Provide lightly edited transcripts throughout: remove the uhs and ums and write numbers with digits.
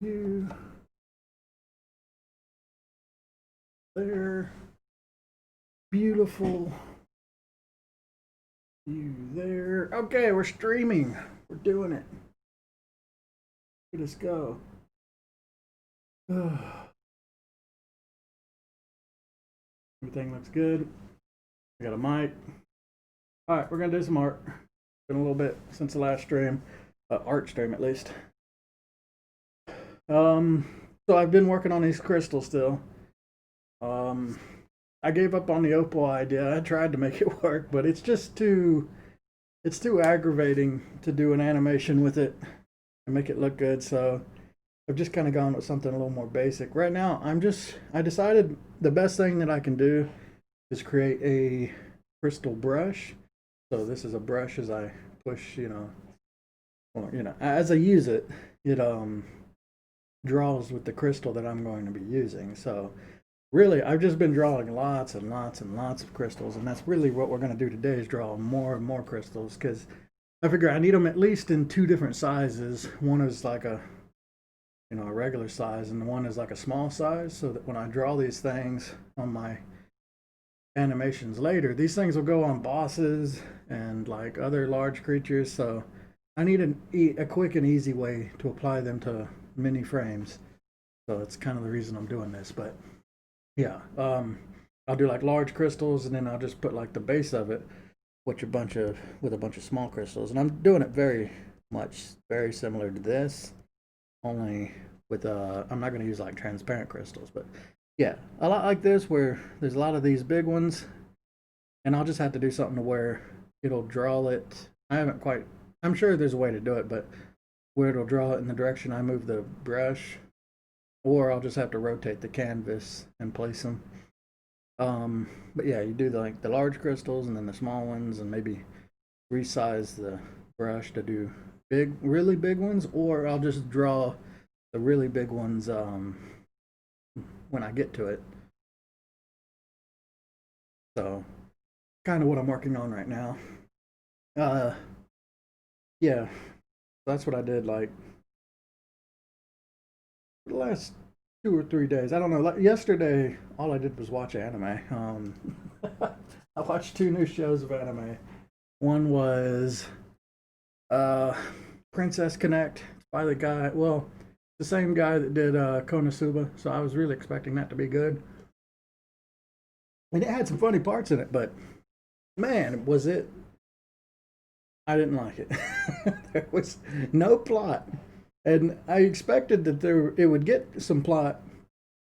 You there. Beautiful. You there. Okay, we're streaming. We're doing it. Let's go. Everything looks good. I got a mic. All right, we're gonna do some art. Been a little bit since the last stream, art stream at least. So I've been working on these crystals still. I gave up on the opal idea. I tried to make it work, but it's too aggravating to do an animation with it and make it look good. So I've just kind of gone with something a little more basic. Right now, I decided the best thing that I can do is create a crystal brush. So this is a brush as I push, as I use it, it draws with the crystal that I'm going to be using. So really, I've just been drawing lots and lots and lots of crystals, and that's really what we're going to do today is draw more and more crystals because I figure I need them at least in two different sizes. One is like a regular size, and the one is like a small size, so that when I draw these things on my animations later, these things will go on bosses and like other large creatures. So I need a quick and easy way to apply them to mini frames. So that's kind of the reason I'm doing this. But yeah, I'll do like large crystals, and then I'll just put like the base of it with a bunch of small crystals, and I'm doing it very similar to this, only with I'm not going to use like transparent crystals, but yeah, a lot like this where there's a lot of these big ones, and I'll just have to do something to where it'll draw it. I'm sure there's a way to do it, but where it'll draw it in the direction I move the brush, or I'll just have to rotate the canvas and place them. But yeah, you do like the large crystals and then the small ones, and maybe resize the brush to do really big ones, or I'll just draw the really big ones when I get to it. So, kind of what I'm working on right now. Uh, yeah, that's what I did like the last 2 or 3 days. I don't know. Like yesterday, all I did was watch anime. I watched two new shows of anime. One was uh, Princess Connect by the guy. Well, the same guy that did Konosuba. So I was really expecting that to be good. And it had some funny parts in it, but man, was it? I didn't like it. There was no plot, and I expected that it would get some plot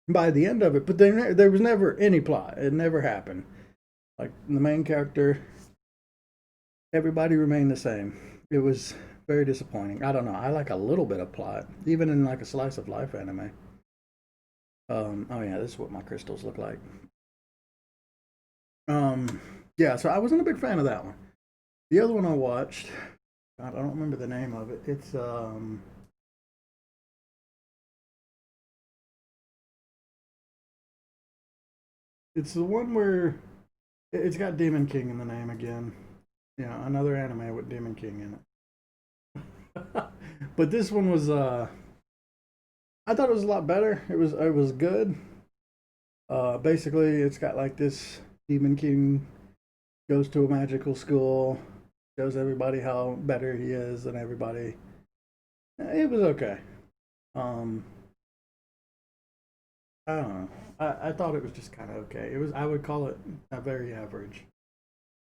by the end of it, but there was never any plot. It never happened. Like the main character, everybody remained the same. It was very disappointing. I don't know. I like a little bit of plot, even in like a slice of life anime. Oh yeah, this is what my crystals look like. Um, yeah, so I wasn't a big fan of that one. The other one I watched, God, I don't remember the name of it. It's the one where it's got Demon King in the name again. Yeah, another anime with Demon King in it. But this one was I thought it was a lot better. It was good. Basically it's got like this Demon King goes to a magical school, shows everybody how better he is than everybody. It was okay. Um I don't know. I thought it was just kind of okay. It was I would call it a very average,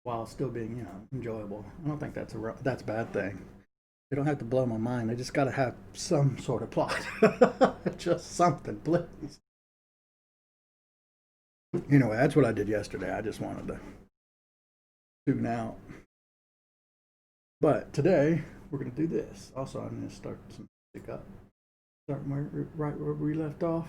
while still being enjoyable. I don't think that's a bad thing. They don't have to blow my mind. They just got to have some sort of plot, just something, please. Anyway, that's what I did yesterday. I just wanted to tune out. But today we're gonna do this. Also, I'm gonna start some music up. Start right where we left off.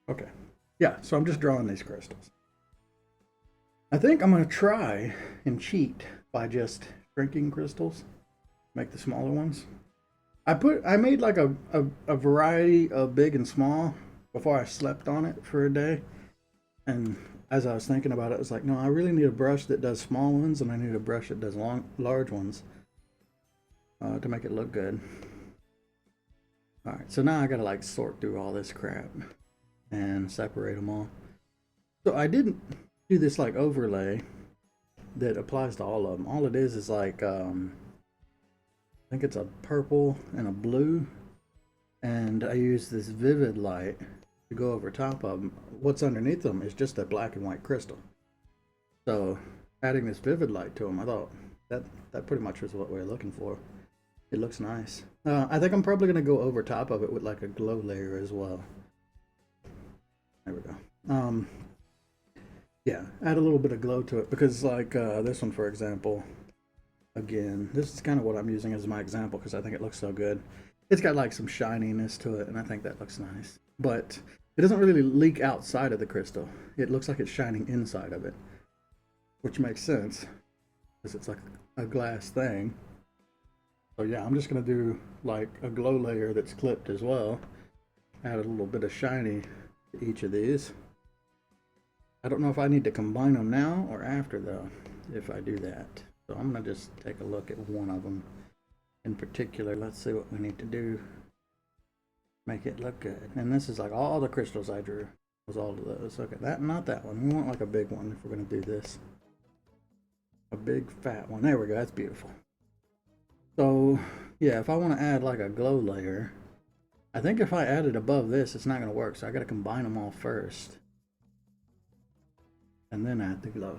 Okay. Yeah, so I'm just drawing these crystals. I think I'm gonna try and cheat by just shrinking crystals, make the smaller ones. I made like a variety of big and small before I slept on it for a day. And as I was thinking about it, I was like, no, I really need a brush that does small ones, and I need a brush that does large ones to make it look good. All right, so now I gotta like sort through all this crap and separate them all. So I didn't do this like overlay that applies to all of them. All it is like I think it's a purple and a blue, and I use this vivid light to go over top of them. What's underneath them is just a black and white crystal. So adding this vivid light to them, I thought that pretty much was what we were looking for. It looks nice. I think I'm probably gonna go over top of it with like a glow layer as well. There we go. Yeah, add a little bit of glow to it because like this one, for example, again, this is kind of what I'm using as my example because I think it looks so good. It's got like some shininess to it, and I think that looks nice. But it doesn't really leak outside of the crystal. It looks like it's shining inside of it, which makes sense because it's like a glass thing. So yeah, I'm just gonna do like a glow layer that's clipped as well. Add a little bit of shiny to each of these. I don't know if I need to combine them now or after though, if I do that. So I'm gonna just take a look at one of them in particular. Let's see what we need to do. Make it look good. And this is like all the crystals I drew was all of those. Okay, not that one. We want like a big one if we're gonna do this. A big fat one. There we go, that's beautiful. So yeah, if I want to add like a glow layer, I think if I add it above this, it's not gonna work. So I gotta combine them all first. And then add the glow.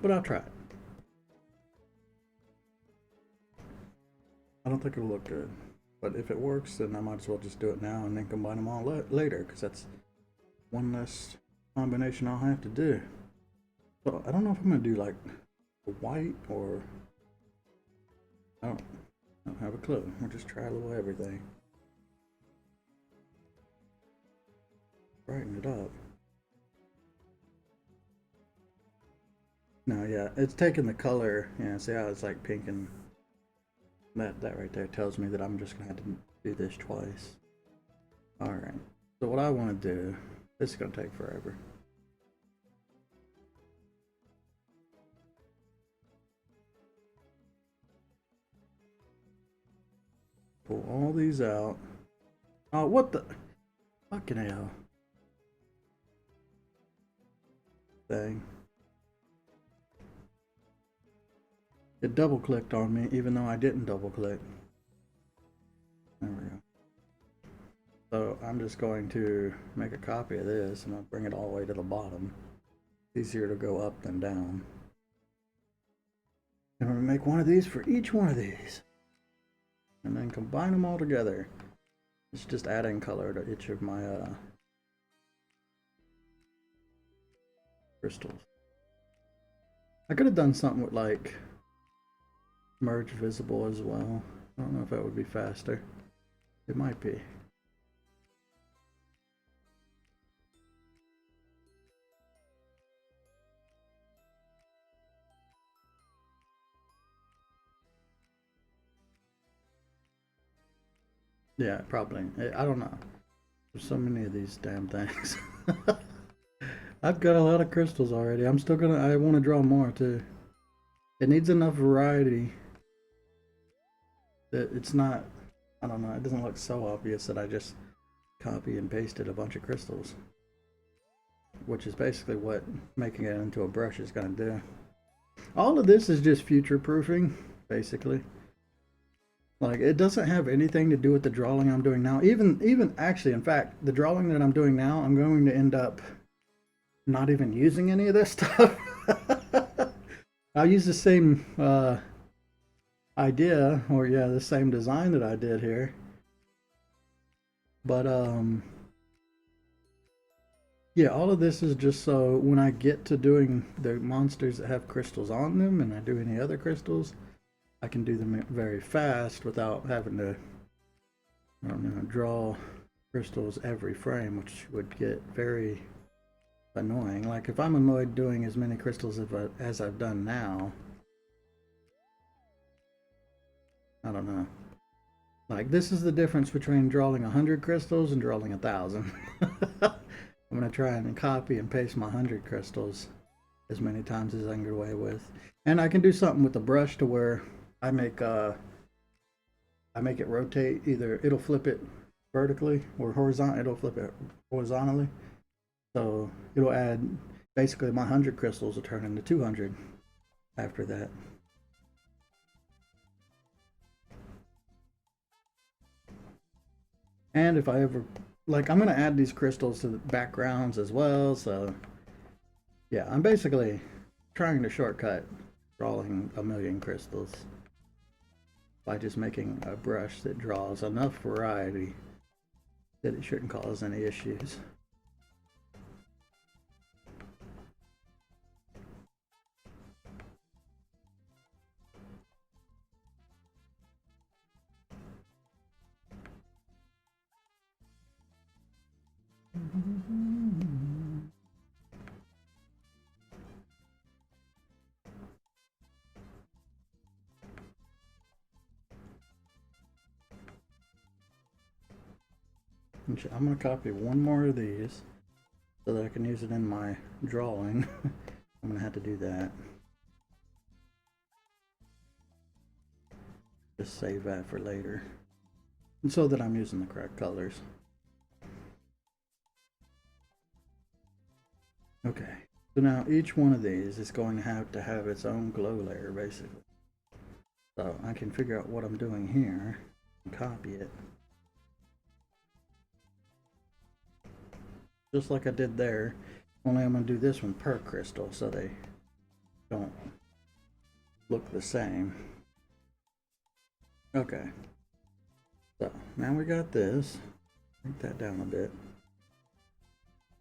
But I'll try it. I don't think it'll look good, but if it works, then I might as well just do it now and then combine them all later, because that's one less combination I'll have to do. So I don't know if I'm gonna do like a white or I don't have a clue. We'll just try a little everything. Brighten it up. No, yeah, it's taking the color. Yeah, see how it's like pink, and that right there tells me that I'm just gonna have to do this twice. All right. So what I want to do, this is gonna take forever. Pull all these out. Oh, what the fucking hell? Thing. It double clicked on me even though I didn't double click. There we go. So I'm just going to make a copy of this and I'll bring it all the way to the bottom. It's easier to go up than down. And I'm gonna make one of these for each one of these. And then combine them all together. It's just adding color to each of my crystals. I could have done something with like merge visible as well. I don't know if that would be faster. It might be. Yeah, probably. I don't know. There's so many of these damn things. I've got a lot of crystals already. I want to draw more too. It needs enough variety that it's not, I don't know, it doesn't look so obvious that I just copy and pasted a bunch of crystals. Which is basically what making it into a brush is going to do. All of this is just future proofing, basically. Like, it doesn't have anything to do with the drawing I'm doing now. Even actually, in fact, the drawing that I'm doing now, I'm going to end up not even using any of this stuff. I'll use the same idea, or yeah, the same design that I did here. But Yeah, all of this is just so when I get to doing the monsters that have crystals on them and I do any other crystals, I can do them very fast without having to, I don't know, draw crystals every frame, which would get very annoying. Like if I'm annoyed doing as many crystals as I've done now, I don't know. Like this is the difference between drawing 100 crystals and drawing 1,000. I'm gonna try and copy and paste my 100 crystals as many times as I can get away with. And I can do something with the brush to where I make I make it rotate. Either it'll flip it vertically or horizontal. It'll flip it horizontally. So it'll add basically my 100 crystals will turn into 200 after that. And if I ever like, I'm gonna add these crystals to the backgrounds as well. So yeah, I'm basically trying to shortcut drawing a million crystals by just making a brush that draws enough variety that it shouldn't cause any issues. I'm going to copy one more of these so that I can use it in my drawing. I'm going to have to do that. Just save that for later. And so that I'm using the correct colors. Okay, so now each one of these is going to have its own glow layer basically. So I can figure out what I'm doing here and copy it. Just like I did there, only I'm going to do this one per crystal so they don't look the same. Okay, so now we got this. Break that down a bit.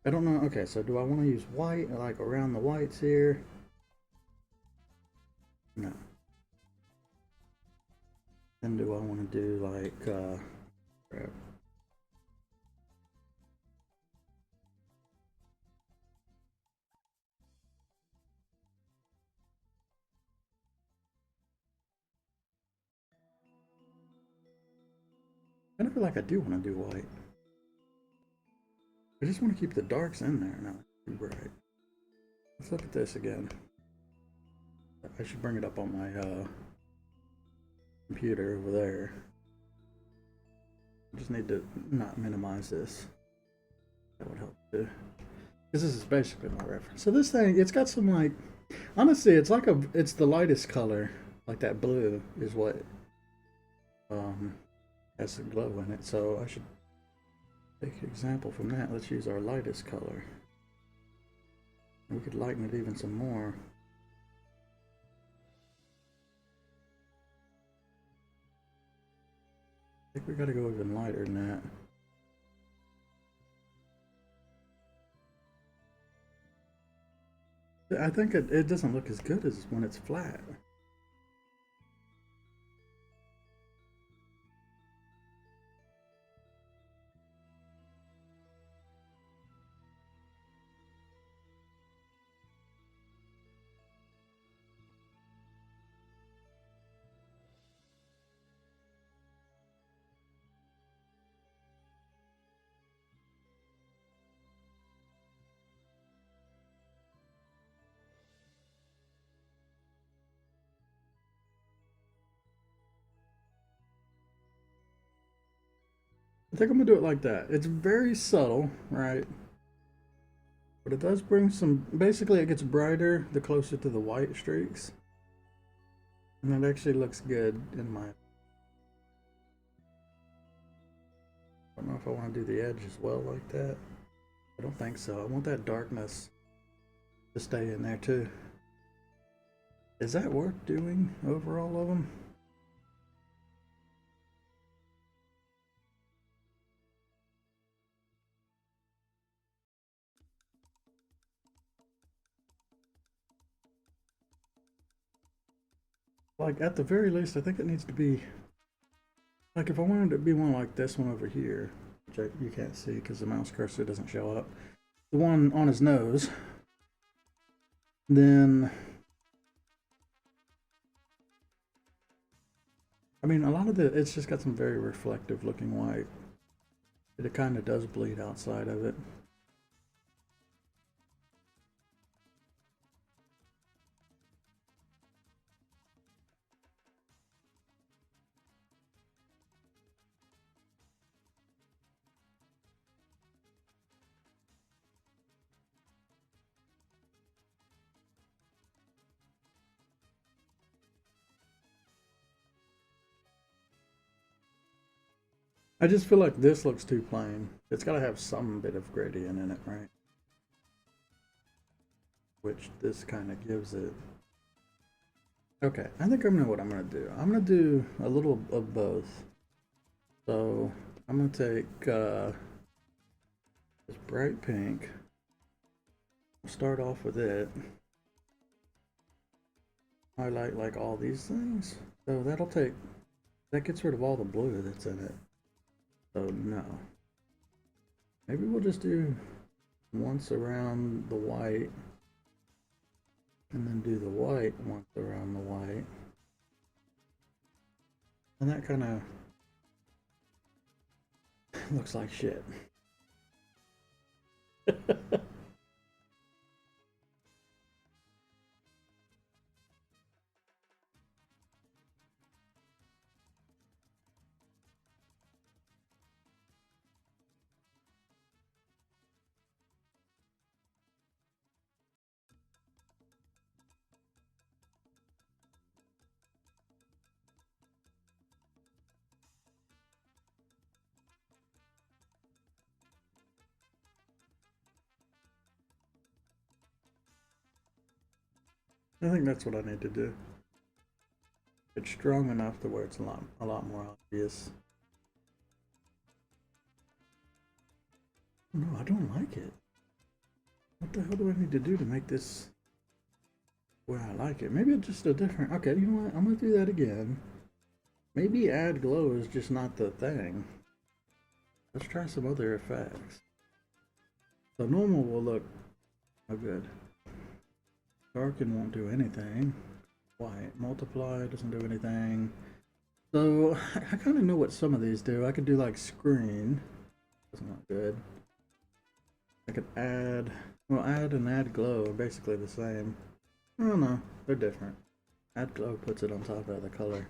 I don't know. Okay, so do I want to use white, like around the whites here? No. Then do I want to do like, crap. I feel like I do want to do white. I just want to keep the darks in there, not too bright. Let's look at this again. I should bring it up on my computer over there. I just need to not minimize this. That would help too. Because this is basically my reference. So this thing, it's got some like, honestly, it's like it's the lightest color. Like that blue is what has some glow in it. So I should take an example from that. Let's use our lightest color. We could lighten it even some more. I think we gotta go even lighter than that. I think it doesn't look as good as when it's flat. I think I'm gonna do it like that. It's very subtle, right? But it does bring some, basically it gets brighter the closer to the white streaks. And it actually looks good in my, I don't know if I want to do the edge as well like that. I don't think so. I want that darkness to stay in there too. Is that worth doing over all of them? Like, at the very least, I think it needs to be, like, if I wanted it to be one like this one over here, which you can't see because the mouse cursor doesn't show up, the one on his nose, then, I mean, a lot of it's just got some very reflective looking white. It kind of does bleed outside of it. I just feel like this looks too plain. It's got to have some bit of gradient in it, right? Which this kind of gives it. Okay, I think I know what I'm going to do. I'm going to do a little of both. So I'm going to take this bright pink. I'll start off with it. Highlight like all these things. So that gets rid of all the blue that's in it. So no. Maybe we'll just do once around the white. And then do the white once around the white. And that kind of looks like shit. I think that's what I need to do. It's strong enough to where it's a lot more obvious. No, I don't like it. What the hell do I need to do to make this where I like it? Maybe it's just a different. Okay, you know what? I'm gonna do that again. Maybe add glow is just not the thing. Let's try some other effects. So normal will look oh good. Darken won't do anything. White multiply doesn't do anything. So I kind of know what some of these do. I could do like screen. That's not good. I could add, well, add and add glow are basically the same. I don't know, they're different. Add glow puts it on top of the color.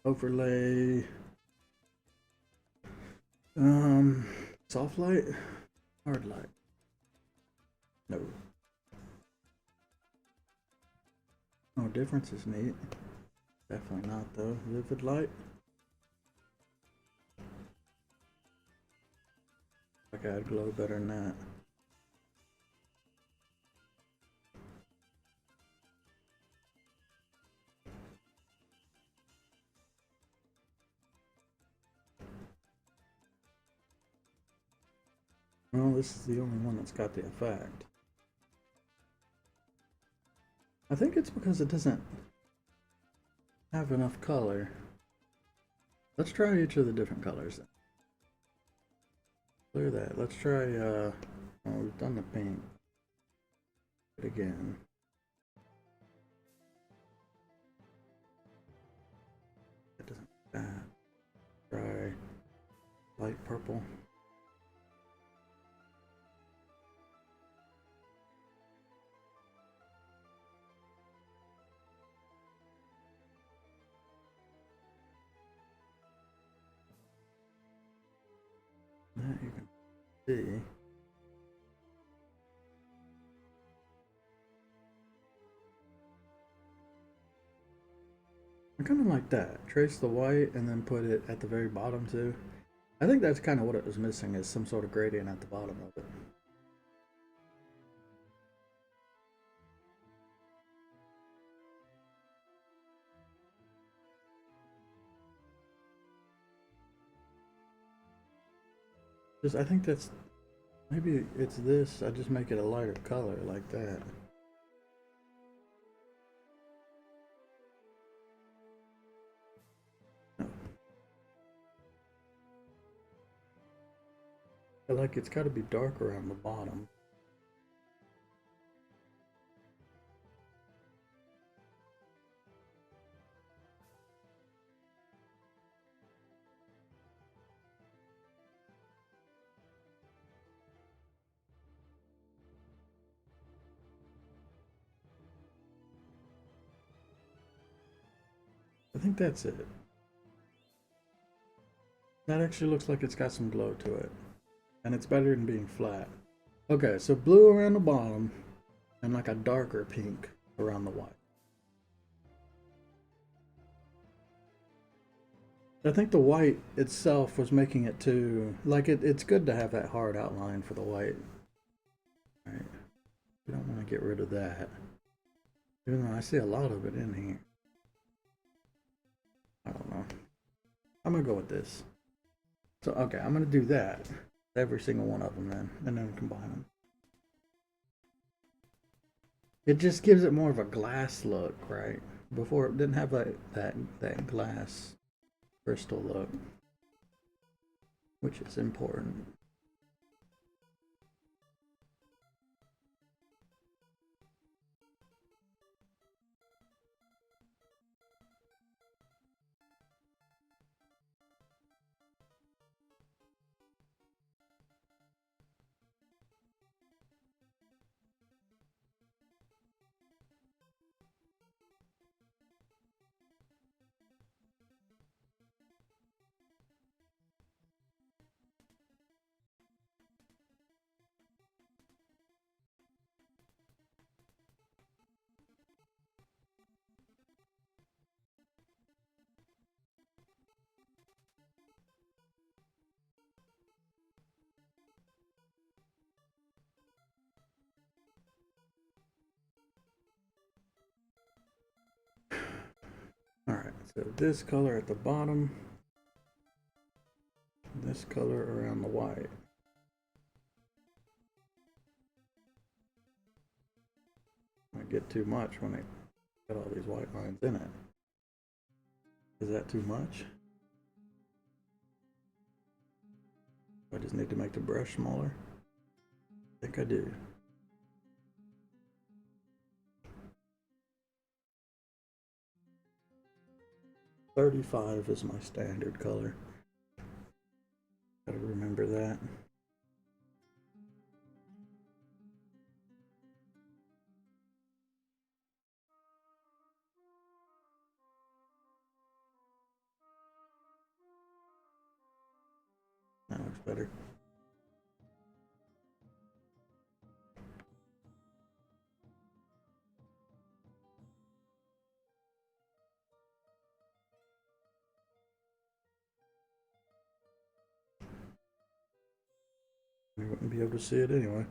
Overlay. Soft light, hard light. No. Oh, difference is neat. Definitely not though. Vivid light. I could add glow better than that. Well, this is the only one that's got the effect. I think it's because it doesn't have enough color. Let's try each of the different colors then. Clear that. Let's try, oh, we've done the pink. Do it again. It doesn't, try light purple. That you can see. I kind of like that. Trace the white and then put it at the very bottom too. I think that's kind of what it was missing, is some sort of gradient at the bottom of it. Just, I think that's, maybe it's this, I just make it a lighter color like that. I like it's got to be dark around the bottom. I think that's it. That actually looks like it's got some glow to it. And it's better than being flat. Okay, so blue around the bottom and like a darker pink around the white. I think the white itself was making it too, like it's good to have that hard outline for the white. Right? We don't want to get rid of that. Even though I see a lot of it in here. I don't know. I'm gonna go with this. So, okay, I'm gonna do that. Every single one of them then, and then combine them. It just gives it more of a glass look, right? Before it didn't have that glass crystal look, which is important. Alright, so this color at the bottom, this color around the white. I get too much when it got all these white lines in it. Is that too much? I just need to make the brush smaller. I think I do. 35 is my standard color. Gotta remember that. That looks better. You wouldn't be able to see it anyway.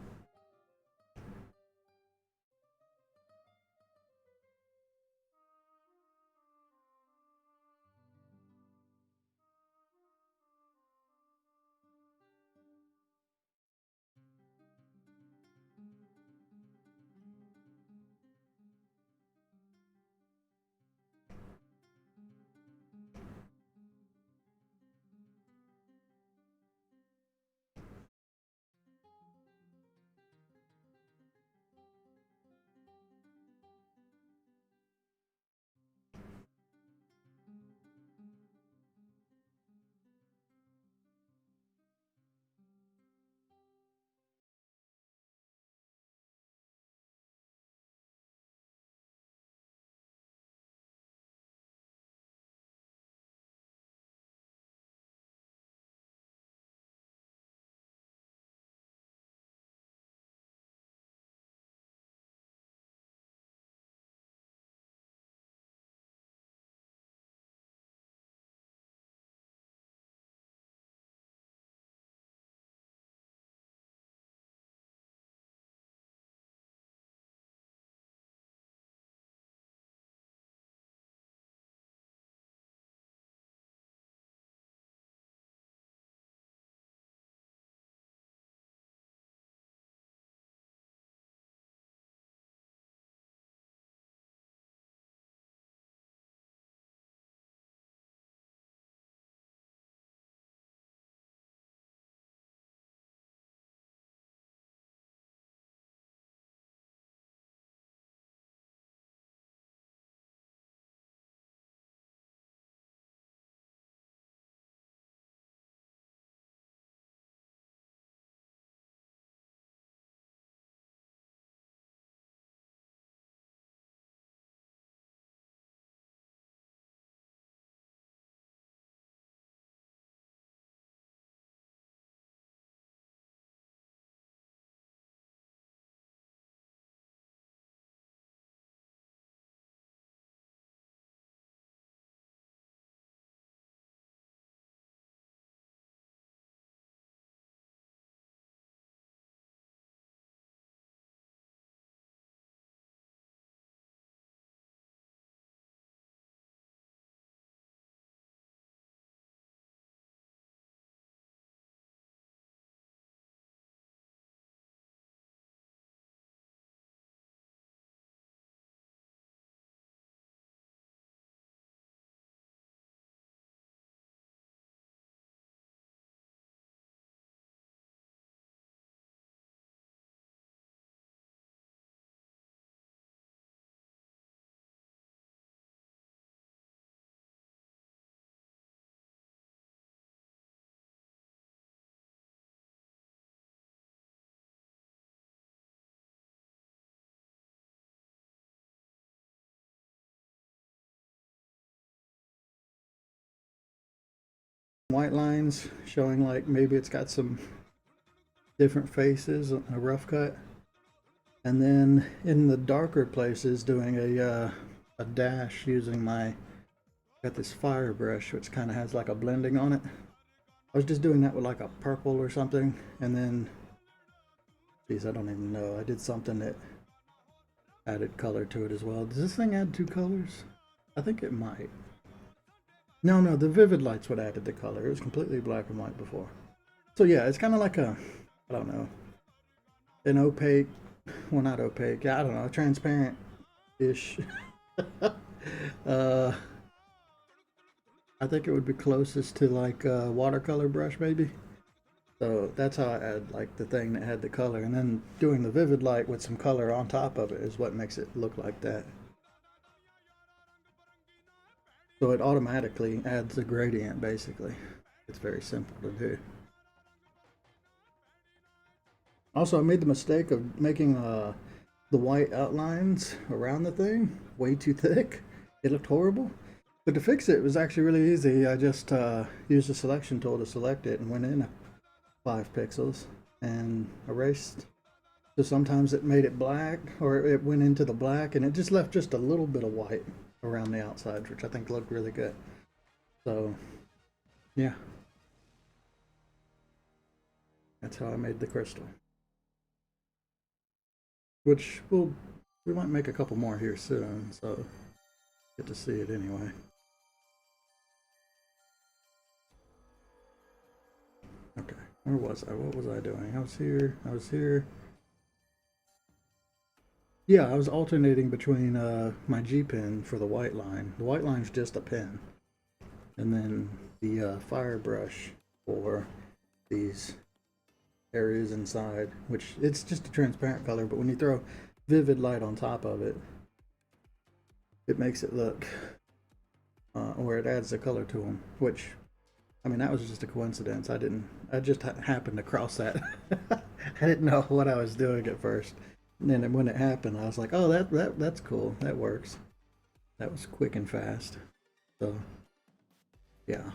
white lines showing like maybe it's got some different faces, a rough cut. And then in the darker places doing a dash using my, got this fire brush which kind of has like a blending on it. I was just doing that with like a purple or something, and then, geez, I don't even know. I did something that added color to it as well. Does this thing add two colors? I think it might. No, the vivid light's what added the color. It was completely black and white before. So yeah, it's kind of like a, I don't know, an opaque, well not opaque, yeah, I don't know, transparent-ish. I think it would be closest to like a watercolor brush maybe. So that's how I add like the thing that had the color, and then doing the vivid light with some color on top of it is what makes it look like that. So it automatically adds a gradient basically. It's very simple to do. Also, I made the mistake of making the white outlines around the thing way too thick. It looked horrible. But to fix it, it was actually really easy. I just used the selection tool to select it and went in 5 pixels and erased. So sometimes it made it black, or it went into the black, and it just left just a little bit of white around the outside, which I think looked really good. So, yeah. That's how I made the crystal. Which we might make a couple more here soon, so get to see it anyway. Okay, where was I? What was I doing? I was here. Yeah, I was alternating between my G pen for the white line. The white line's just a pen. And then the fire brush for these areas inside, which it's just a transparent color, but when you throw vivid light on top of it, it makes it look, or it adds the color to them, which, I mean, that was just a coincidence. I just happened to cross that. I didn't know what I was doing at first. And then when it happened, I was like, oh, that's cool. That works. That was quick and fast. So, yeah.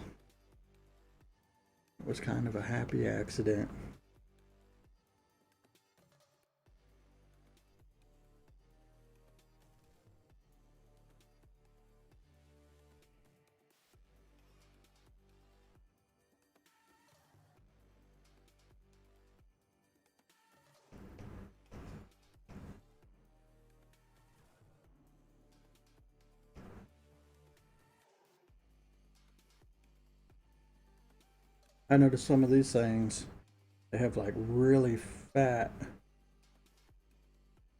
It was kind of a happy accident. I noticed some of these things, they have like really fat,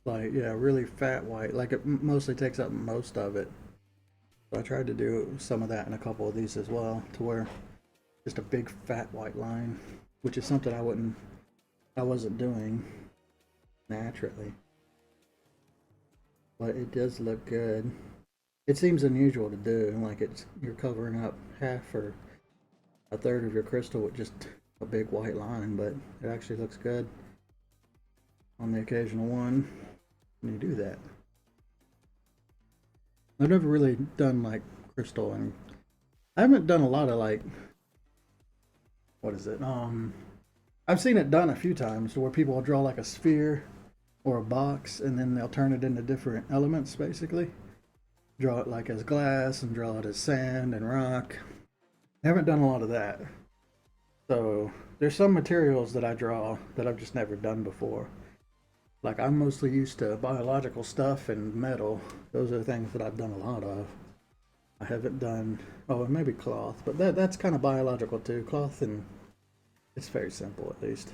like, yeah, really fat white, like it mostly takes up most of it. So I tried to do some of that in a couple of these as well, to where just a big fat white line, which is something I wasn't doing naturally. But it does look good. It seems unusual to do, like you're covering up half or a third of your crystal with just a big white line, but it actually looks good on the occasional one when you do that. I've never really done like crystal, and I haven't done a lot of like, what is it? I've seen it done a few times where people will draw like a sphere or a box, and then they'll turn it into different elements basically. Draw it like as glass and draw it as sand and rock. I haven't done a lot of that. So there's some materials that I draw that I've just never done before. Like I'm mostly used to biological stuff and metal. Those are the things that I've done a lot of. I haven't done, oh, and maybe cloth, but that's kind of biological too. Cloth, and it's very simple at least.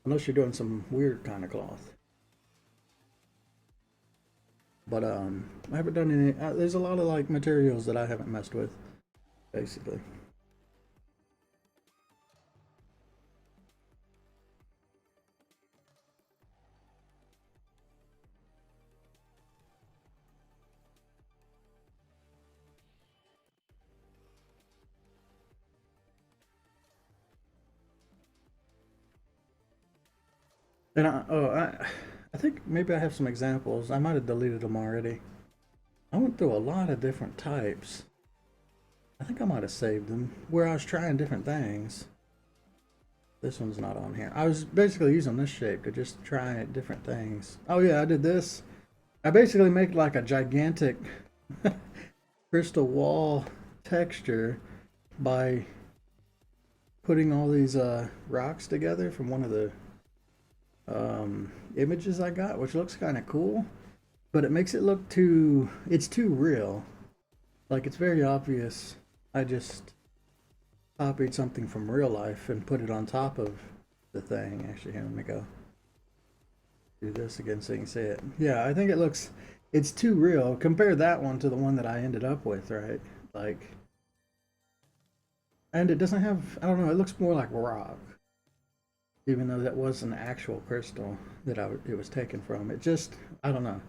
Unless you're doing some weird kind of cloth. But I haven't done any, there's a lot of like materials that I haven't messed with, basically. And I think maybe I have some examples. I might have deleted them already. I went through a lot of different types. I think I might have saved them where I was trying different things. This one's not on here. I was basically using this shape to just try different things. Oh yeah, I did this. I basically make like a gigantic crystal wall texture by putting all these rocks together from one of the images I got, which looks kind of cool, but it makes it look it's too real. Like it's very obvious. I just copied something from real life and put it on top of the thing. Actually, here, let me go do this again so you can see it. Yeah, I think it's too real. Compare that one to the one that I ended up with, right? Like, and it doesn't have, I don't know, it looks more like rock, even though that was an actual crystal that it was taken from. It just, I don't know.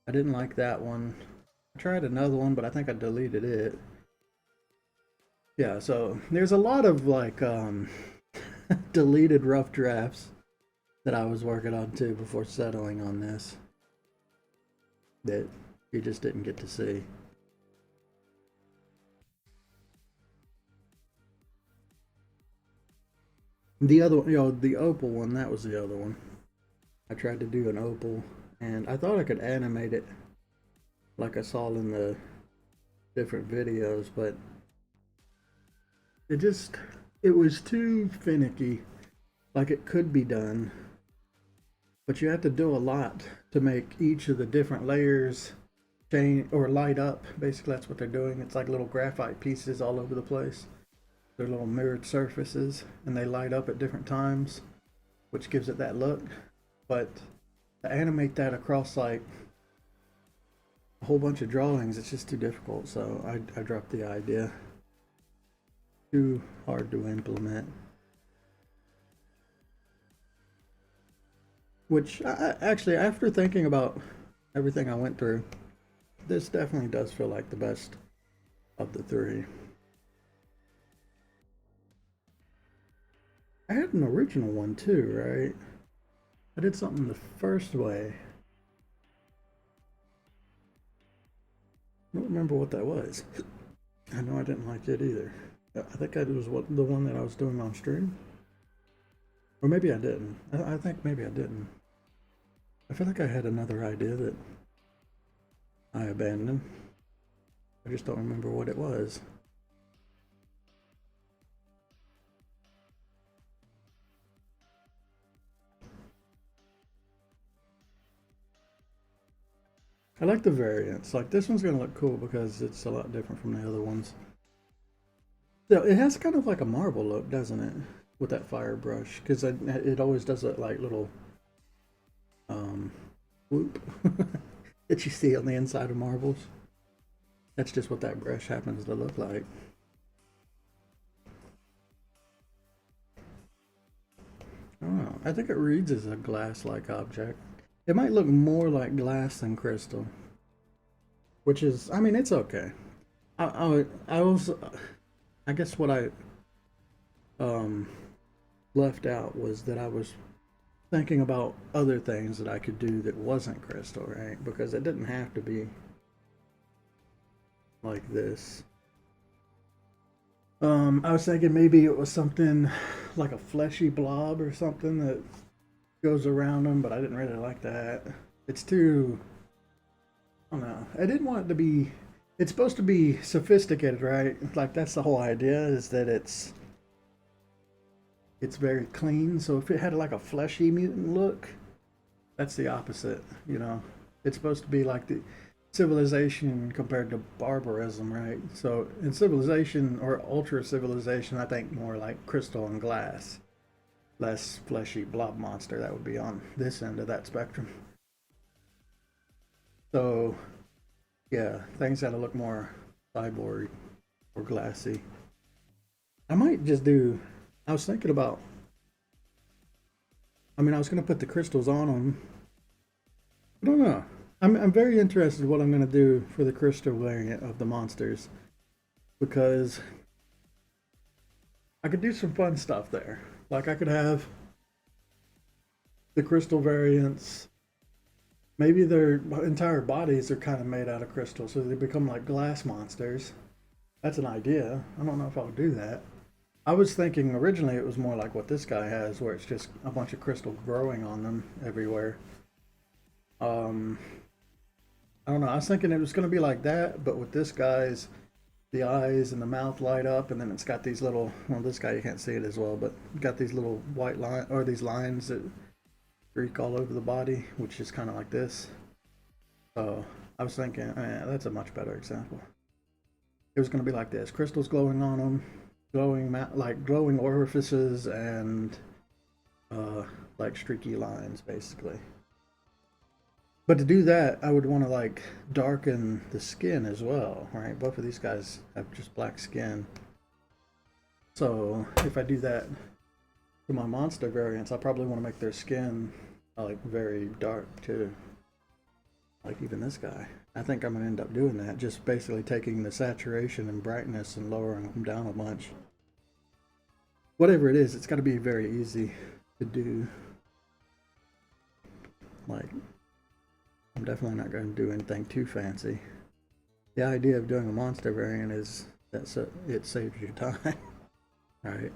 I didn't like that one. I tried another one, but I think I deleted it. Yeah, so there's a lot of like deleted rough drafts that I was working on too before settling on this that you just didn't get to see. The other, the opal one, that was the other one. I tried to do an opal and I thought I could animate it like I saw in the different videos, but it was too finicky. Like it could be done, but you have to do a lot to make each of the different layers change or light up. Basically, that's what they're doing. It's like little graphite pieces all over the place. They're little mirrored surfaces, and they light up at different times, which gives it that look. But to animate that across like a whole bunch of drawings, it's just too difficult. So I dropped the idea. Too hard to implement. Which actually, after thinking about everything I went through, this definitely does feel like the best of the three. I had an original one too, right? I did something the first way. I don't remember what that was. I know I didn't like it either. I think it was the one that I was doing on stream. Or maybe I didn't. I think maybe I didn't. I feel like I had another idea that I abandoned. I just don't remember what it was. I like the variants. Like this one's gonna look cool because it's a lot different from the other ones. So it has kind of like a marble look, doesn't it? With that fire brush, because it always does that like little whoop that you see on the inside of marbles. That's just what that brush happens to look like. I don't know. I think it reads as a glass-like object. It might look more like glass than crystal, which is, I mean, it's okay. I was, I guess what I left out was that I was thinking about other things that I could do that wasn't crystal, right? Because it didn't have to be like this. I was thinking maybe it was something like a fleshy blob or something that goes around them, but I didn't really like that. It's too, I don't know. I didn't want it to be, it's supposed to be sophisticated, right? Like that's the whole idea, is that it's very clean. So if it had like a fleshy mutant look, that's the opposite, you know. It's supposed to be like the civilization compared to barbarism, right? So in civilization or ultra civilization, I think more like crystal and glass, less fleshy blob monster. That would be on this end of that spectrum. So yeah, things gotta look more cyborg or glassy. I might just do, I was thinking about, I mean, I was gonna put the crystals on them. I don't know. I'm very interested in what I'm gonna do for the crystal variant of the monsters, because I could do some fun stuff there. Like I could have the crystal variants. Maybe their entire bodies are kind of made out of crystal, so they become like glass monsters. That's an idea. I don't know if I'll do that. I was thinking originally it was more like what this guy has, where it's just a bunch of crystals growing on them everywhere. Um, I don't know. I was thinking it was going to be like that, but with this guy's, the eyes and the mouth light up, and then it's got these little. Well, this guy you can't see it as well, but got these little white line or these lines that streak all over the body, which is kind of like this. So I was thinking, that's a much better example. It was going to be like this: crystals glowing on them, like glowing orifices, and uh, like streaky lines, basically. But to do that, I would want to like darken the skin as well, right? Both of these guys have just black skin. So if I do that for my monster variants, I probably want to make their skin like very dark too. Like even this guy. I think I'm gonna end up doing that, just basically taking the saturation and brightness and lowering them down a bunch. Whatever it is, it's got to be very easy to do. Like, I'm definitely not going to do anything too fancy. The idea of doing a monster variant is that it saves you time. Alright.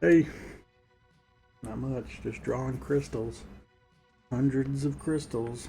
Hey, not much, just drawing crystals. Hundreds of crystals.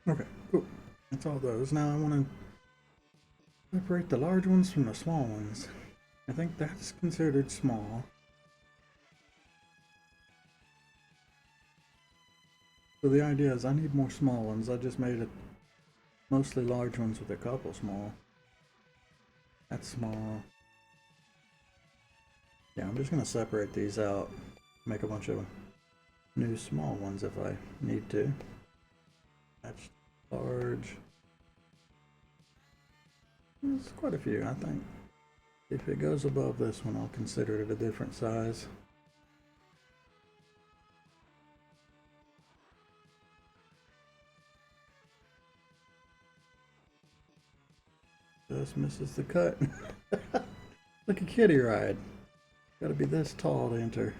Okay, cool. That's all those. Now I want to separate the large ones from the small ones. I think that's considered small. So the idea is I need more small ones. I just made it mostly large ones with a couple small. That's small. Yeah, I'm just going to separate these out. Make a bunch of new small ones if I need to. That's large. There's quite a few, I think. If it goes above this one, I'll consider it a different size. Just misses the cut. Like a kiddie ride. Gotta be this tall to enter.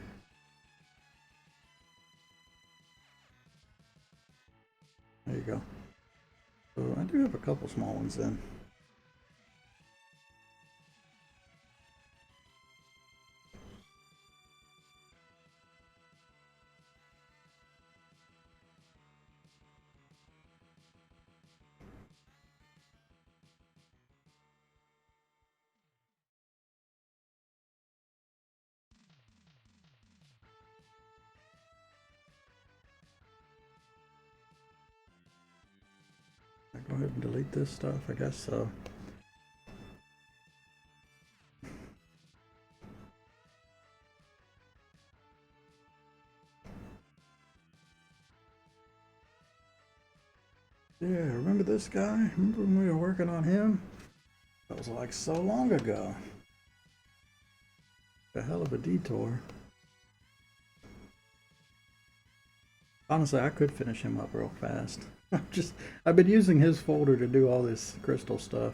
There you go. So I do have a couple small ones then. I go ahead and delete this stuff, I guess so. Yeah, remember this guy? Remember when we were working on him? That was like so long ago. A hell of a detour. Honestly, I could finish him up real fast. I've been using his folder to do all this crystal stuff.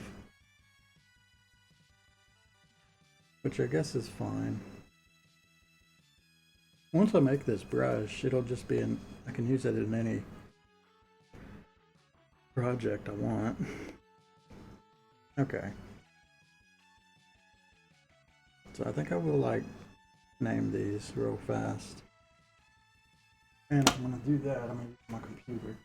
Which I guess is fine. Once I make this brush, it'll just be in, I can use it in any project I want. Okay. So I think I will like name these real fast. And I'm gonna do that, I'm gonna use my computer.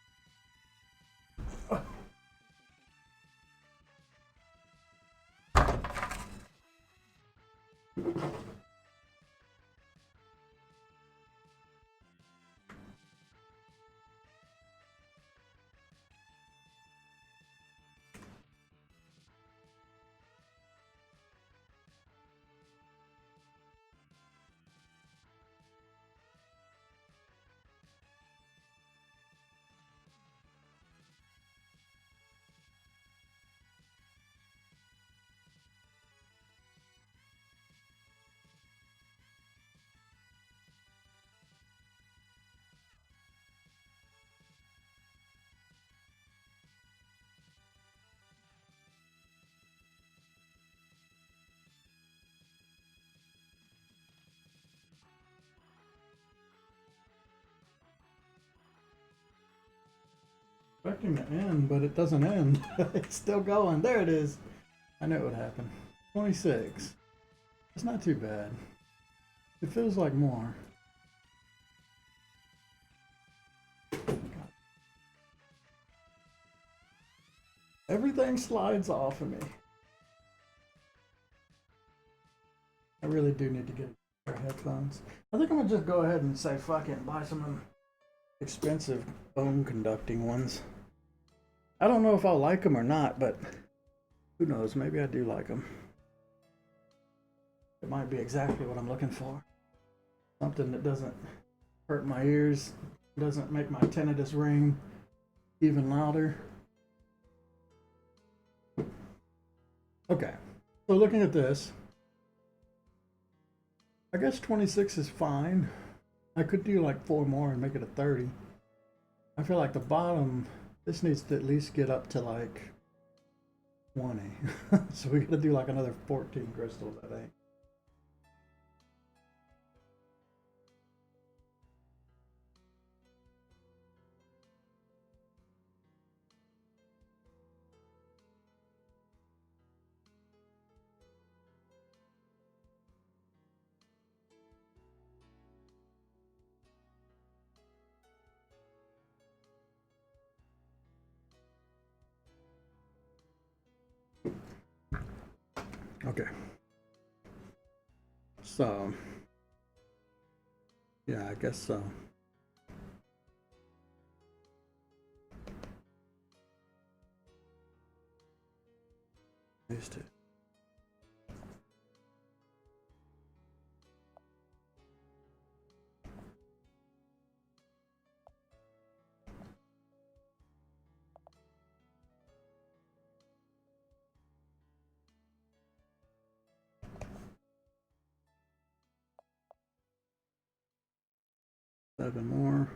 Expecting to end, but it doesn't end. It's still going. There it is. I knew it would happen. 26. It's not too bad. It feels like more. Everything slides off of me. I really do need to get headphones. I think I'm gonna just go ahead and say fuck it and buy some expensive bone conducting ones. I don't know if I'll like them or not, but who knows? Maybe I do like them. It might be exactly what I'm looking for. Something that doesn't hurt my ears, doesn't make my tinnitus ring even louder. Okay, so looking at this, I guess 26 is fine. I could do like 4 more and make it a 30. I feel like the bottom, this needs to at least get up to like 20. So we gotta do like another 14 crystals, I think. Okay. So, yeah, I guess so. These two. Seven more.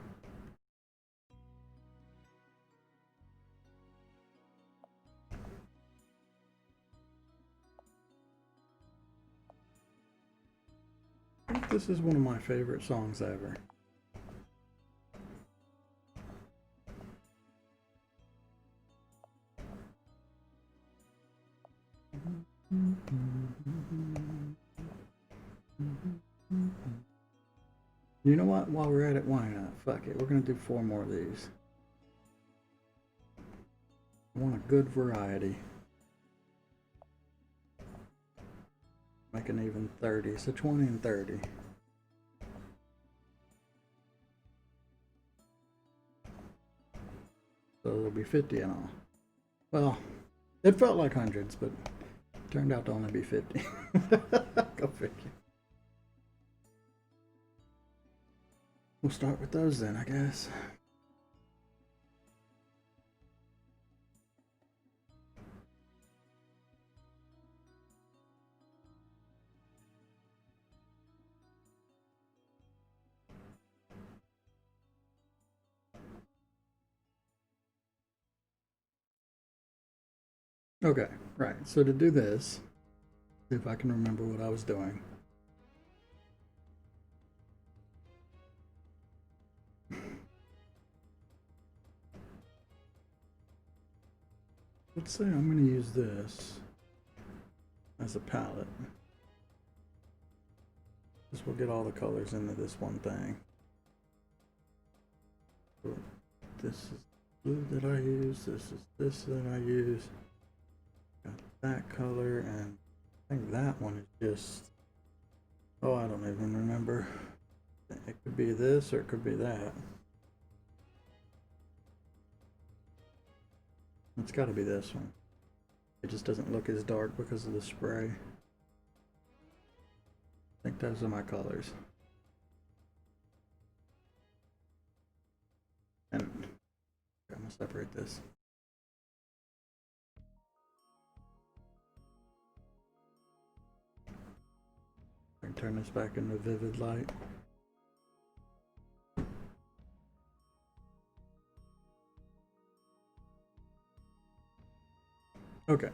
I think this is one of my favorite songs ever. You know what? While we're at it, why not? Fuck it. We're going to do 4 more of these. I want a good variety. Make an even 30. So 20 and 30. So there'll be 50 in all. Well, it felt like hundreds, but it turned out to only be 50. Go figure. We'll start with those then, I guess. Okay, right. So to do this, see if I can remember what I was doing. Let's say I'm going to use this as a palette. This will get all the colors into this one thing. So this is blue that I use, this is this that I use. Got that color, and I think that one is just, oh, I don't even remember. It could be this or it could be that. It's got to be this one. It just doesn't look as dark because of the spray. I think those are my colors. And I'm gonna separate this. I can turn this back into vivid light. Okay,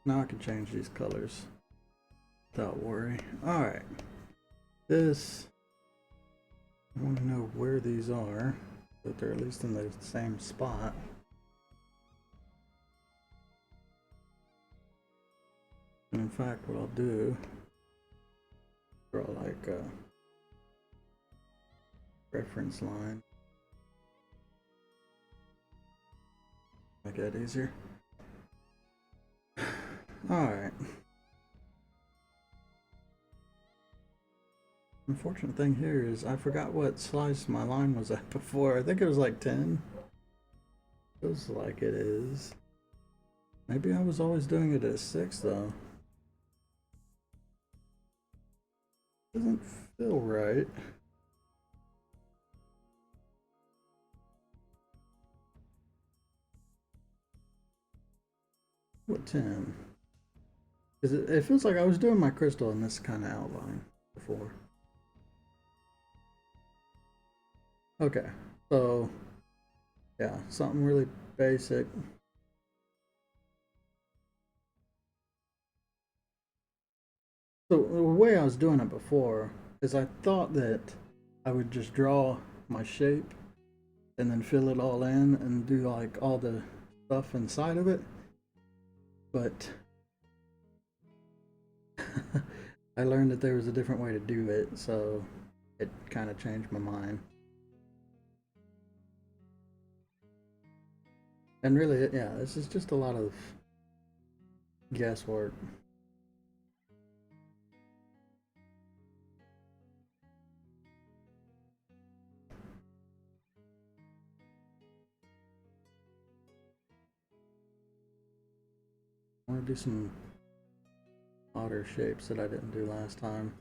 now I can change these colors without worry. All right, this, I want to know where these are, that they're at least in the same spot. And in fact, what I'll do, draw like a reference line. Make that easier. Alright. Unfortunate thing here is I forgot what size my line was at before. I think it was like 10. Feels like it is. Maybe I was always doing it at 6 though. Doesn't feel right. What 10? Because it feels like I was doing my crystal in this kind of outline before. Okay, so yeah, something really basic. So the way I was doing it before is I thought that I would just draw my shape and then fill it all in and do like all the stuff inside of it. But I learned that there was a different way to do it, so it kind of changed my mind. And really, yeah, this is just a lot of guesswork. I want to do some odder shapes that I didn't do last time.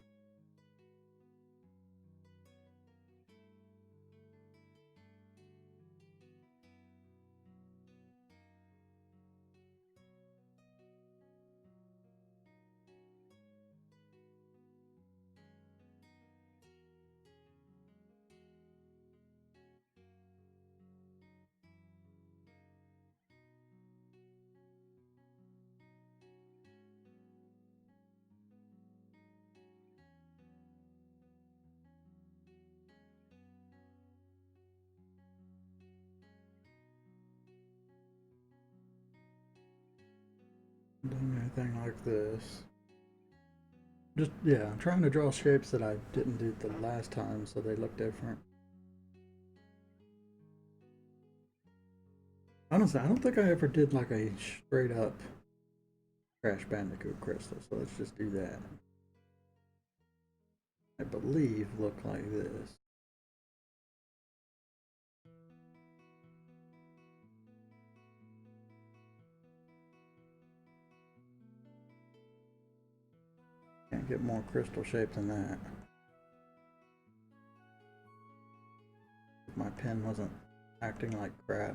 Doing anything like this. Just, yeah, I'm trying to draw shapes that I didn't do the last time so they look different. Honestly, I don't think I ever did like a straight up Crash Bandicoot crystal, so let's just do that. I believe look like this. Can't get more crystal shape than that. If my pen wasn't acting like crap.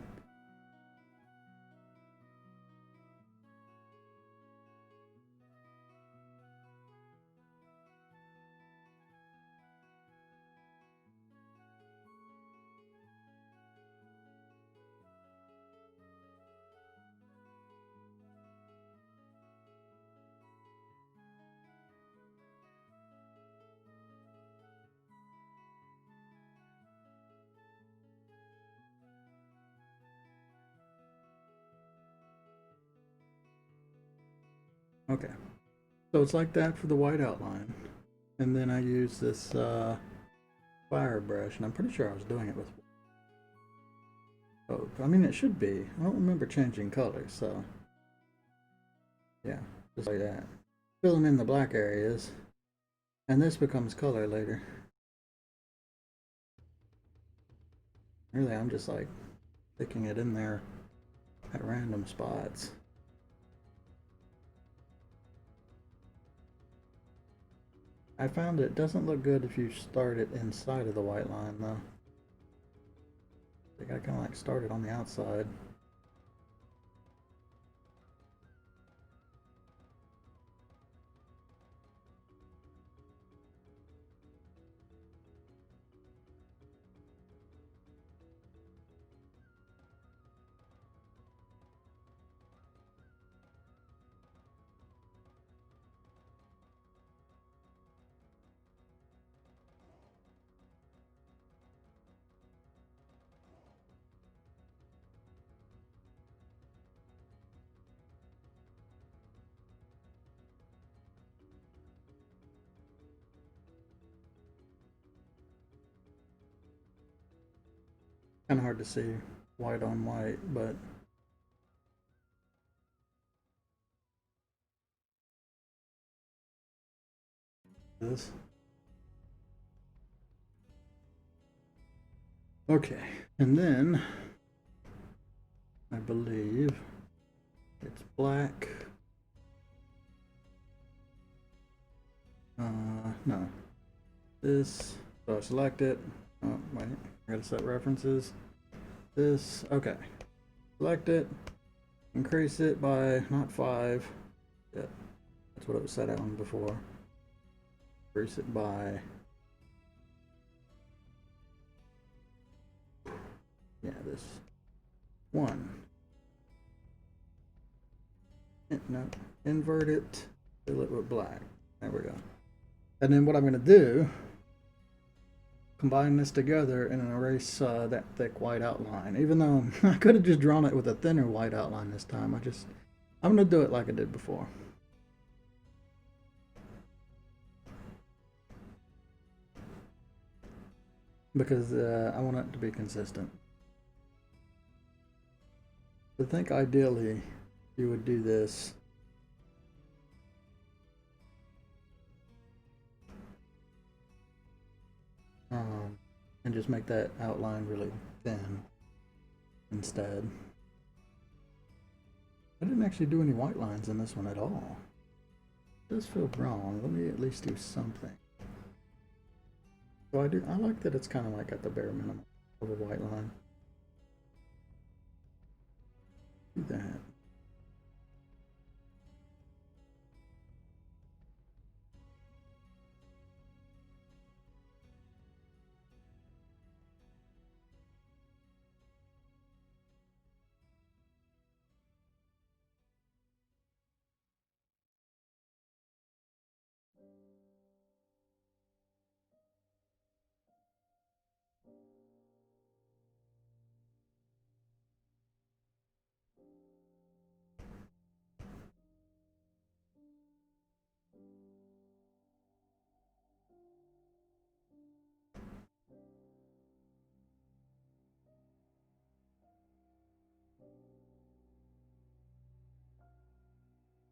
Okay, so it's like that for the white outline. And then I use this fire brush, and I'm pretty sure I was doing it with. Oh, I mean, it should be. I don't remember changing colors, so yeah, just like that. Filling in the black areas, and this becomes color later. Really, I'm just like sticking it in there at random spots. I found it doesn't look good if you start it inside of the white line, though. I think I kind of like start it on the outside. Kind of hard to see white on white, but this. Okay, and then I believe it's black. No. This, so I select it. Oh, wait, I gotta set references. This, okay. Select it, increase it by not 5. Yeah, that's what it was set on before. Increase it by, yeah, this 1. No, invert it, fill it with black. There we go. And then what I'm going to do, combine this together and erase that thick white outline. Even though I could have just drawn it with a thinner white outline this time, I'm going to do it like I did before. Because I want it to be consistent. I think ideally you would do this and just make that outline really thin instead. I didn't actually do any white lines in this one at all. It does feel wrong. Let me at least do something. So I like that it's kind of like at the bare minimum of a white line. Do that.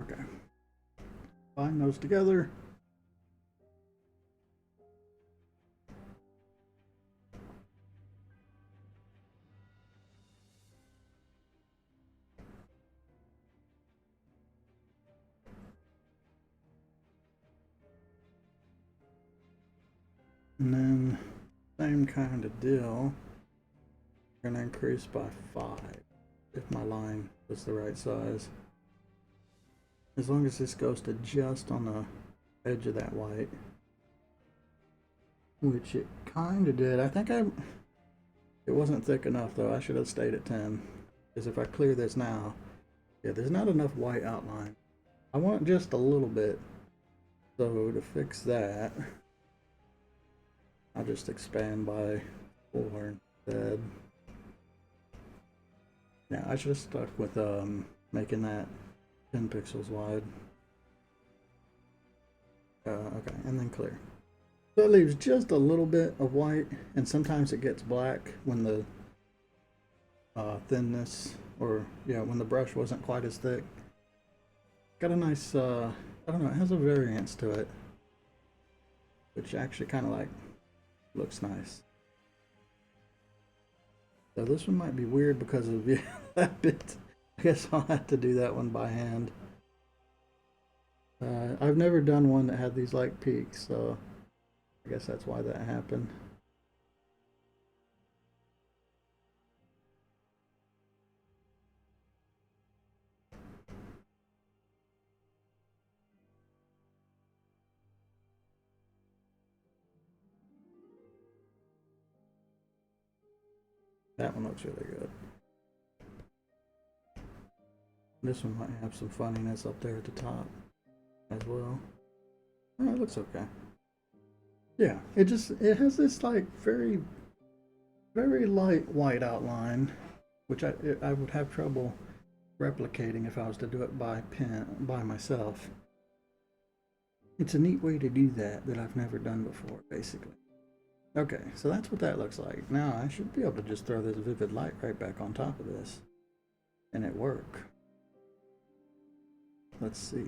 Okay. Bind those together. And then same kind of deal. I'm gonna increase by 5 if my line is the right size. As long as this goes to just on the edge of that white, which it kind of did. I think it wasn't thick enough though. I should have stayed at 10, because if I clear this now, yeah, there's not enough white outline. I want just a little bit. So to fix that, I'll just expand by 4 instead. Yeah, I should have stuck with making that 10 pixels wide. Okay, and then clear. So it leaves just a little bit of white, and sometimes it gets black when the thinness, or yeah, when the brush wasn't quite as thick. Got a nice, I don't know, it has a variance to it, which actually kind of like looks nice. So this one might be weird because of yeah, that bit. I guess I'll have to do that one by hand. I've never done one that had these like peaks, so I guess that's why that happened. That one looks really good. This one might have some funniness up there at the top as well. Oh, it looks okay. Yeah, it has this like very light white outline, which I would have trouble replicating if I was to do it by pen by myself. It's a neat way to do that I've never done before, basically. Okay, so that's what that looks like. Now I should be able to just throw this vivid light right back on top of this and it work. Let's see.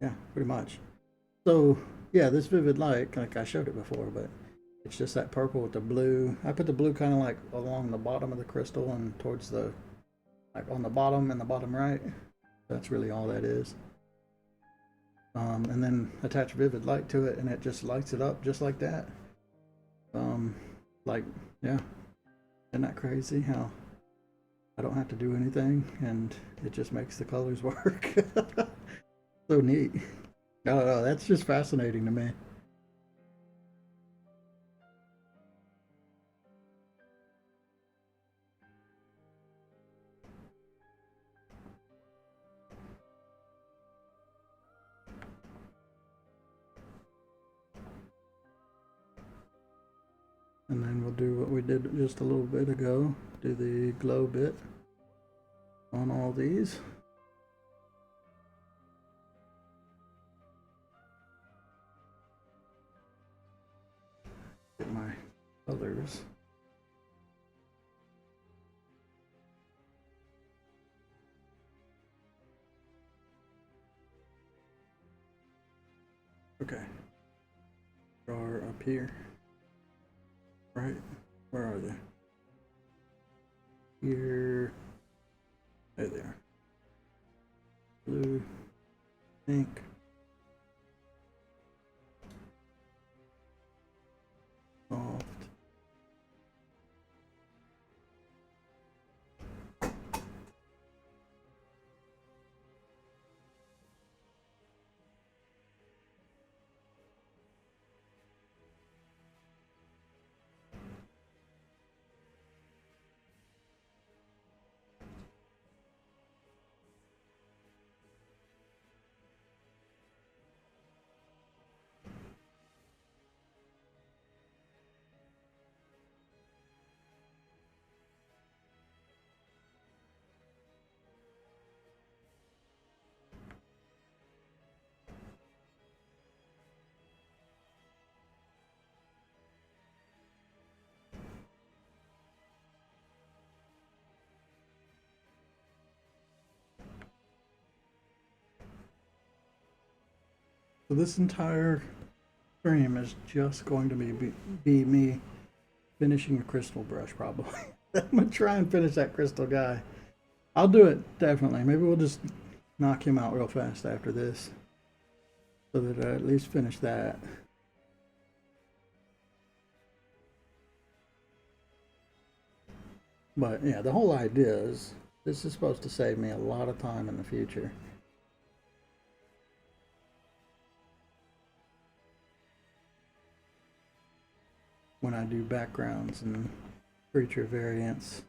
Yeah, pretty much. So yeah, this vivid light, like I showed it before, but it's just that purple with the blue. I put the blue kind of like along the bottom of the crystal and towards the, like on the bottom and the bottom right. That's really all that is. And then attach vivid light to it and it just lights it up just like that. Like, yeah, isn't that crazy how I don't have to do anything and it just makes the colors work? So neat. I don't know, that's just fascinating to me. And then we'll do what we did just a little bit ago, do the glow bit on all these. Get my colors. Okay. Are up here. Right? Where are they? Here. There they are. blue, pink. Soft. So this entire stream is just going to be me finishing a crystal brush, probably. I'm gonna try and finish that crystal guy. I'll do it, definitely. Maybe we'll just knock him out real fast after this, so that I at least finish that. But yeah, the whole idea is this is supposed to save me a lot of time in the future. When I do backgrounds and creature variants.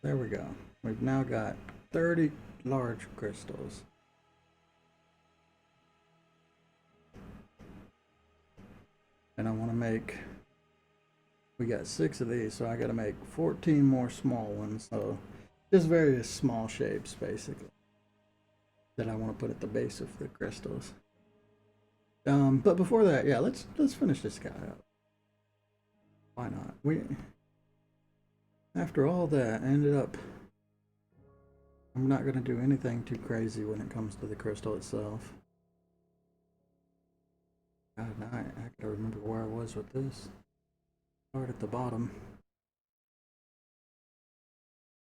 There we go. We've now got 30 large crystals. And I want to make, we got 6 of these, so I got to make 14 more small ones. So just various small shapes, basically, that I want to put at the base of the crystals. But before that, yeah, let's finish this guy up. Why not? We, after all that, ended up, I'm not going to do anything too crazy when it comes to the crystal itself. God, I gotta remember where I was with this. Start at the bottom.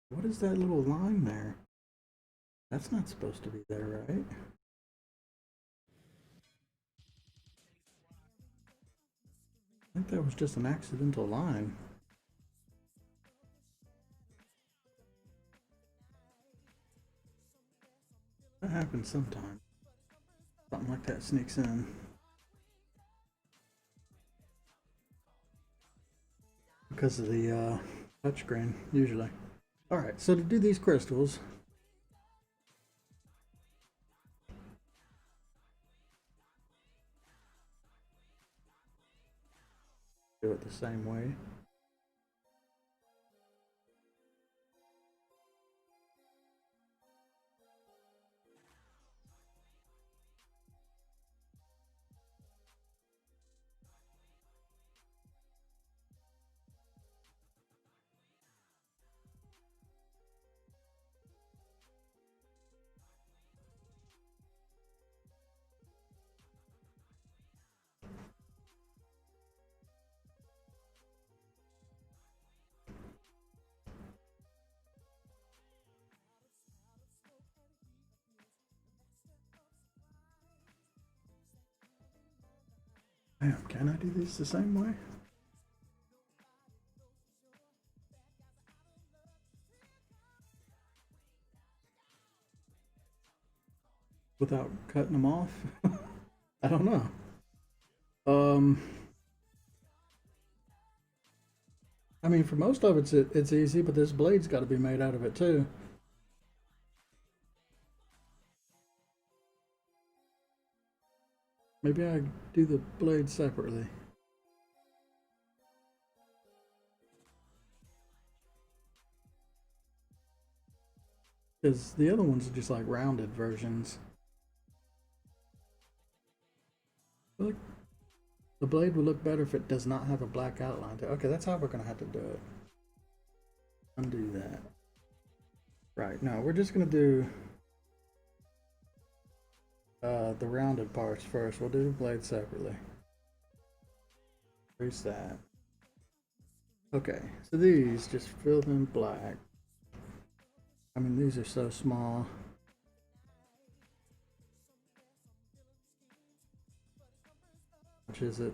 What is that little line there? That's not supposed to be there, right? I think that was just an accidental line. That happens sometimes. Something like that sneaks in. Because of the touchscreen, usually. Alright, so to do these crystals, do it the same way. Damn, can I do these the same way? Without cutting them off? I don't know. I mean, for most of it's easy, but this blade's got to be made out of it too. Maybe I do the blade separately. Because the other ones are just like rounded versions. Look, the blade will look better if it does not have a black outline. Okay, that's how we're going to have to do it. Undo that. Right, no, we're just going to do the rounded parts first. We'll do the blade separately. Erase that. Okay, so these just fill them black. I mean, these are so small. Which is it?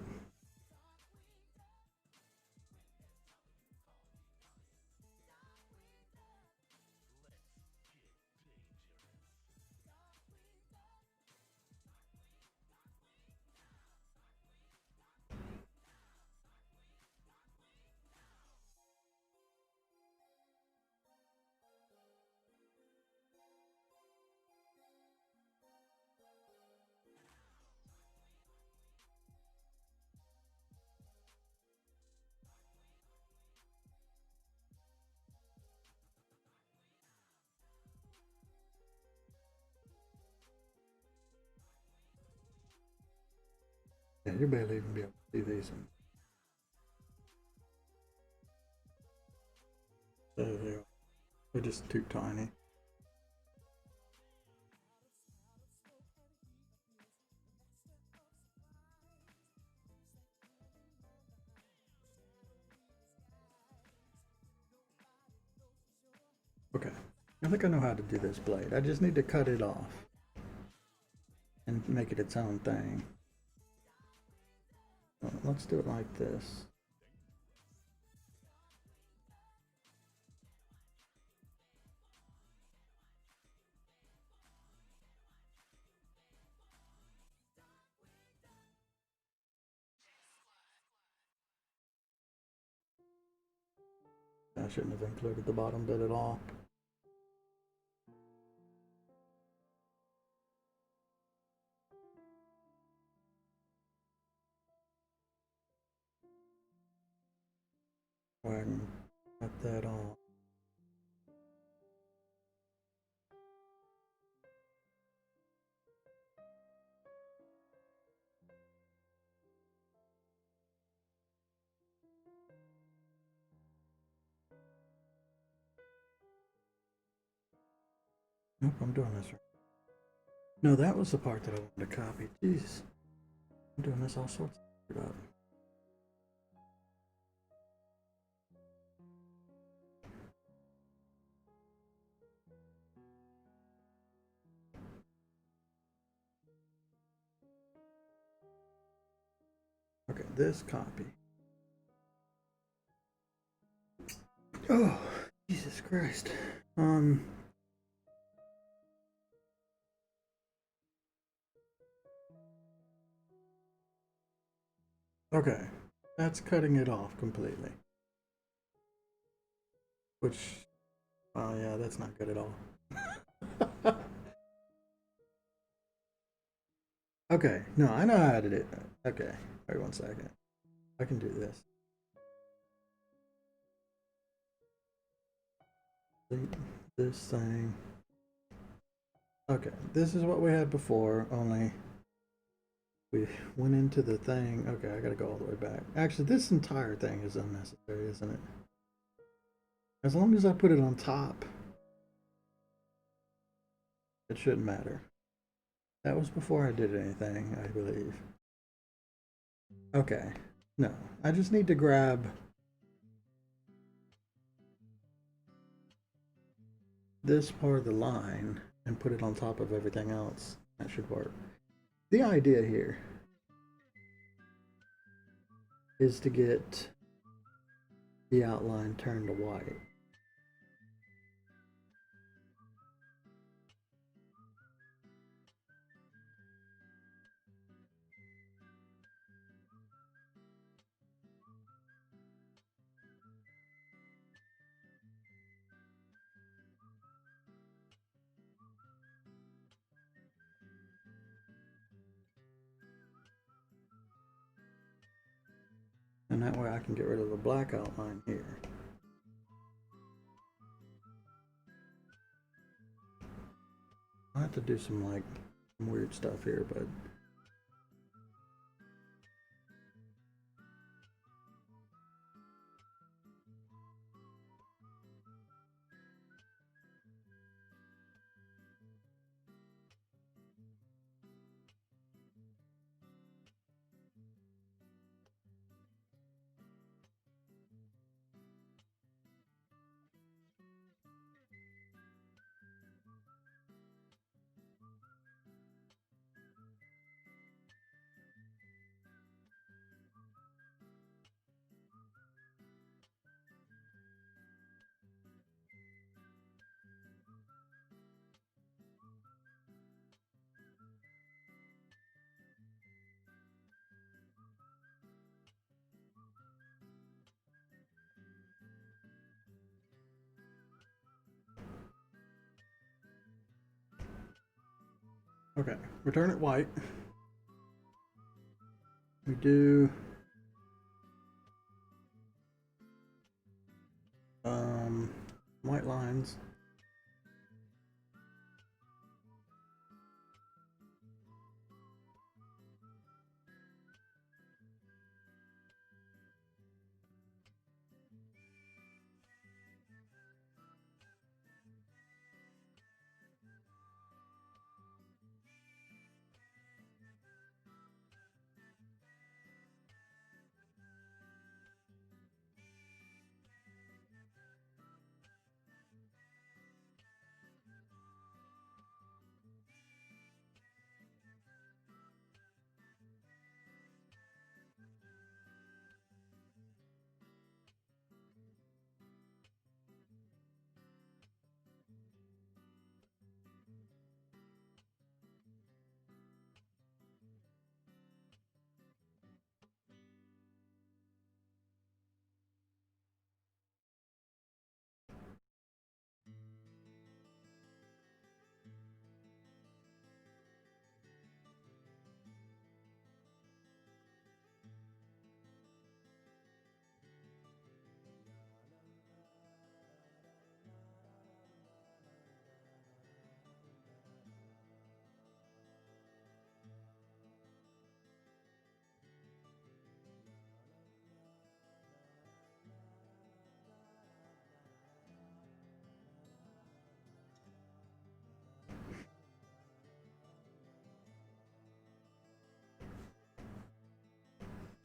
Yeah, you barely even be able to see these. They're just too tiny. Okay, I think I know how to do this blade. I just need to cut it off and make it its own thing. Well, let's do it like this. I shouldn't have included the bottom bit at all. Go ahead and cut that off. Nope, I'm doing this right. No, that was the part that I wanted to copy. Jeez. I'm doing this all sorts of up. Okay, this copy. Oh, Jesus Christ. Okay, that's cutting it off completely. Which, oh yeah, that's not good at all. Okay, no, I know how to do it. Okay, wait 1 second. I can do this. Delete this thing. Okay, this is what we had before, only we went into the thing. Okay, I gotta go all the way back. Actually, this entire thing is unnecessary, isn't it? As long as I put it on top, it shouldn't matter. That was before I did anything, I believe. Okay, no, I just need to grab this part of the line and put it on top of everything else. That should work. The idea here is to get the outline turned to white. And that way I can get rid of the black outline here. I have to do some like weird stuff here, but Okay, we turn it white. We do white lines.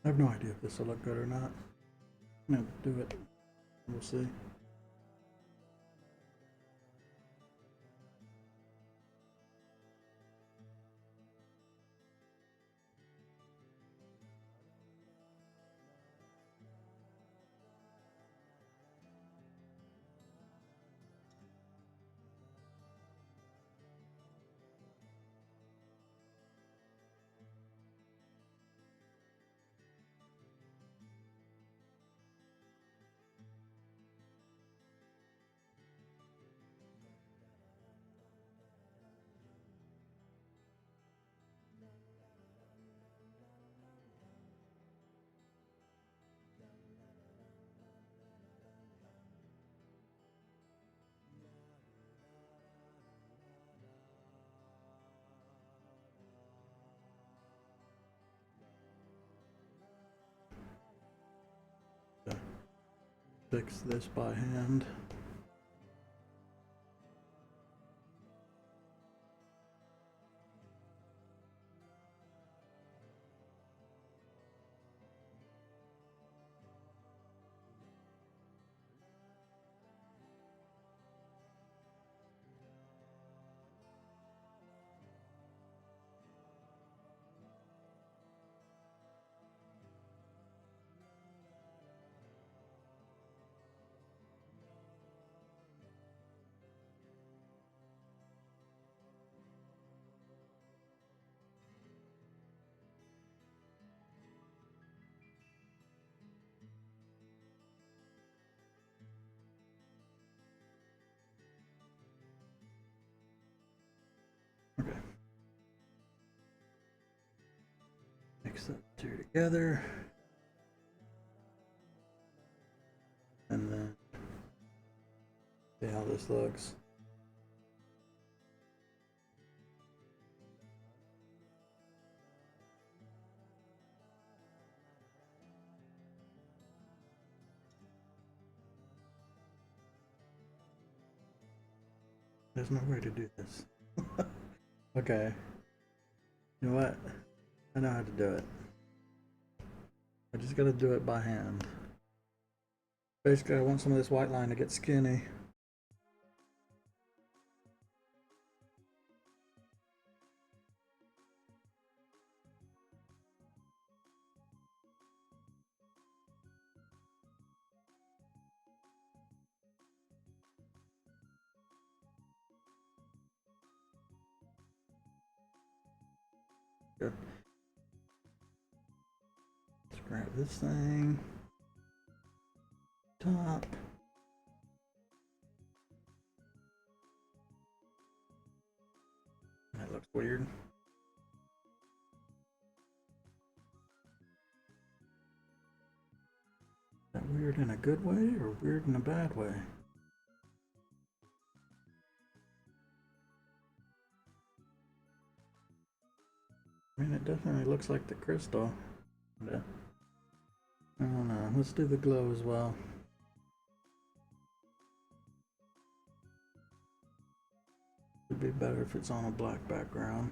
I have no idea if this will look good or not. I'm gonna do it. We'll see. Fix this by hand. Okay. Mix that two together. And then see how this looks. There's no way to do this. Okay. You know what? I know how to do it. I just gotta do it by hand. Basically, I want some of this white line to get skinny. Good. Let's grab this thing. Top. That looks weird. Is that weird in a good way or weird in a bad way? I mean, it definitely looks like the crystal. But I don't know. Let's do the glow as well. It'd be better if it's on a black background.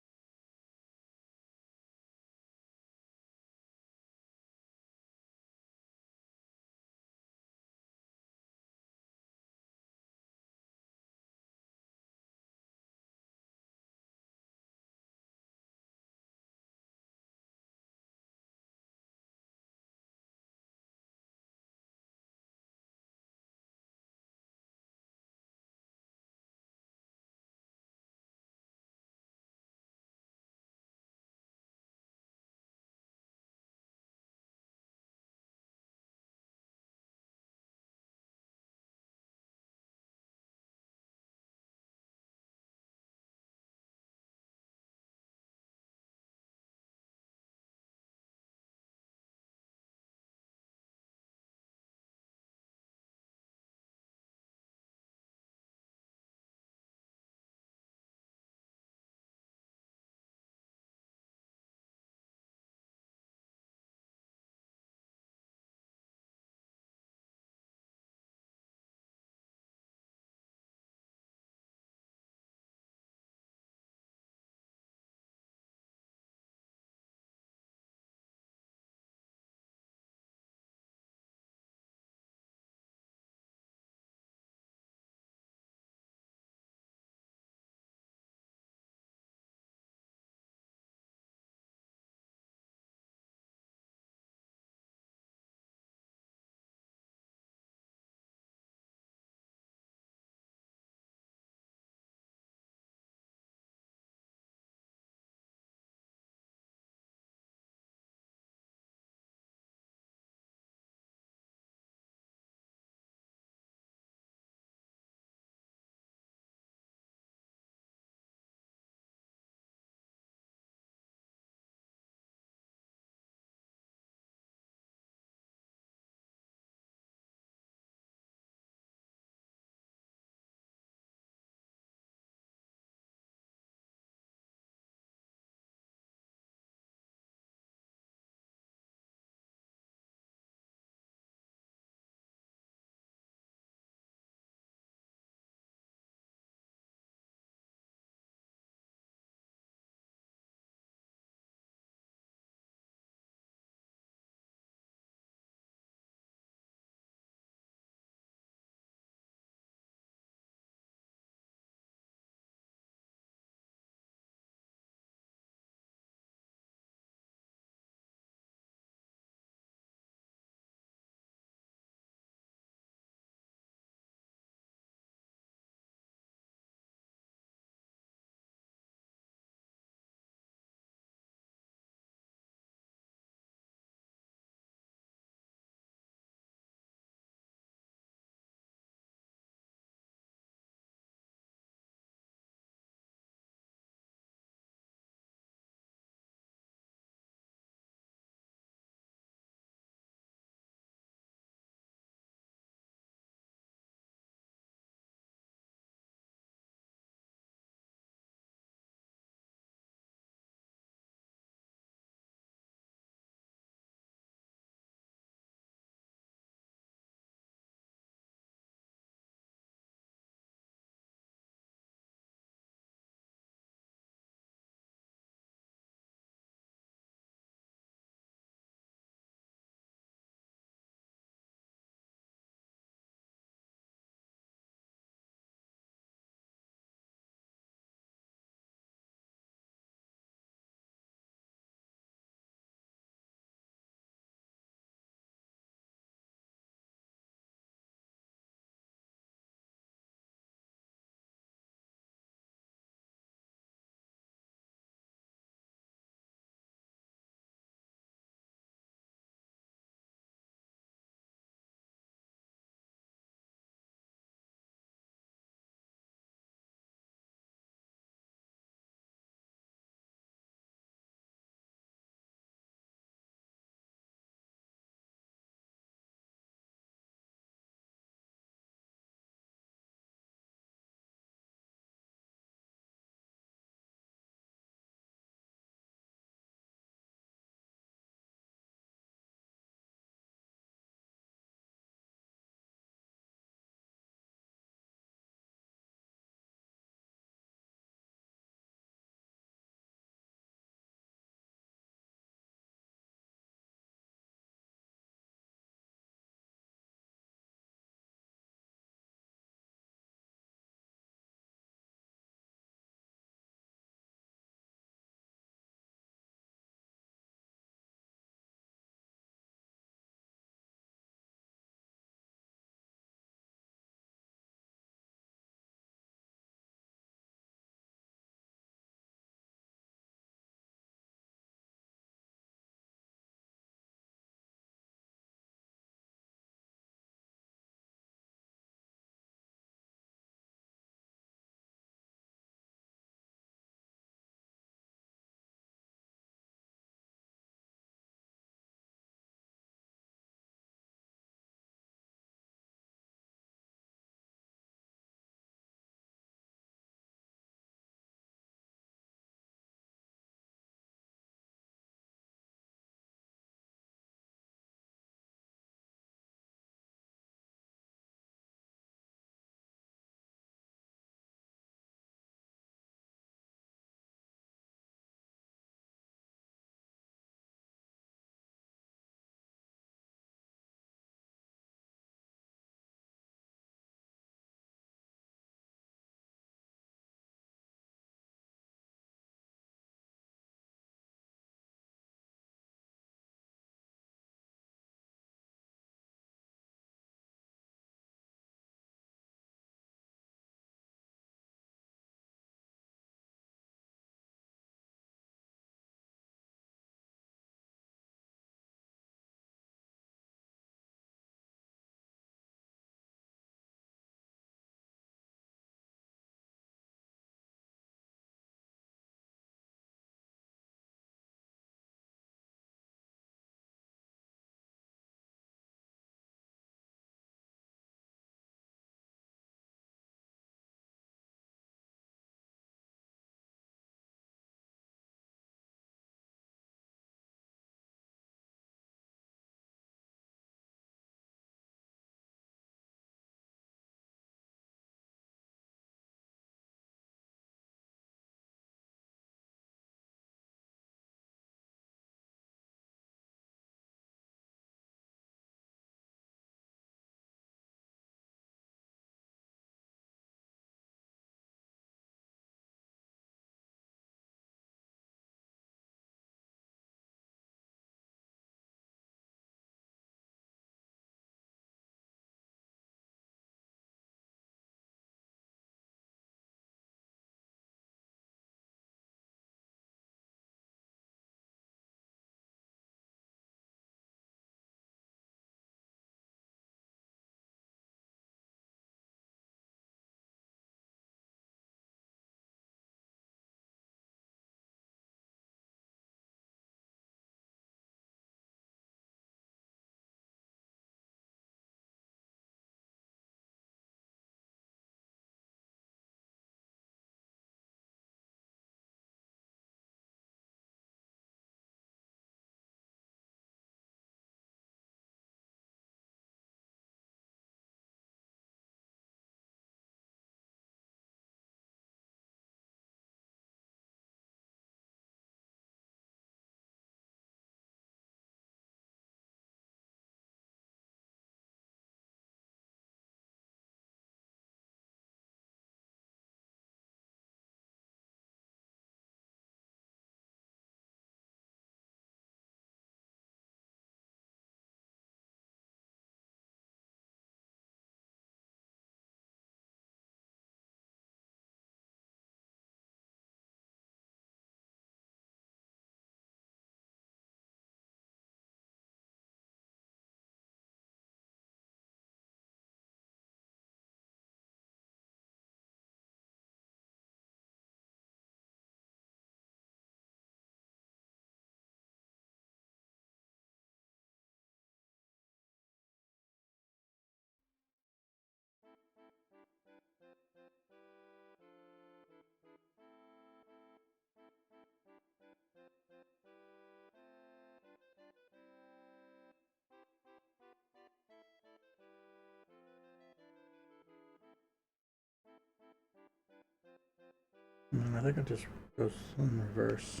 I think I just goes in reverse.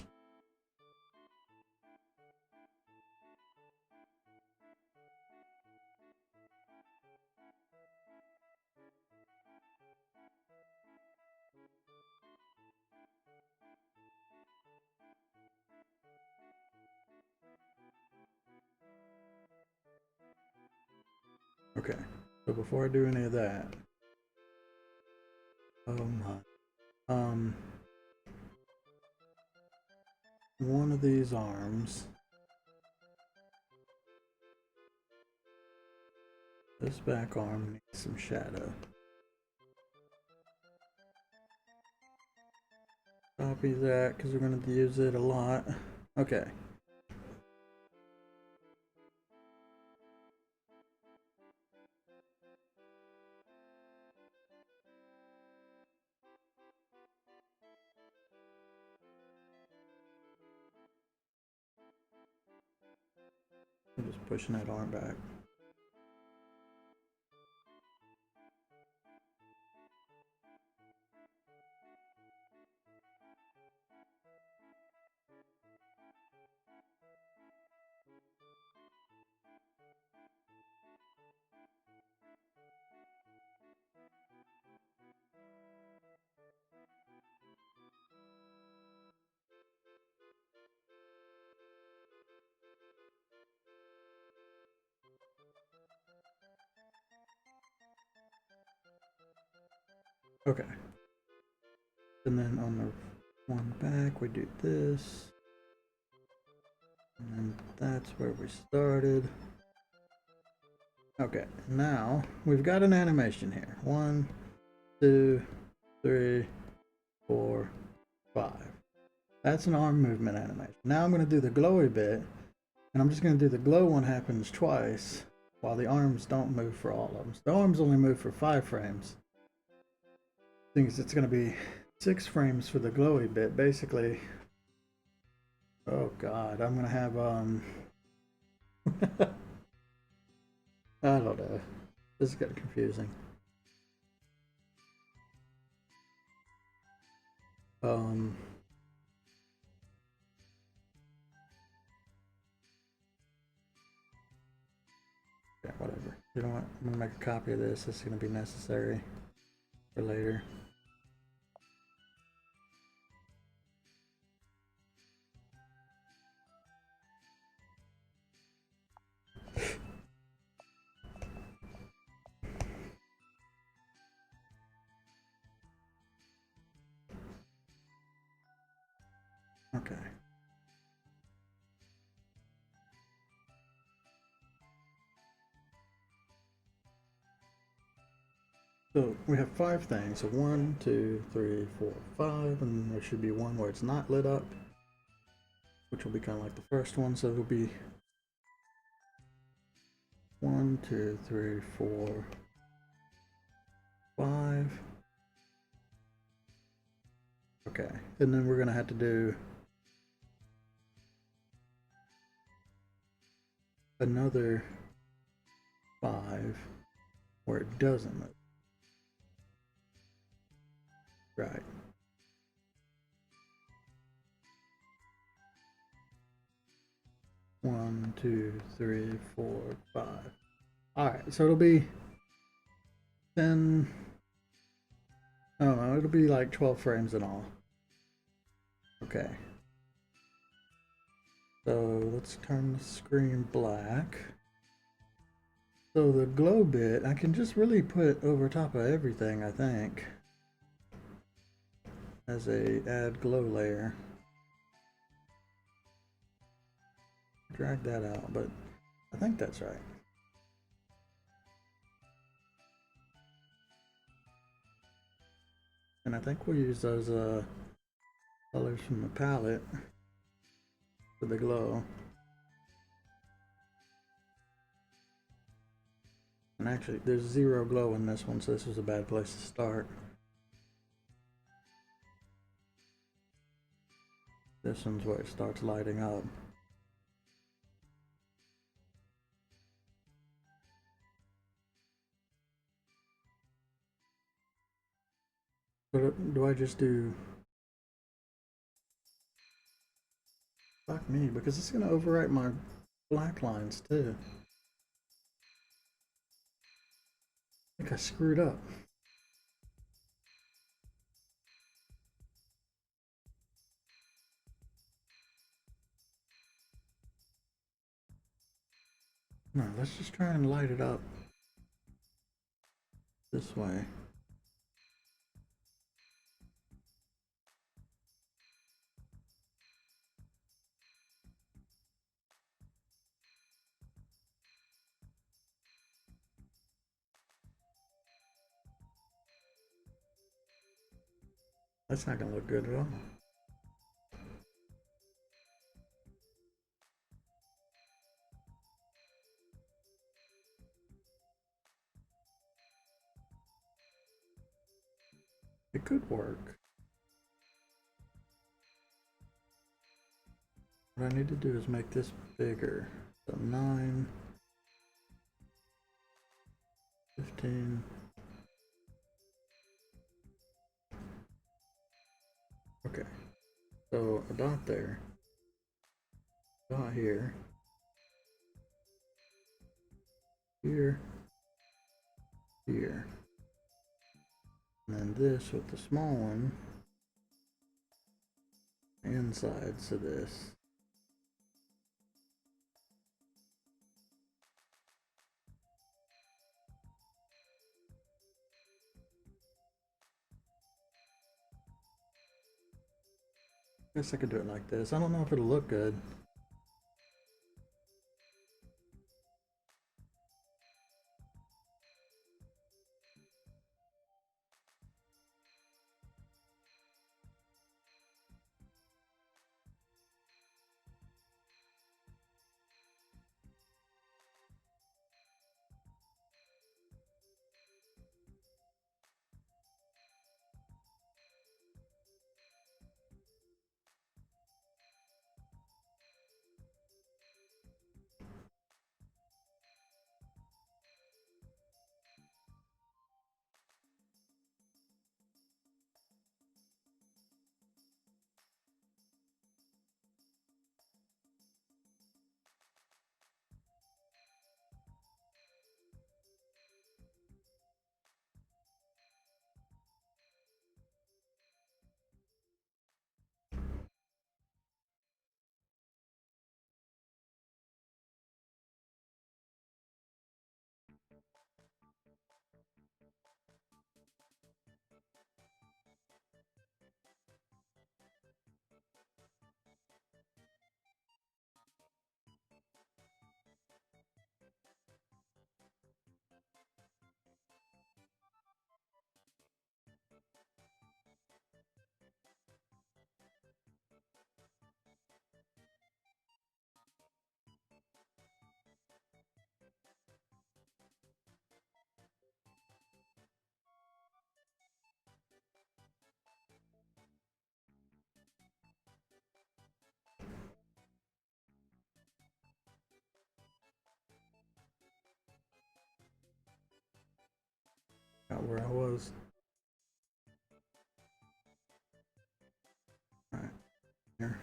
Okay, so before I do any of that, oh my, one of these arms, this back arm needs some shadow. Copy that because we're going to use it a lot. Okay. I'm just pushing that arm back. Okay. And then on the one back, we do this. And that's where we started. Okay, now we've got an animation here. 1, 2, 3, 4, 5. That's an arm movement animation. Now I'm going to do the glowy bit, and I'm just going to do the glow one happens twice, while the arms don't move for all of them. So the arms only move for 5 frames. Things it's going to be 6 frames for the glowy bit, basically. Oh God, I'm going to have I don't know. This is getting confusing. Yeah, whatever. You know what? I'm gonna make a copy of this. This is gonna be necessary for later. Okay. So we have 5 things. So 1, 2, 3, 4, 5, and there should be one where it's not lit up, which will be kind of like the first one. So it'll be 1, 2, 3, 4, 5. Okay, and then we're gonna have to do another 5 where it doesn't move. Right. One, 2, 3, 4, 5. All right, so it'll be 10. I don't know. It'll be like 12 frames in all. Okay. So let's turn the screen black. So the glow bit, I can just really put over top of everything, I think, as a add glow layer. Drag that out, but I think that's right. And I think we'll use those colors from the palette for the glow. And actually, there's 0 glow in this one, so this was a bad place to start. This one's where it starts lighting up. But do I just do Fuck me, because it's going to overwrite my black lines too. I think I screwed up. No, let's just try and light it up this way. That's not going to look good at all. It could work. What I need to do is make this bigger. So 9, 15. Okay. So a dot there. Dot here. Here. Here. And then this with the small one. And sides to this. Guess I could do it like this. I don't know if it'll look good. Got where I was. Alright, here.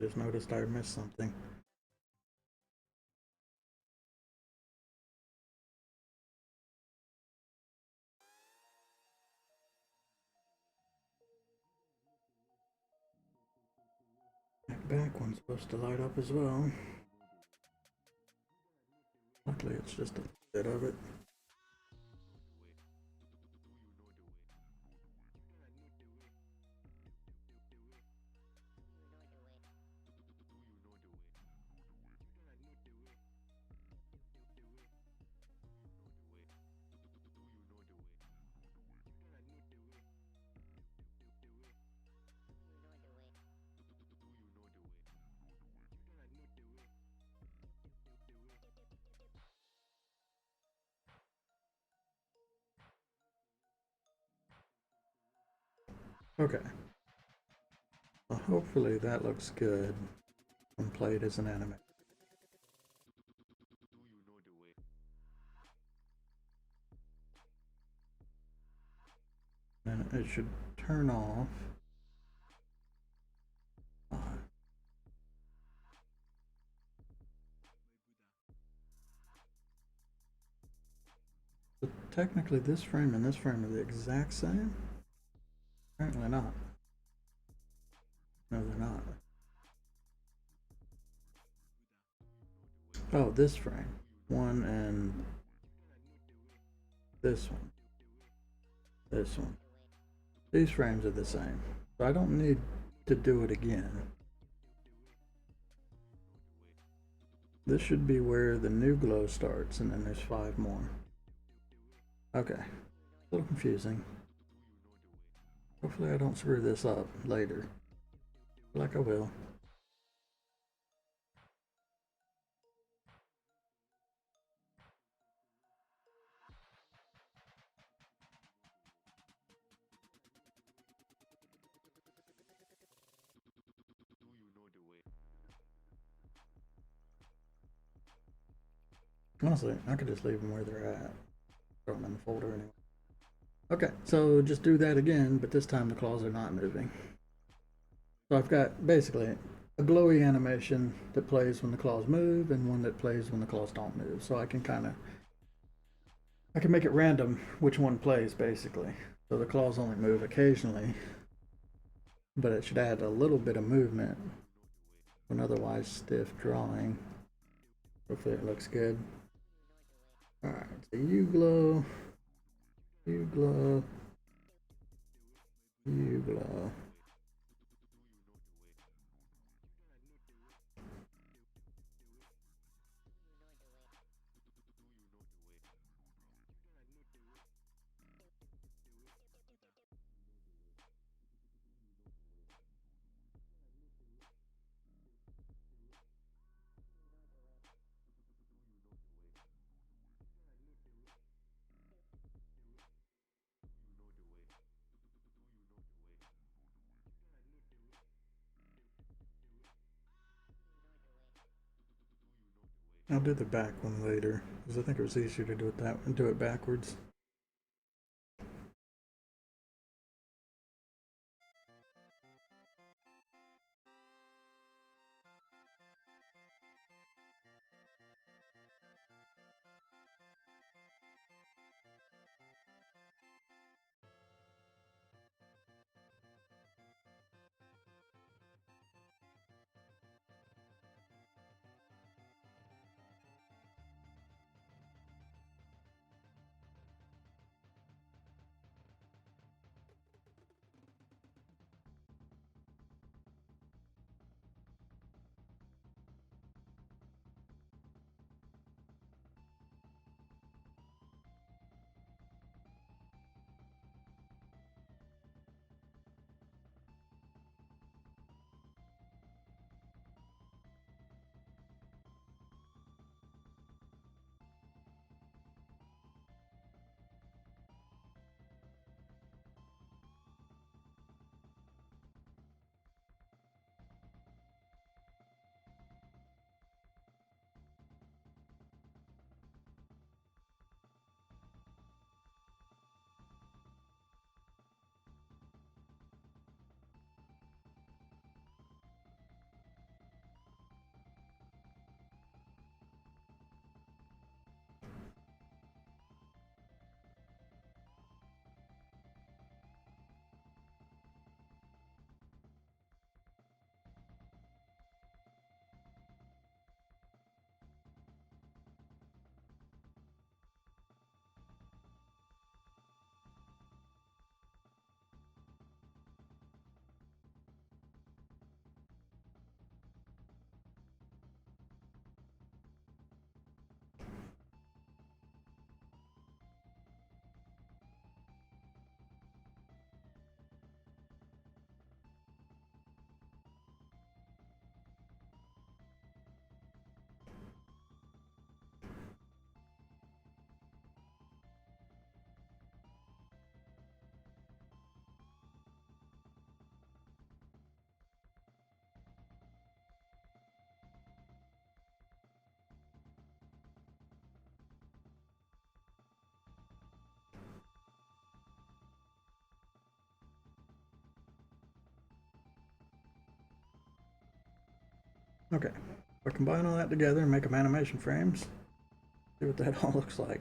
Just noticed I missed something. That back one's supposed to light up as well. Luckily it's just a bit of it. Okay. Well, hopefully that looks good when played as an anime. And it should turn off. So technically this frame and this frame are the exact same? Apparently not. No, they're not. Oh, this frame. One and this one. This one. These frames are the same. So I don't need to do it again. This should be where the new glow starts, and then there's 5 more. Okay. A little confusing. Hopefully I don't screw this up later. Like I will. Honestly, I could just leave them where they're at. Throw them in the folder anyway. Okay, so just do that again, but this time the claws are not moving. So I've got basically a glowy animation that plays when the claws move and one that plays when the claws don't move. So I can make it random which one plays basically. So the claws only move occasionally, but it should add a little bit of movement to an otherwise stiff drawing. Hopefully it looks good. Alright, so you glow, you glow, you glow. I'll do the back one later because I think it was easier to do it backwards. Okay, if I combine all that together and make them animation frames, see what that all looks like.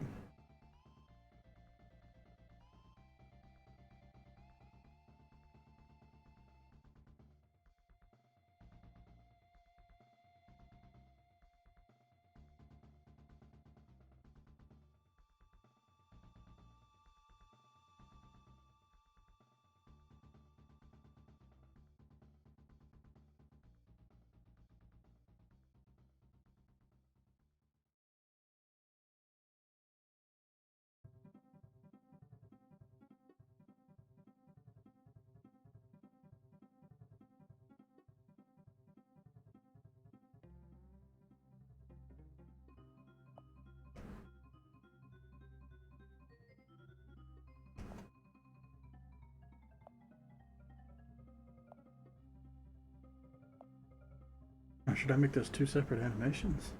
Or should I make those two separate animations?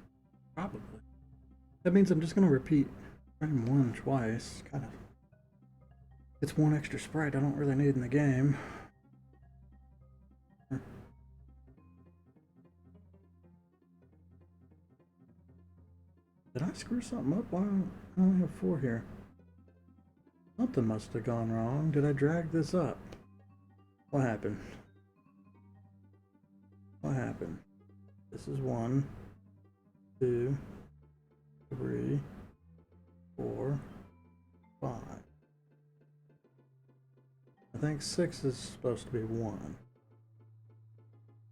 Probably. That means I'm just going to repeat frame 1 twice. Kind of. It's one extra sprite I don't really need in the game. Did I screw something up? Why I only have 4 here? Something must have gone wrong. Did I drag this up? What happened? What happened? This is 1, 2, 3, 4, 5. I think 6 is supposed to be 1.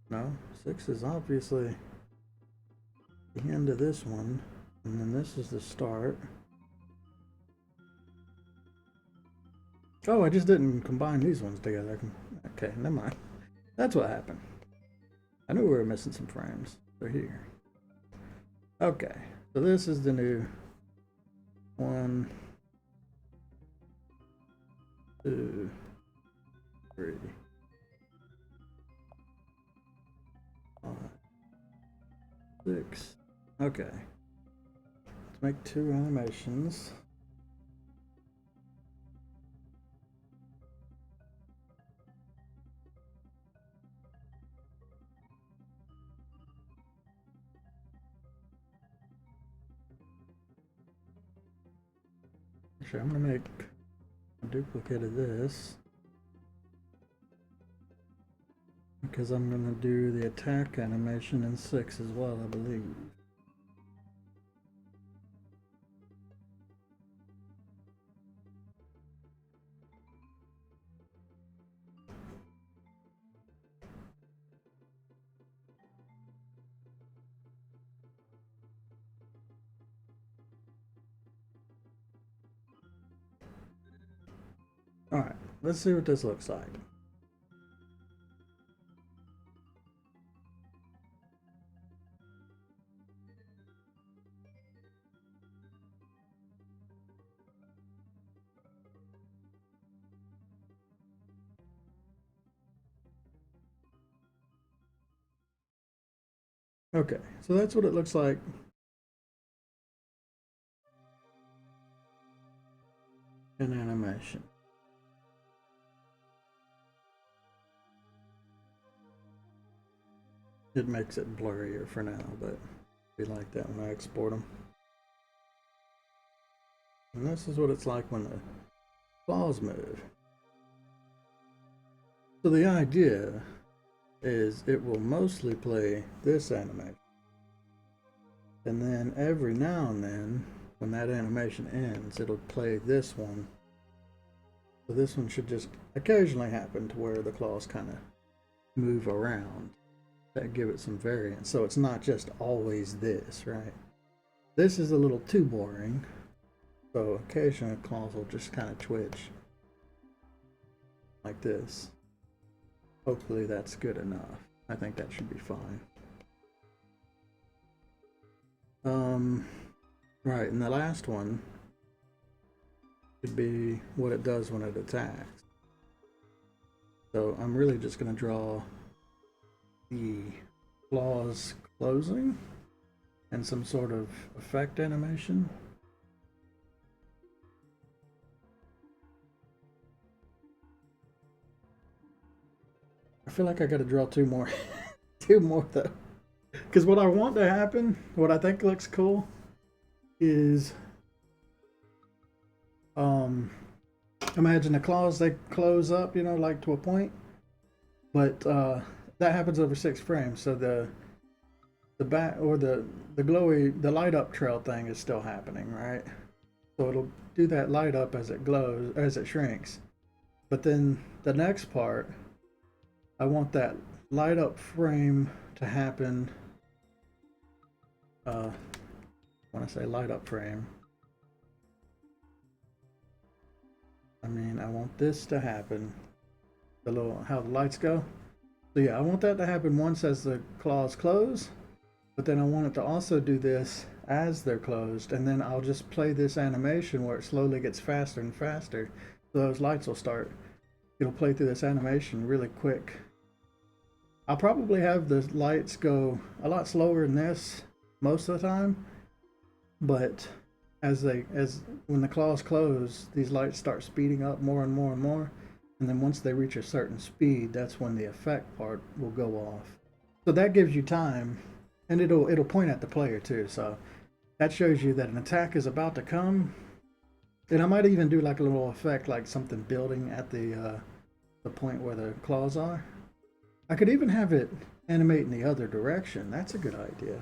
No, 6 is obviously the end of this one, and then this is the start. Oh, I just didn't combine these ones together. Okay, never mind. That's what happened. I knew we were missing some frames. They're here. Okay, so this is the new 1, 2, 3, 5, 6. Okay. Let's make 2 animations. Actually, I'm gonna make a duplicate of this because I'm gonna do the attack animation in 6 as well, I believe. Alright, let's see what this looks like. Okay, so that's what it looks like in animation. It makes it blurrier for now, but be like that when I export them. And this is what it's like when the claws move. So the idea is it will mostly play this animation. And then every now and then, when that animation ends, it'll play this one. So this one should just occasionally happen to where the claws kind of move around. That give it some variance. So it's not just always this, right? This is a little too boring. So occasionally claws will just kind of twitch. Like this. Hopefully that's good enough. I think that should be fine. Right, and the last one should be what it does when it attacks. So I'm really just going to draw the claws closing and some sort of effect animation. I feel like I got to draw 2 more, 2 more though. Because what I want to happen, what I think looks cool, is imagine the claws, they close up, you know, like to a point, but that happens over 6 frames. So the back or the glowy, the light up trail thing is still happening, right? So it'll do that light up as it glows, as it shrinks. But then the next part, I want that light up frame to happen. When I say light up frame, I mean I want this to happen. The little, how the lights go. So yeah, I want that to happen once as the claws close, but then I want it to also do this as they're closed, and then I'll just play this animation where it slowly gets faster and faster. So those lights will start, it'll play through this animation really quick. I'll probably have the lights go a lot slower than this most of the time, but as when the claws close, these lights start speeding up more and more and more, and then once they reach a certain speed, that's when the effect part will go off. So that gives you time, and it'll point at the player too. So that shows you that an attack is about to come. And I might even do like a little effect, like something building at the point where the claws are. I could even have it animate in the other direction. That's a good idea.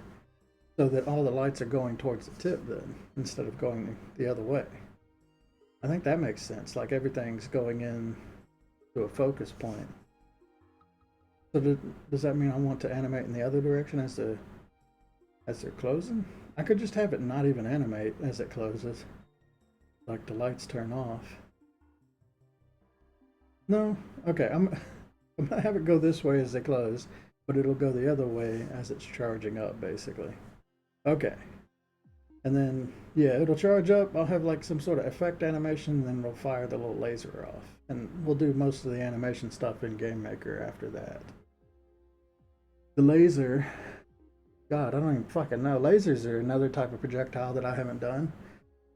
So that all the lights are going towards the tip then, instead of going the other way. I think that makes sense. Like everything's going in to a focus point. So does that mean I want to animate in the other direction as they're closing? I could just have it not even animate as it closes. Like the lights turn off. No? Okay, I'm gonna have it go this way as they close, but it'll go the other way as it's charging up, basically. Okay. And then, yeah, it'll charge up. I'll have like some sort of effect animation, and then we'll fire the little laser off. And we'll do most of the animation stuff in Game Maker after that. The laser, God, I don't even fucking know. Lasers are another type of projectile that I haven't done,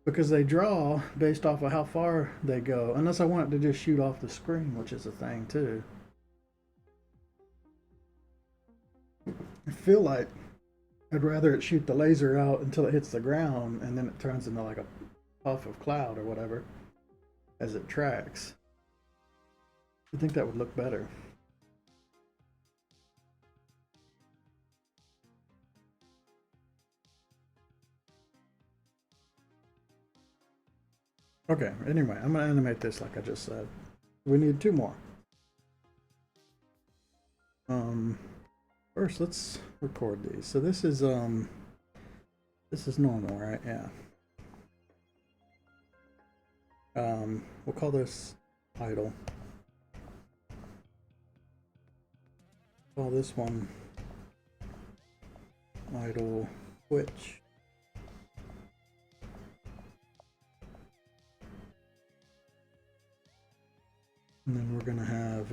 because they draw based off of how far they go, unless I want it to just shoot off the screen, which is a thing too. I feel like I'd rather it shoot the laser out until it hits the ground, and then it turns into like a puff of cloud or whatever as it tracks. I think that would look better. Okay, anyway, I'm gonna animate this like I just said. We need 2 more. First let's record these. So this is normal, right? Yeah. We'll call this idle. Call this one idle switch. And then we're gonna have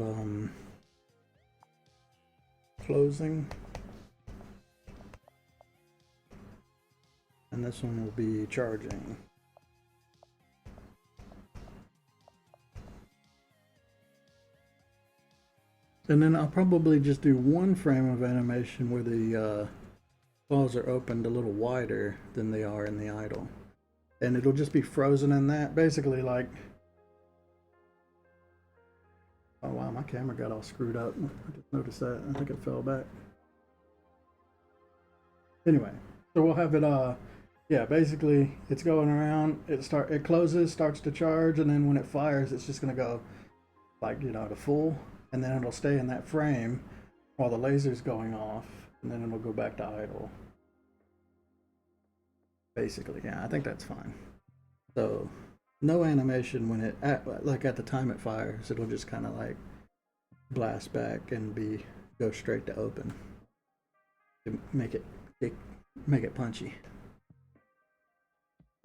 closing, and this one will be charging. And then I'll probably just do 1 frame of animation where the claws are opened a little wider than they are in the idle, and it'll just be frozen in that, basically like. Oh wow, my camera got all screwed up. I just noticed that. I think it fell back. Anyway, so we'll have it yeah, basically it's going around, it closes, starts to charge, and then when it fires, it's just gonna go like, you know, to full, and then it'll stay in that frame while the laser's going off, and then it'll go back to idle. Basically, yeah, I think that's fine. So no animation when it like at the time it fires. It'll just kind of like blast back and go straight to open to make it punchy.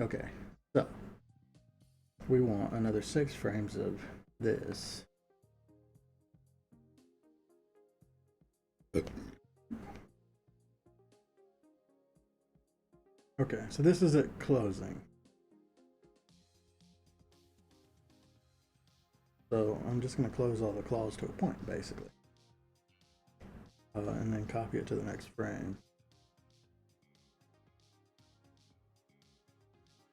Okay, so we want another 6 frames of this. Okay, so this is it closing. So I'm just going to close all the claws to a point, basically. And then copy it to the next frame.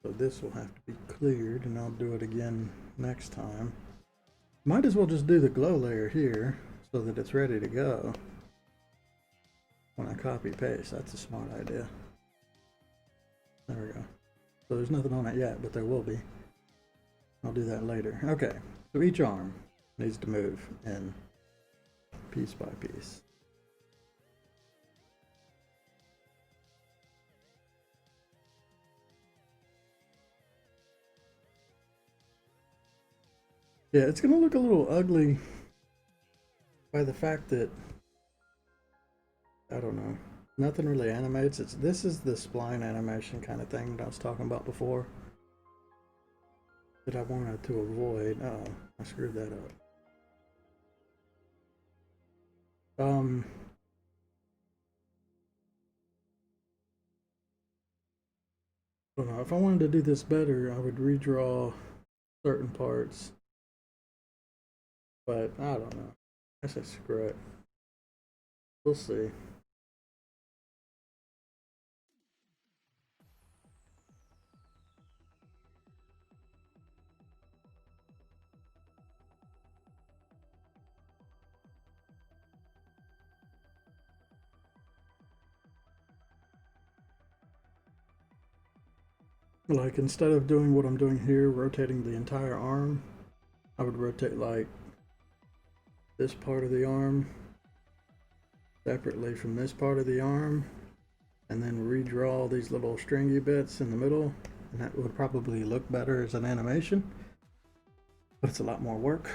So this will have to be cleared, and I'll do it again next time. Might as well just do the glow layer here so that it's ready to go when I copy paste. That's a smart idea. There we go. So there's nothing on it yet, but there will be. I'll do that later. Okay, so each arm needs to move in piece by piece. Yeah, it's gonna look a little ugly by the fact that, I don't know, nothing really animates. This is the spline animation kind of thing that I was talking about before that I wanted to avoid. Oh, I screwed that up. I don't know. If I wanted to do this better, I would redraw certain parts, but I don't know. I say screw it. We'll see. Like, instead of doing what I'm doing here, rotating the entire arm, I would rotate like this part of the arm separately from this part of the arm, and then redraw these little stringy bits in the middle, and that would probably look better as an animation, but it's a lot more work.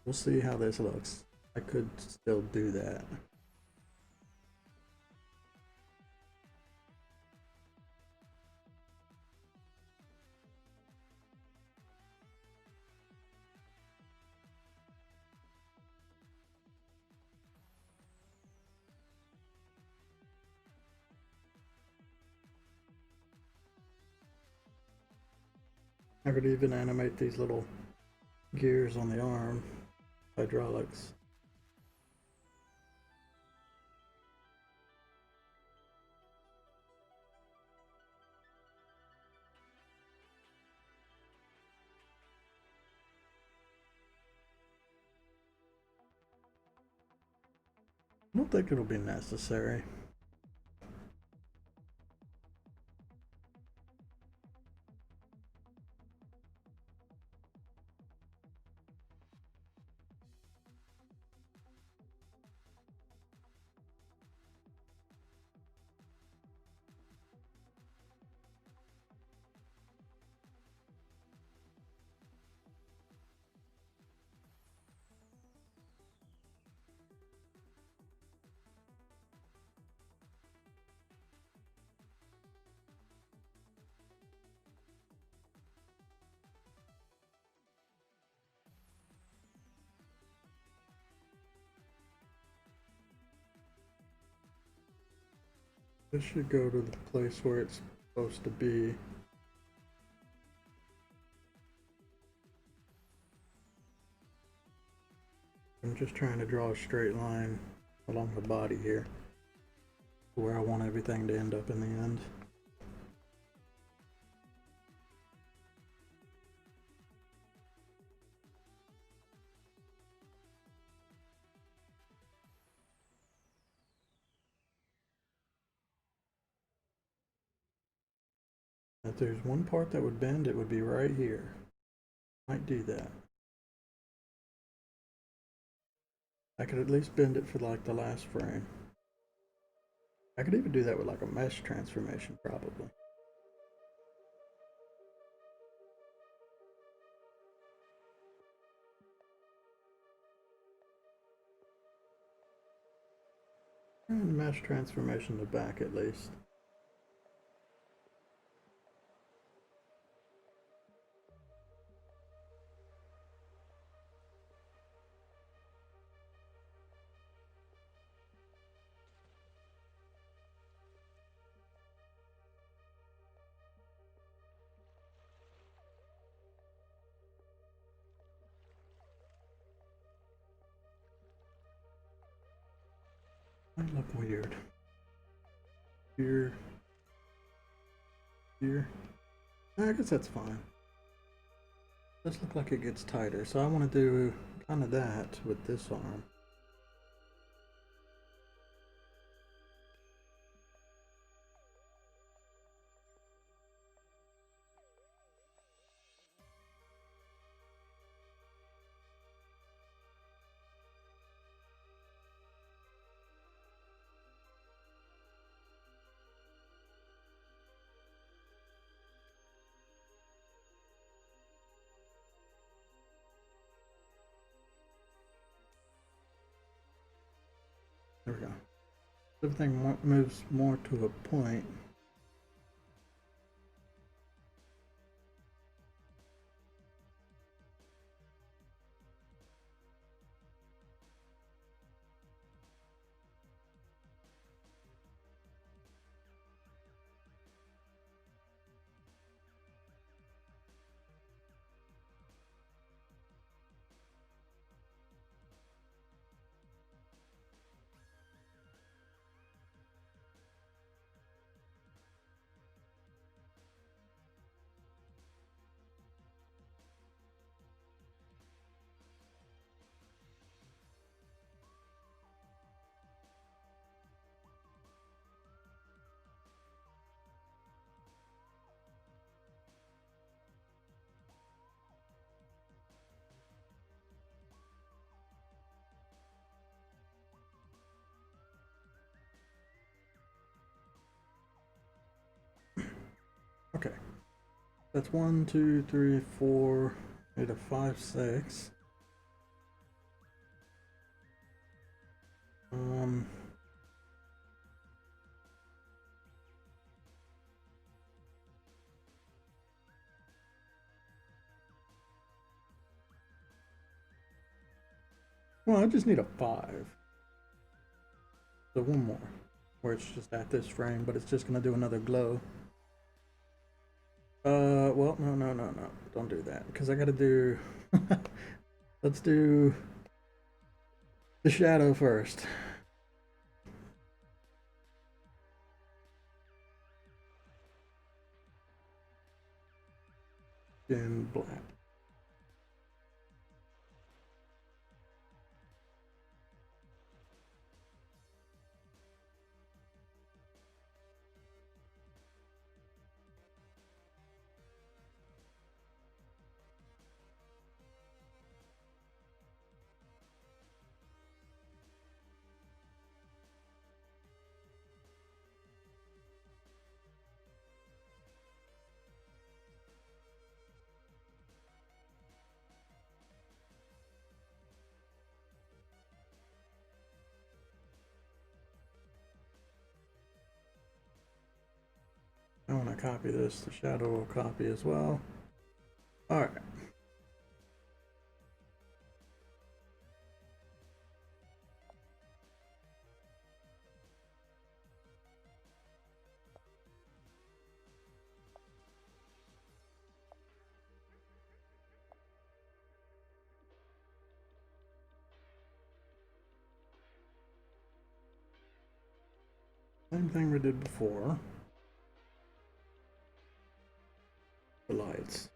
We'll see how this looks. I could still do that. I could even animate these little gears on the arm, hydraulics. I don't think it'll be necessary. This should go to the place where it's supposed to be. I'm just trying to draw a straight line along the body here, where I want everything to end up in the end. If there's one part that would bend, it would be right here. Might do that. I could at least bend it for like the last frame. I could even do that with like a mesh transformation, probably. And mesh transformation to back at least. Might look weird. Here. here. I guess that's fine. Does look like it gets tighter, so I want to do kind of that with this arm. There we go. Everything moves more to a point. Okay. That's 1, 2, 3, 4, 8, 5, 6. Well, I just need a 5. So one more, where it's just at this frame, but it's just gonna do another glow. Well, no. Don't do that, because I gotta do... Let's do the shadow first. In black. I want to copy this. The shadow will copy as well. All right. Same thing we did before. The lights.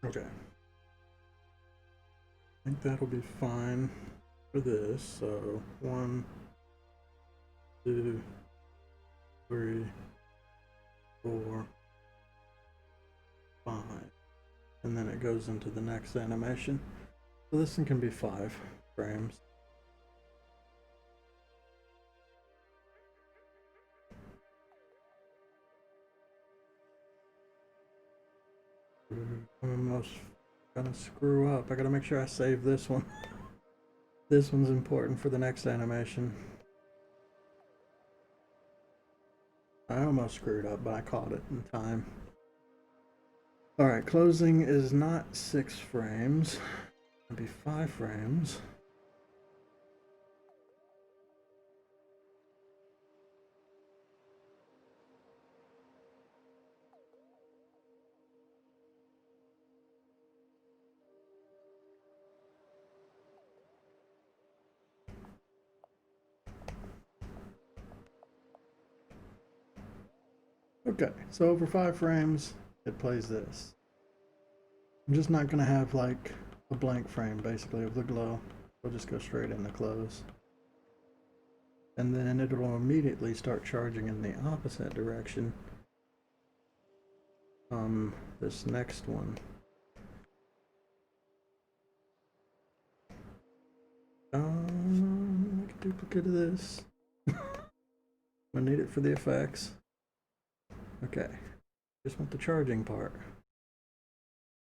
Okay. I think that'll be fine for this. So 1, 2, 3, 4, 5. And then it goes into the next animation. So this one can be 5 frames. I'm almost gonna screw up. I gotta make sure I save this one. This one's important for the next animation. I almost screwed up, but I caught it in time. Alright, closing is not 6 frames. It'll be 5 frames. Okay, so over 5 frames, it plays this. I'm just not going to have like a blank frame basically of the glow. We'll just go straight into close. And then it will immediately start charging in the opposite direction. This next one. Make a duplicate of this. I need it for the effects. Okay, just want the charging part,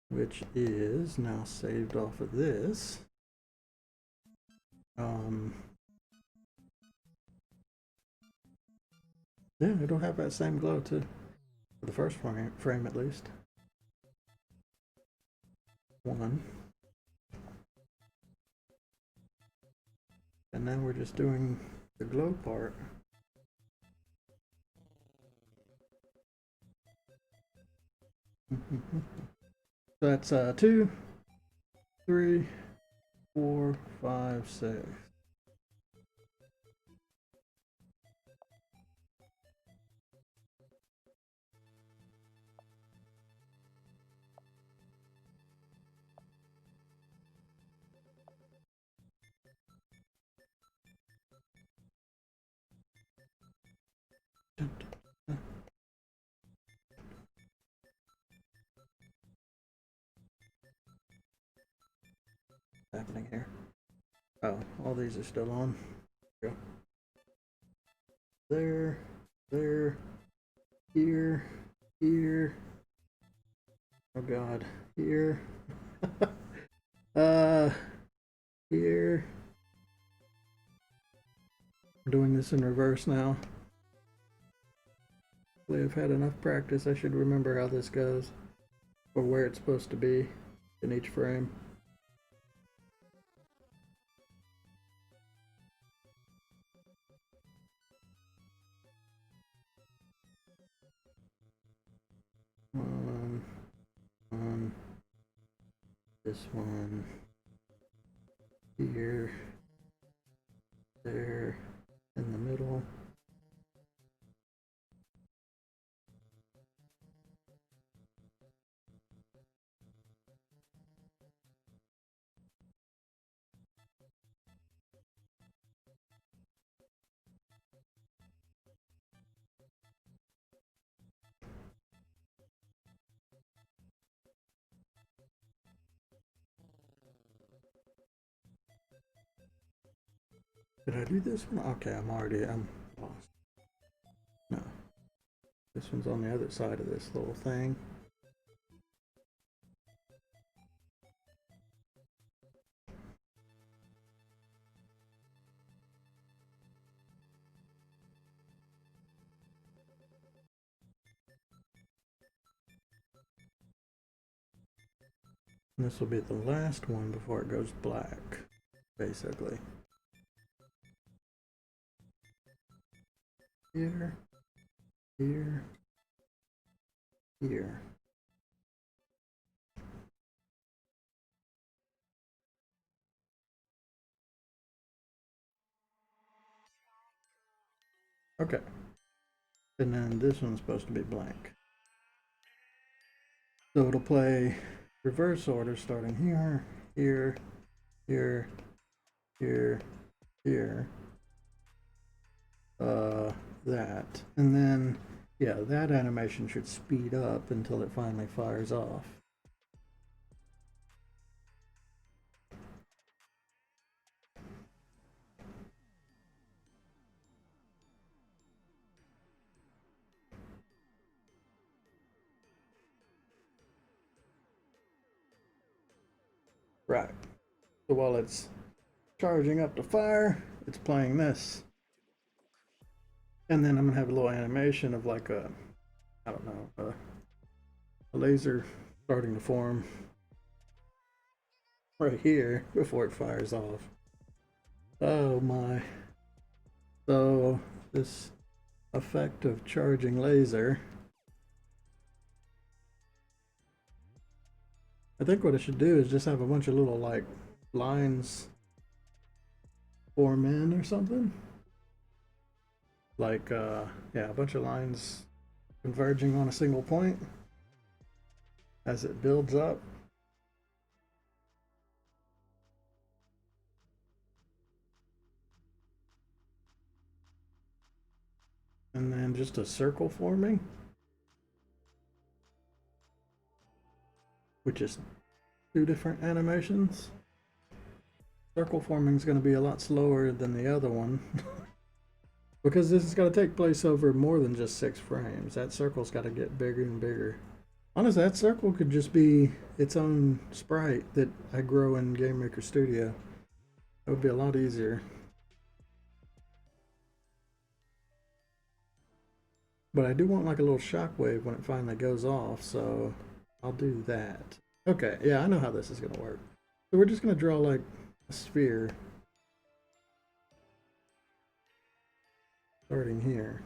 which is now saved off of this. Yeah, it'll have that same glow too, for the first frame at least. 1. And now we're just doing the glow part. So that's 2, 3, 4, 5, 6. What's happening here? Oh, all these are still on. There, there, here, here. Oh God, here. Here. I'm doing this in reverse now. I've had enough practice. I should remember how this goes, or where it's supposed to be in each frame. This one here, there, in the middle. Did I do this one? Okay, I'm lost. No. This one's on the other side of this little thing. And this will be the last one before it goes black, basically. Here, here, here. Okay. And then this one's supposed to be blank. So it'll play reverse order starting here, here, here, here, here. That. And then, yeah, that animation should speed up until it finally fires off. Right. So while it's charging up to fire, it's playing this. And then I'm gonna have a little animation of like a, I don't know, a laser starting to form right here before it fires off. Oh my. So this effect of charging laser, I think what I should do is just have a bunch of little like lines form in or something. Like, yeah, a bunch of lines converging on a single point as it builds up. And then just a circle forming, which is two different animations. Circle forming is going to be a lot slower than the other one because this is going to take place over more than just 6 frames. That circle's got to get bigger and bigger. Honestly, that circle could just be its own sprite that I grow in Game Maker Studio. It would be a lot easier. But I do want like a little shockwave when it finally goes off, so I'll do that. Okay, yeah, I know how this is going to work. So we're just going to draw like a sphere starting here.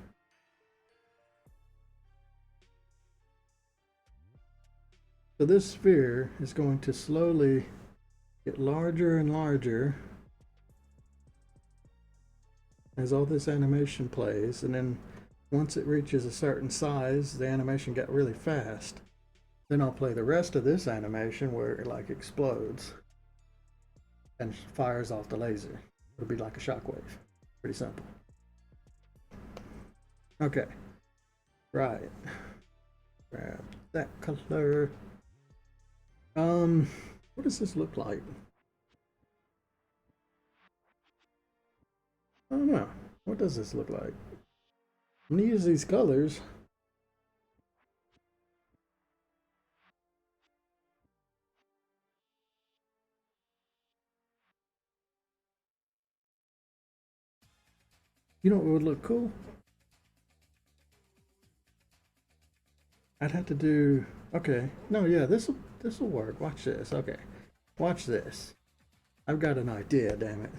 So this sphere is going to slowly get larger and larger as all this animation plays, and then once it reaches a certain size, the animation got really fast. Then I'll play the rest of this animation where it like explodes and fires off the laser. It'll be like a shockwave. Pretty simple. Okay. Right. Grab that color. What does this look like? I don't know. What does this look like? I'm gonna use these colors. You know what would look cool? I'd have to do, okay. No, yeah, this'll work. Watch this. Okay. Watch this. I've got an idea, damn it.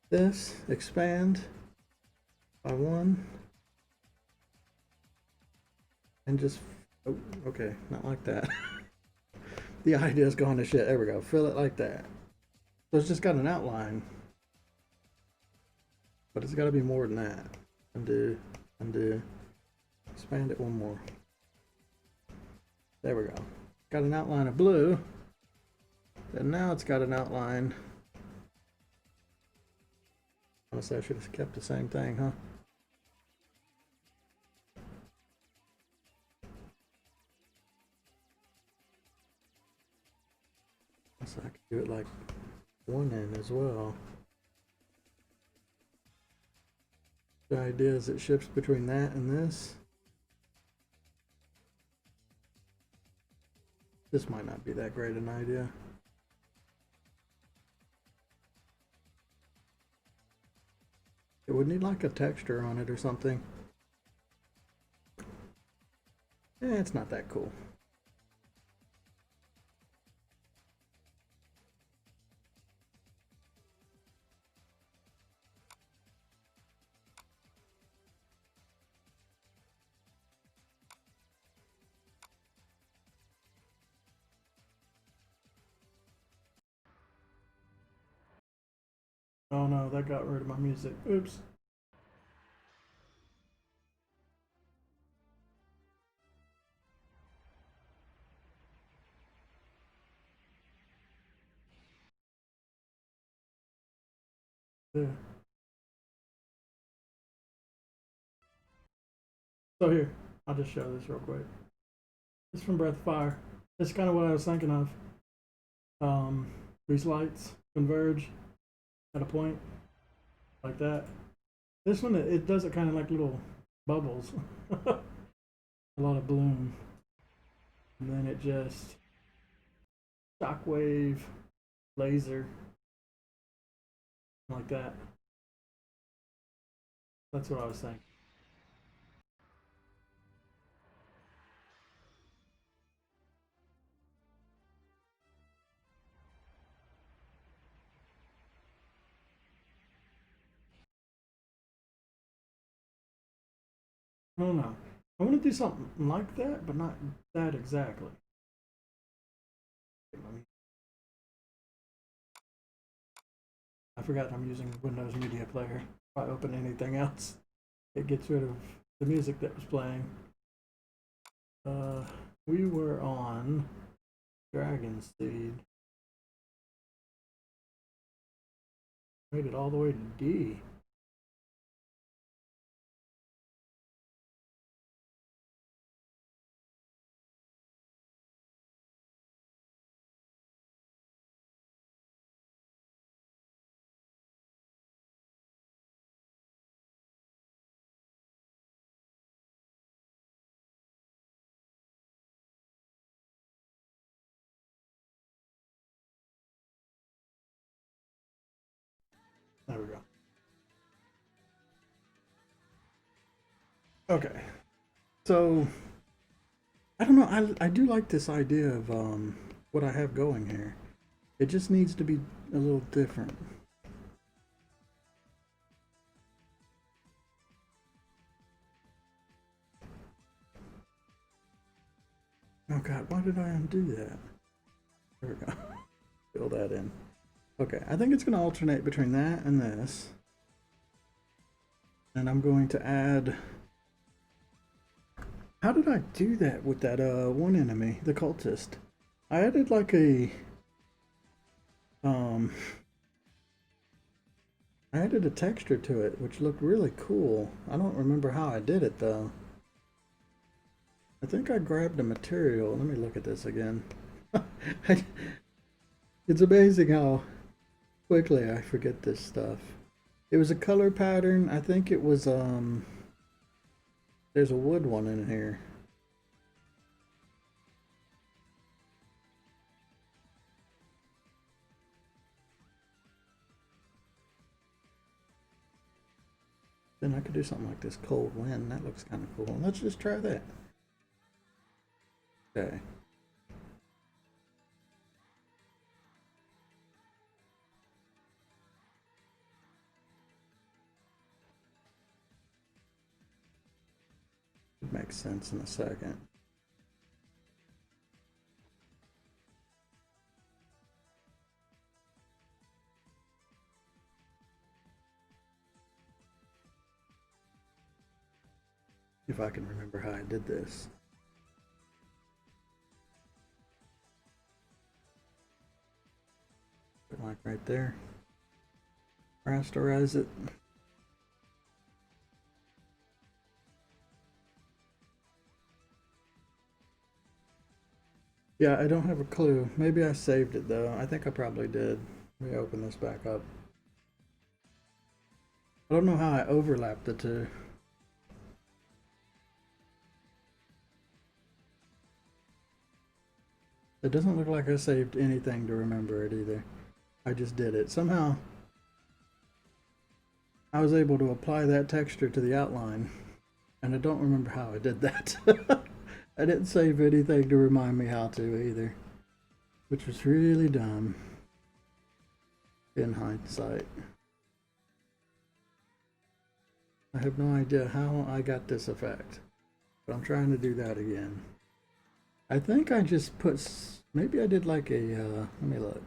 This, expand by 1. And just, oh, okay, not like that. The idea's gone to shit. There we go. Fill it like that. So it's just got an outline. But it's gotta be more than that. Undo, undo. Expand it 1 more. There we go. Got an outline of blue. And now it's got an outline. Honestly, I should have kept the same thing, huh? So I could do it like 1 end as well. The idea is it shifts between that and this. This might not be that great an idea. It would need like a texture on it or something. It's not that cool. Oh no, that got rid of my music. Oops. Yeah. So here, I'll just show this real quick. It's from Breath of Fire. It's kind of what I was thinking of. These lights converge at a point like that. This one, it does it kind of like little bubbles. A lot of bloom. And then it just shockwave, laser, like that. That's what I was thinking. I don't know. I want to do something like that, but not that exactly. I forgot I'm using Windows Media Player. If I open anything else, it gets rid of the music that was playing. We were on Dragon Seed. Made it all the way to D. There we go. Okay. So, I don't know. I do like this idea of what I have going here. It just needs to be a little different. Oh God, why did I undo that? There we go. Fill that in. Okay, I think it's going to alternate between that and this. And I'm going to add... How did I do that with that one enemy, the cultist? I added like a... I added a texture to it, which looked really cool. I don't remember how I did it though. I think I grabbed a material. Let me look at this again. It's amazing how quickly I forget this stuff. It was a color pattern. I think it was there's a wood one in here. Then I could do something like this cold wind. That looks kind of cool. Let's just try that. Okay. It makes sense in a second. If I can remember how I did this. Like right there. Rasterize it. Yeah, I don't have a clue. Maybe I saved it though. I think I probably did. Let me open this back up. I don't know how I overlapped the two. It doesn't look like I saved anything to remember it either. I just did it. Somehow I was able to apply that texture to the outline, and I don't remember how I did that. I didn't save anything to remind me how to either, which was really dumb in hindsight. I have no idea how I got this effect, but I'm trying to do that again. I think I just put, maybe I did like a, let me look.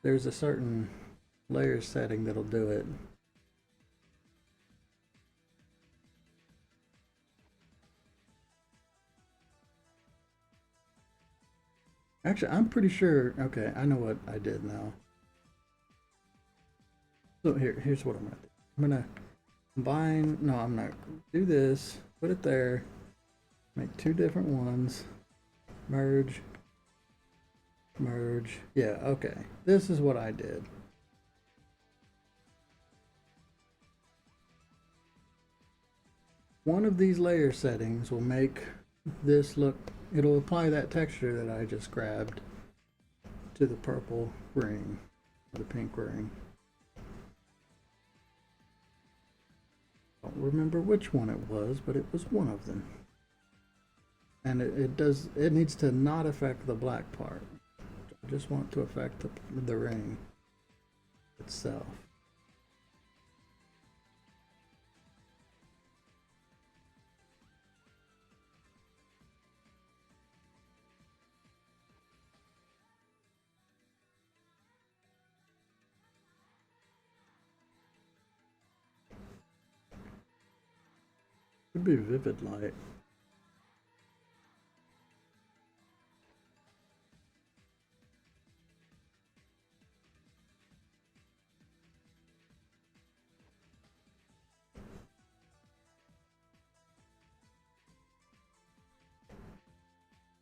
There's a certain layer setting that'll do it. Actually, I'm pretty sure, okay, I know what I did now. So here's what I'm gonna do. I'm gonna combine, no, I'm not, do this, put it there, make two different ones, merge, merge, yeah, okay. This is what I did. One of these layer settings will make this look, it'll apply that texture that I just grabbed to the purple ring, or the pink ring. Don't remember which one it was, but it was one of them. And it needs to not affect the black part. I just want it to affect the ring itself. Could be vivid light.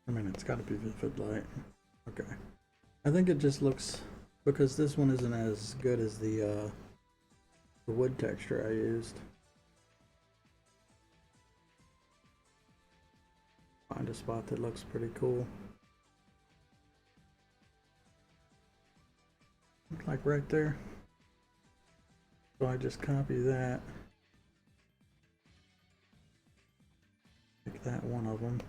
I mean, it's got to be vivid light. Okay. I think it just looks, because this one isn't as good as the wood texture I used. Find a spot that looks pretty cool. Like right there. So I just copy that. Make that one of them.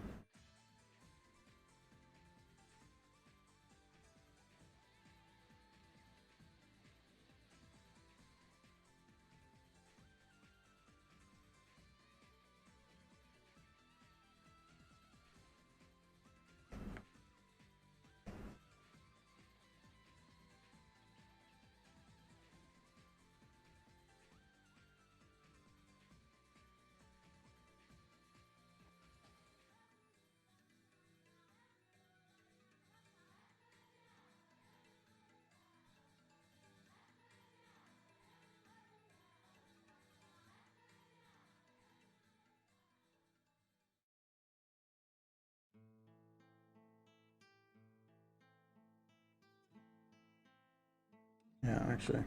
Yeah, actually,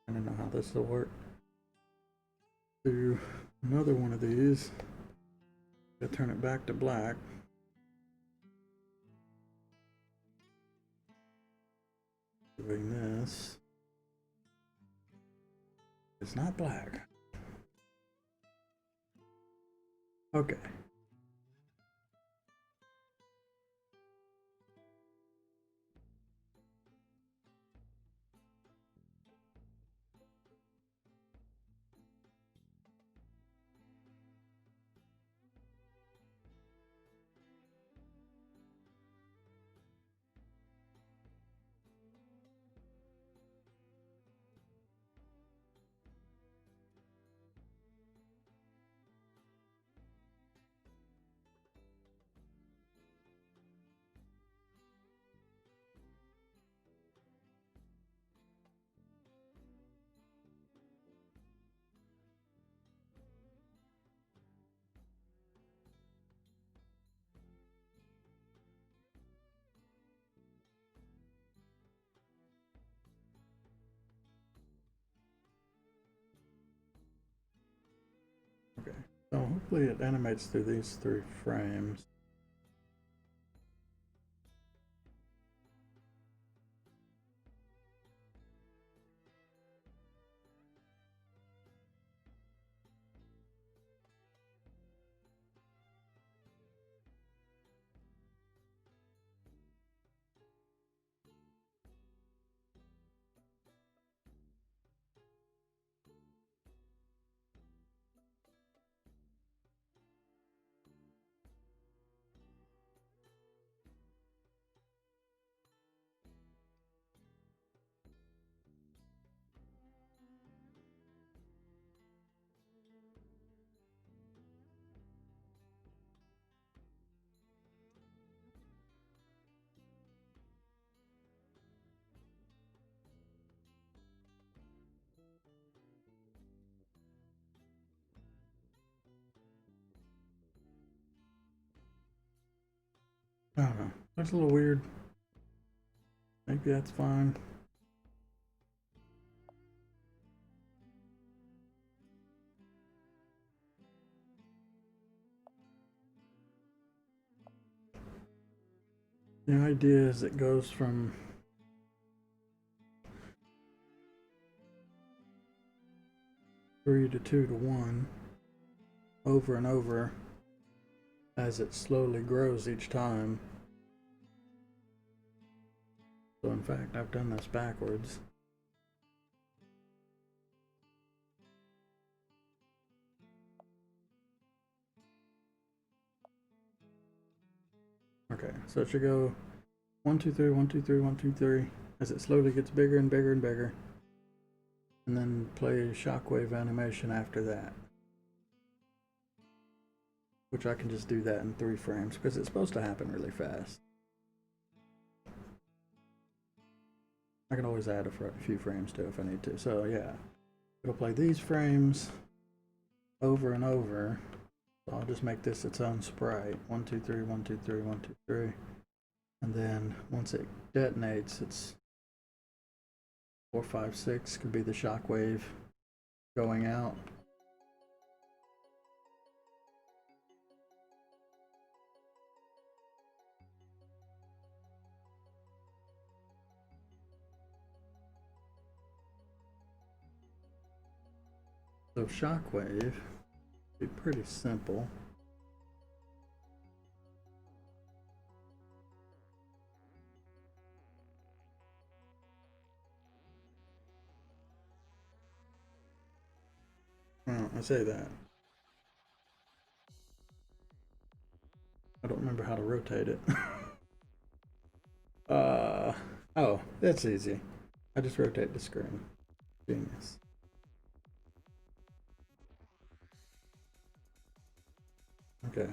I don't know how this will work. Do another one of these. To turn it back to black. Doing this. It's not black. Okay. Okay. So hopefully it animates through these 3 frames. I don't know. That's a little weird. Maybe that's fine. The idea is it goes from three to two to one over and over as it slowly grows each time. So in fact, I've done this backwards. Okay, so it should go 1, 2, 3, 1, 2, 3, 1, 2, 3 as it slowly gets bigger and bigger and bigger. And then play a shockwave animation after that. Which I can just do that in 3 frames because it's supposed to happen really fast. I can always add a few frames too if I need to. So yeah, it'll play these frames over and over. So I'll just make this its own sprite. 1, 2, 3, 1, 2, 3, 1, 2, 3. And then once it detonates, it's 4, 5, 6 could be the shockwave going out. So shockwave be pretty simple. Well, I say that. I don't remember how to rotate it. Oh, that's easy. I just rotate the screen. Genius. Okay.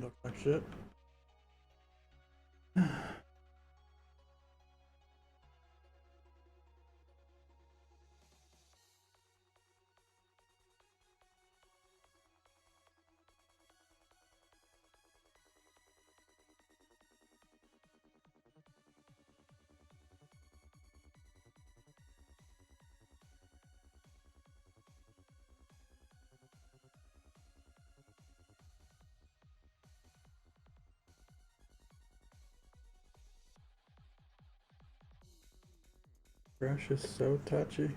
looks like shit. Brush is so touchy.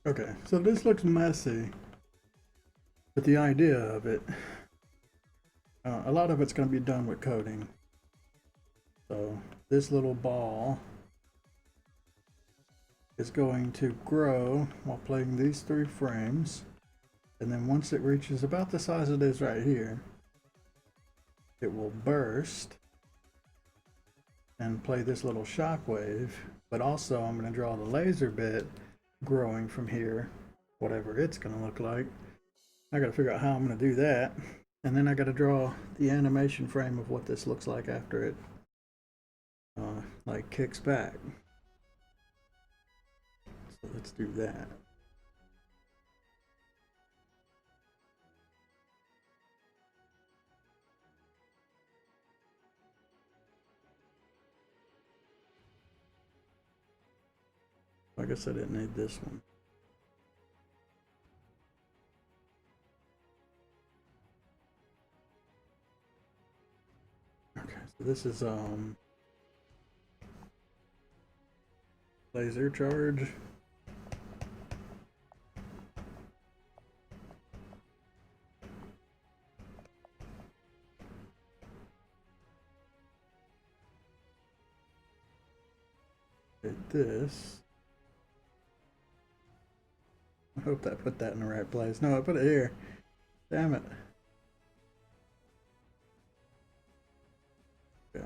Okay, so this looks messy, but the idea of it, a lot of it's going to be done with coding. So this little ball is going to grow while playing these 3 frames, and then once it reaches about the size it is right here, it will burst and play this little shockwave. But also I'm going to draw the laser bit growing from here, whatever it's going to look like. I got to figure out how I'm going to do that, and then I got to draw the animation frame of what this looks like after it like kicks back. So let's do that. I guess I didn't need this one. Okay, so this is laser charge. This. I hope that put that in the right place. No, I put it here. Damn it. Okay.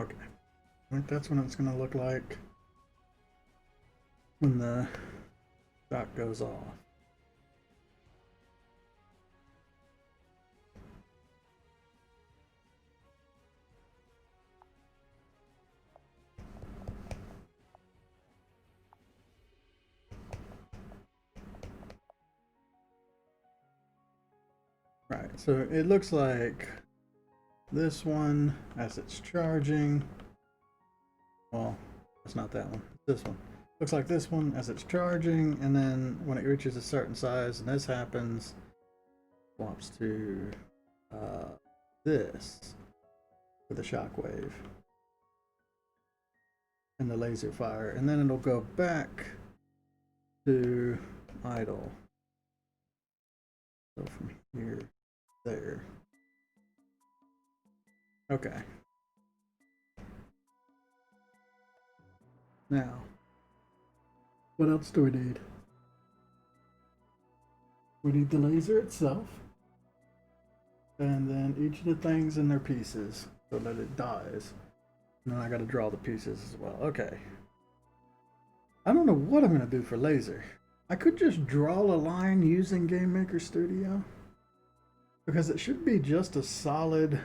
Okay. I think that's what it's going to look like when the shot goes off. Right, so it looks like this one as it's charging. Well, it's not that one, it's this one. Looks like this one as it's charging, and then when it reaches a certain size and this happens, swaps to this with a shockwave and the laser fire, and then it'll go back to idle. So from here, there. Okay. Now, what else do we need? We need the laser itself, and then each of the things in their pieces so that it dies. And then I gotta draw the pieces as well. Okay. I don't know what I'm gonna do for laser. I could just draw a line using Game Maker Studio, because it should be just a solid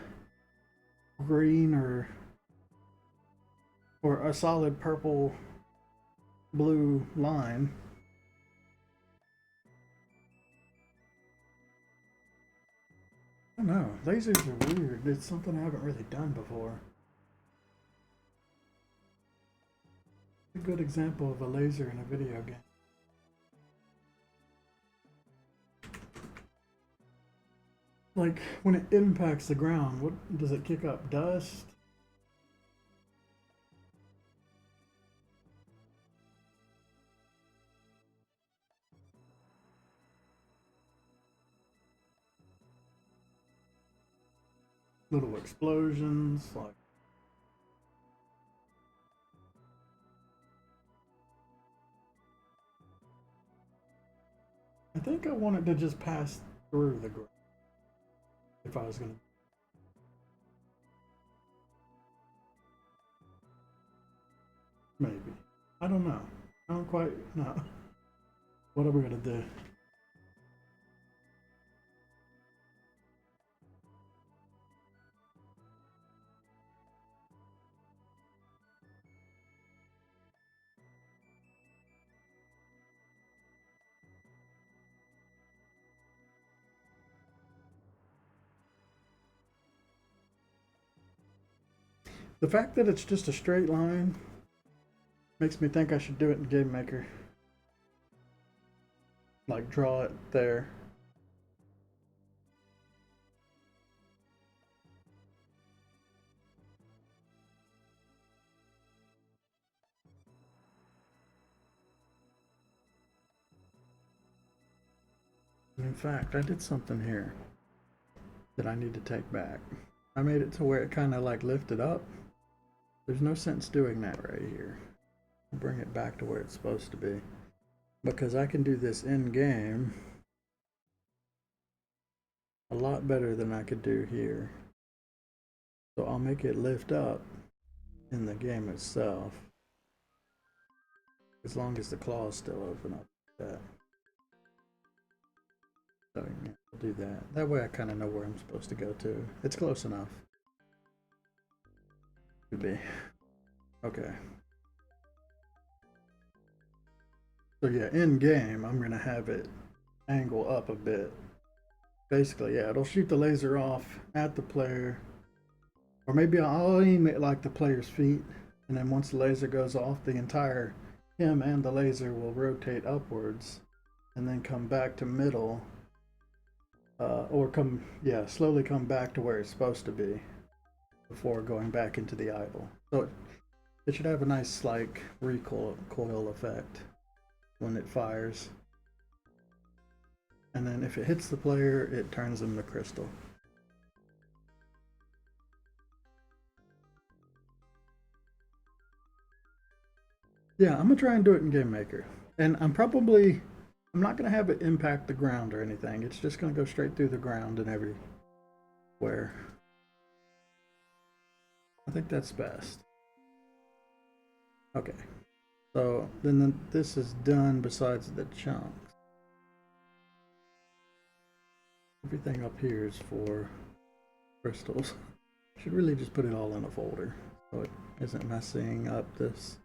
green or a solid purple blue line. I don't know. Lasers are weird. It's something I haven't really done before. A good example of a laser in a video game. Like when it impacts the ground, what does it kick up? Dust? Little explosions, like I think I wanted to just pass through the ground if I was gonna. Maybe. I don't know. I don't quite know. What are we gonna do? The fact that it's just a straight line makes me think I should do it in Game Maker. Like draw it there. In fact, I did something here that I need to take back. I made it to where it kind of like lifted up. There's no sense doing that right here. Bring it back to where it's supposed to be. Because I can do this in game a lot better than I could do here. So I'll make it lift up in the game itself. As long as the claws still open up like that. So yeah, I'll do that. That way I kind of know where I'm supposed to go to. It's close enough. Could be. Okay. So yeah, in game, I'm gonna have it angle up a bit. Basically, yeah, it'll shoot the laser off at the player. Or maybe I'll aim it like the player's feet. And then once the laser goes off, the entire him and the laser will rotate upwards. And then come back to middle. Or slowly come back to where it's supposed to be. Before going back into the idle. So it should have a nice like recoil effect when it fires. And then if it hits the player, it turns them to crystal. Yeah, I'm gonna try and do it in Game Maker. And I'm not gonna have it impact the ground or anything. It's just gonna go straight through the ground and everywhere. I think that's best. Okay. So then this is done besides the chunks. Everything up here is for crystals. Should really just put it all in a folder so it isn't messing up this.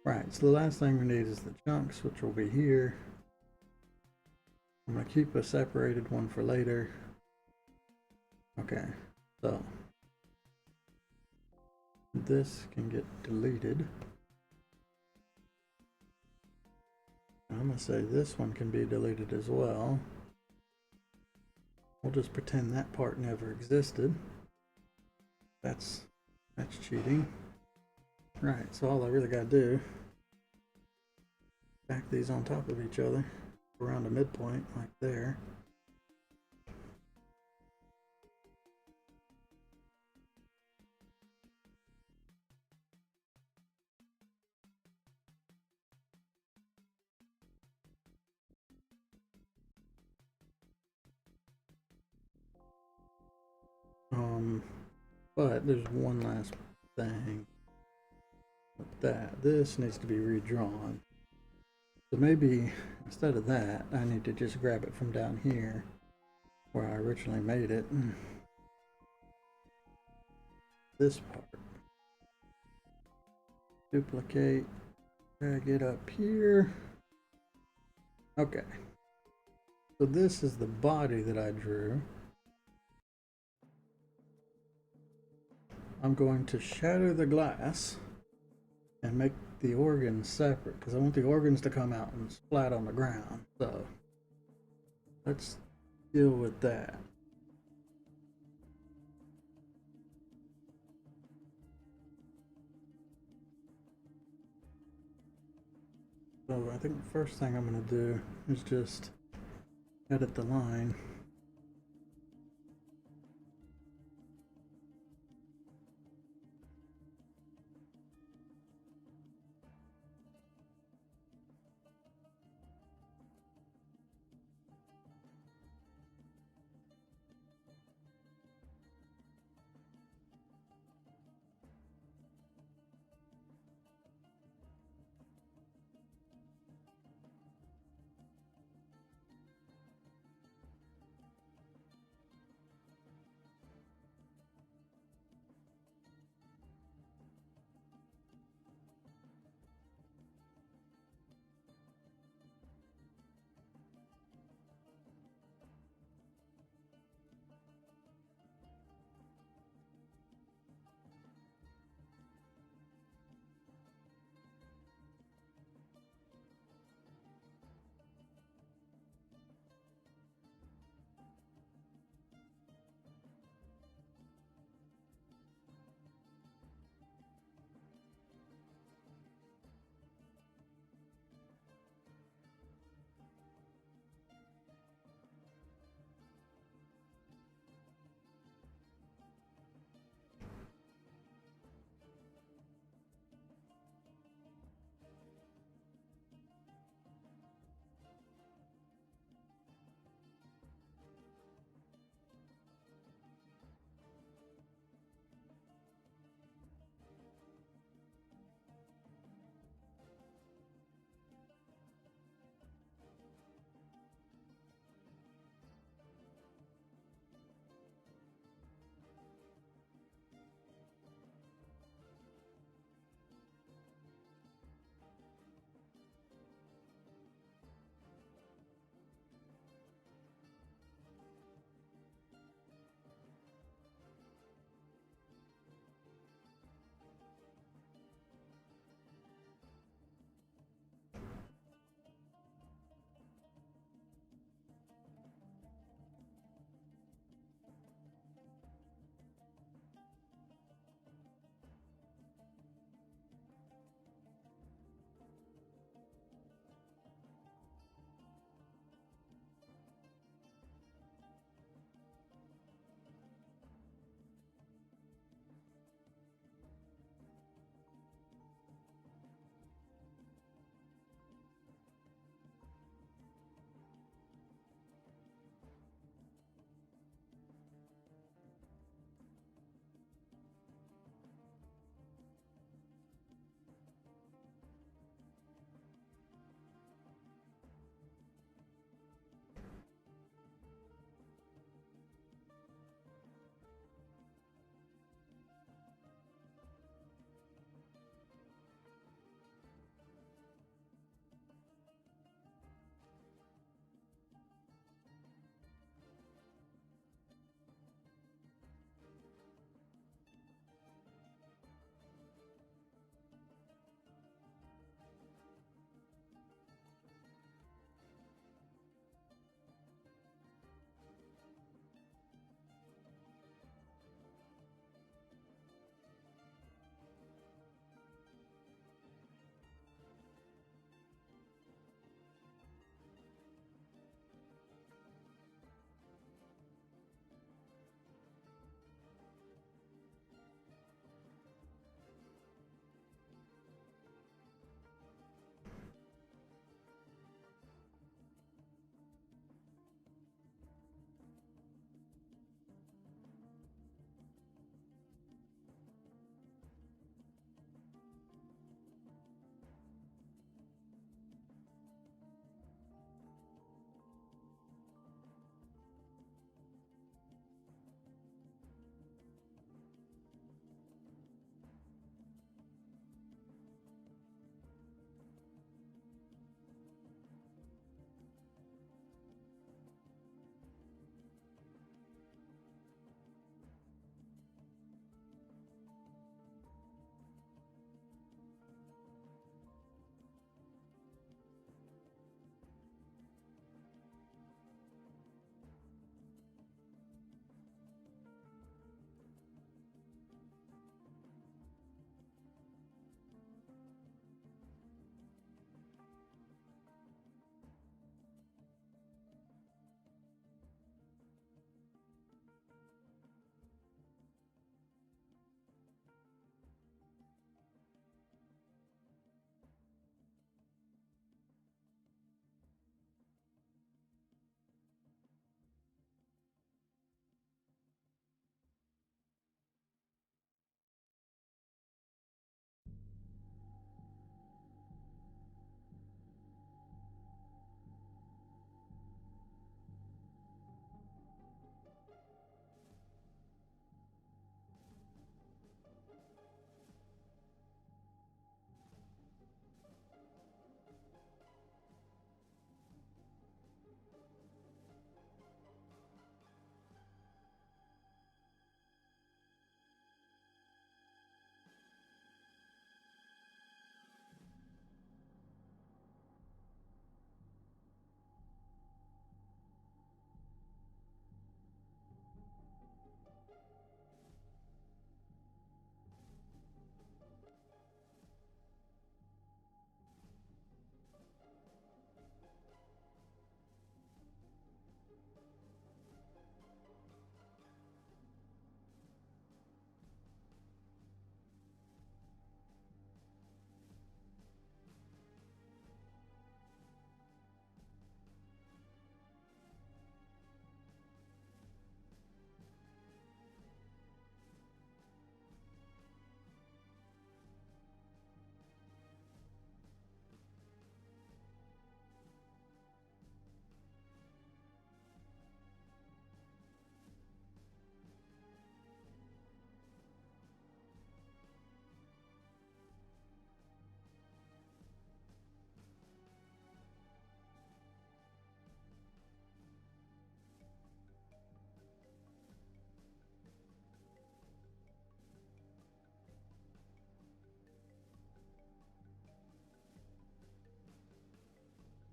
Right, so the last thing we need is the chunks, which will be here. I'm going to keep a separated one for later. Okay, so this can get deleted. I'm going to say this one can be deleted as well. We'll just pretend that part never existed. That's cheating. Right, so all I really got to do, stack these on top of each other around a midpoint like there. But there's one last thing with that. This needs to be redrawn. So maybe instead of that, I need to just grab it from down here where I originally made it. This part. Duplicate, drag it up here. Okay. So this is the body that I drew. I'm going to shadow the glass and make the organs separate because I want the organs to come out and splat on the ground. So let's deal with that. So I think the first thing I'm going to do is just edit the line.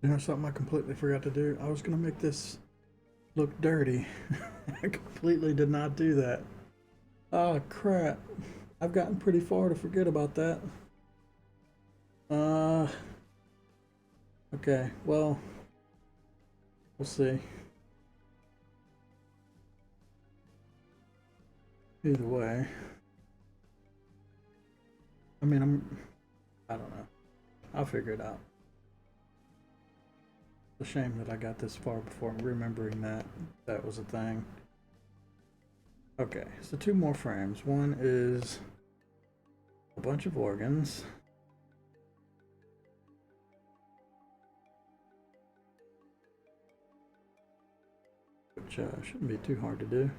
You know something I completely forgot to do? I was gonna make this look dirty. I completely did not do that. Oh crap. I've gotten pretty far to forget about that. Okay, well, we'll see. Either way. I mean, I don't know. I'll figure it out. It's a shame that I got this far before remembering that that was a thing. Okay, so two more frames. One is a bunch of organs. Which shouldn't be too hard to do.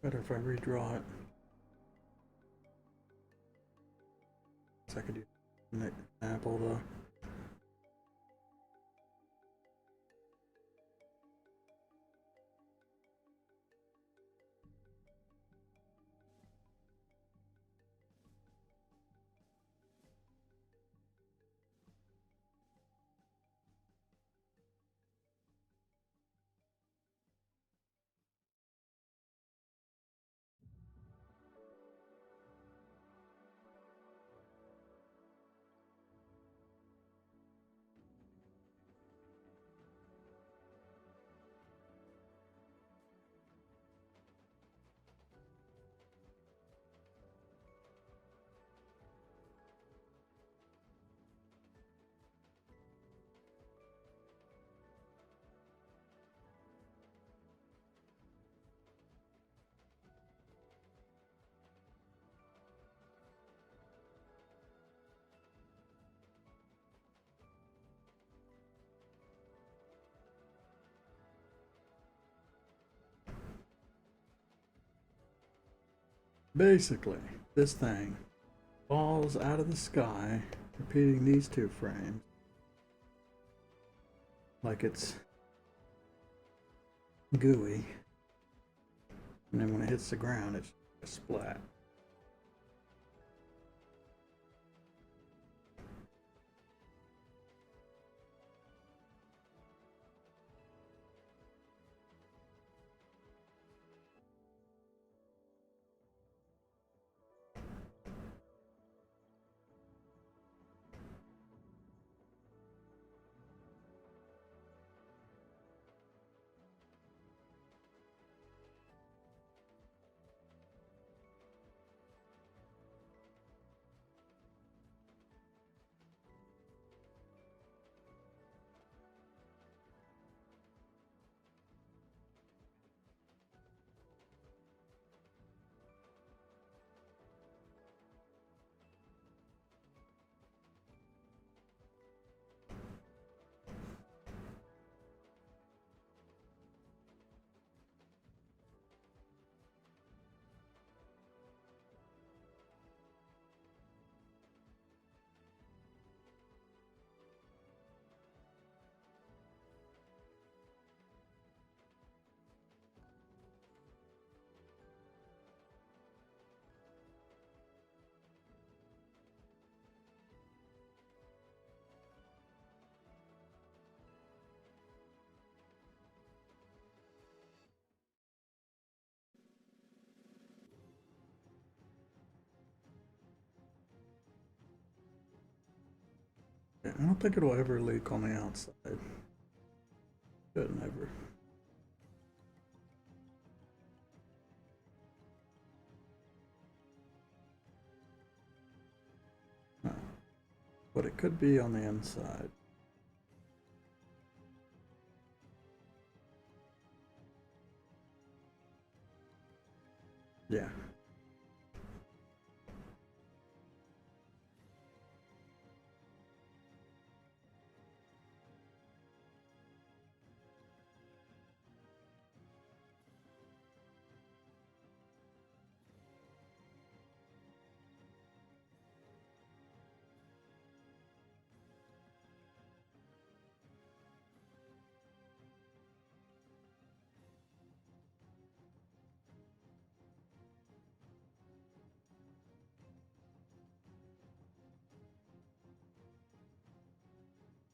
Better if I redraw it. So I could do an example though. Basically, this thing falls out of the sky, repeating these two frames. Like it's gooey. And then when it hits the ground, it's a splat. I don't think it'll ever leak on the outside. Shouldn't ever. No. But it could be on the inside. Yeah.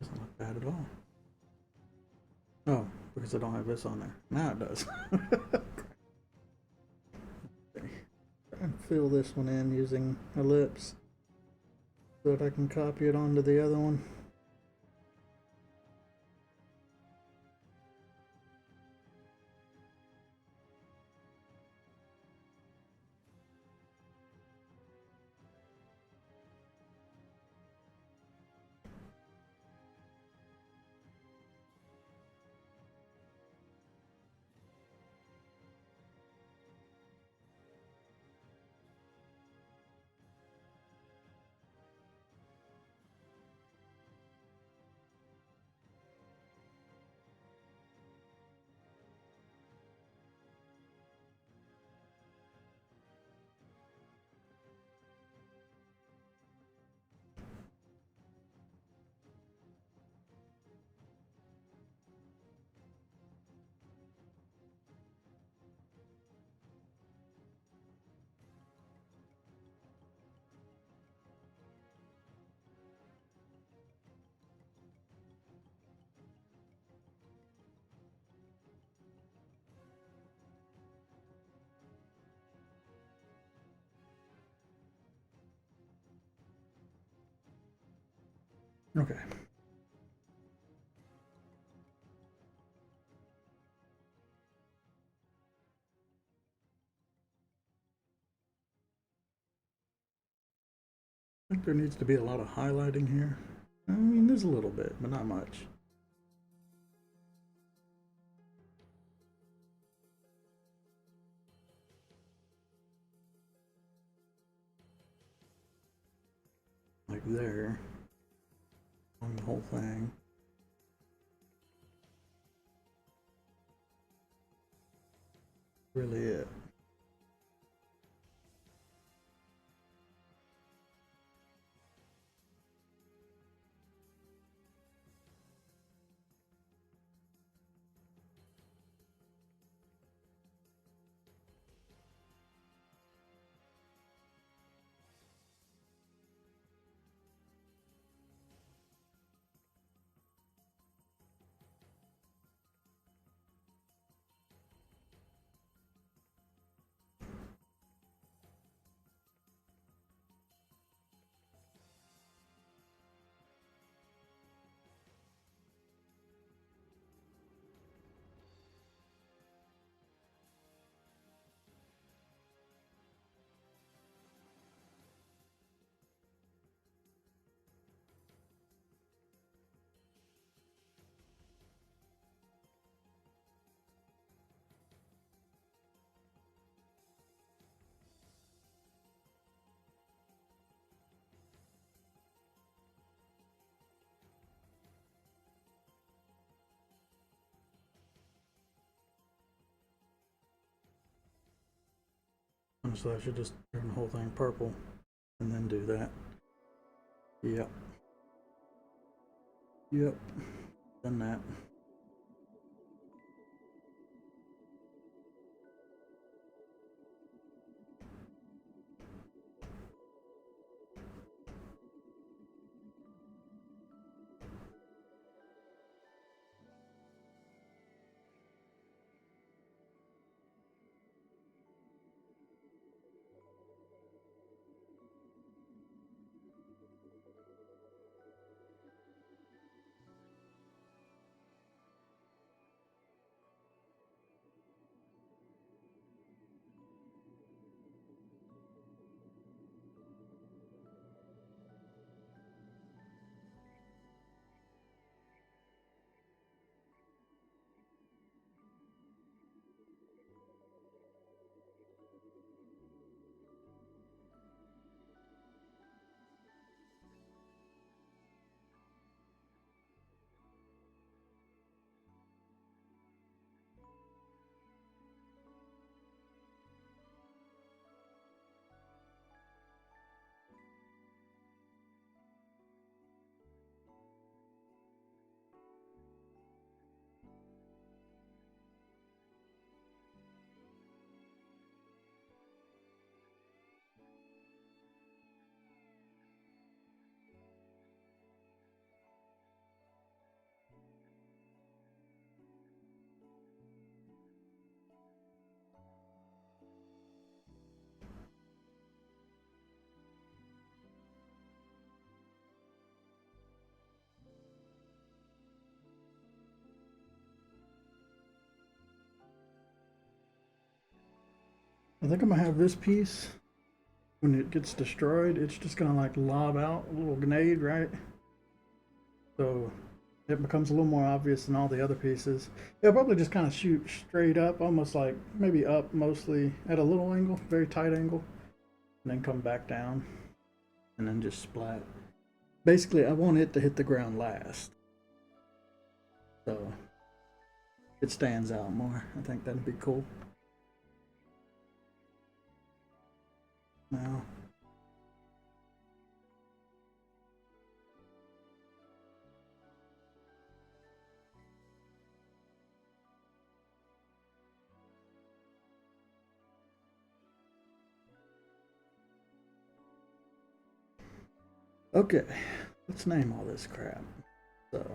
Doesn't look bad at all. Oh, because I don't have this on there. Now it does. Okay. Try and fill this one in using ellipse so that I can copy it onto the other one. Okay. I think there needs to be a lot of highlighting here. I mean, there's a little bit, but not much. Like there, on the whole thing. Really it. Honestly, I should just turn the whole thing purple and then do that. Yep. Yep. Done that. I think I'm gonna have this piece, when it gets destroyed, it's just gonna like lob out a little grenade, right? So it becomes a little more obvious than all the other pieces. It'll probably just kind of shoot straight up, almost like maybe up mostly at a little angle, very tight angle, and then come back down and then just splat. Basically, I want it to hit the ground last. So it stands out more. I think that'd be cool. Now, okay, let's name all this crap. So,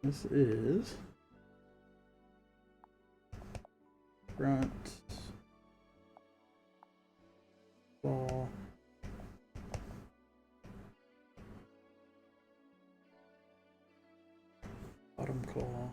this is front claw, bottom claw,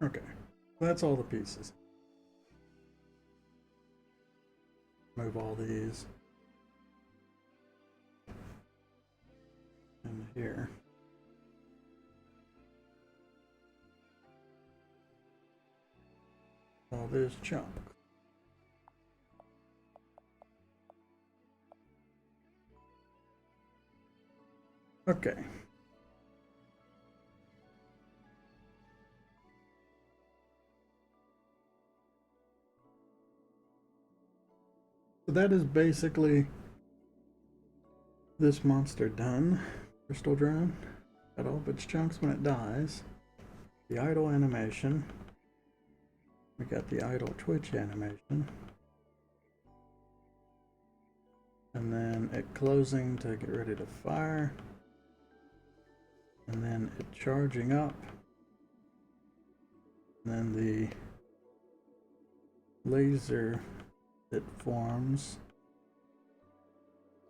okay, that's all the pieces. Move all these in here. All this chunk. Okay. So that is basically this monster done. Crystal drone. Got all of its chunks when it dies. The idle animation. We got the idle twitch animation. And then it closing to get ready to fire. And then it charging up. And then the laser that forms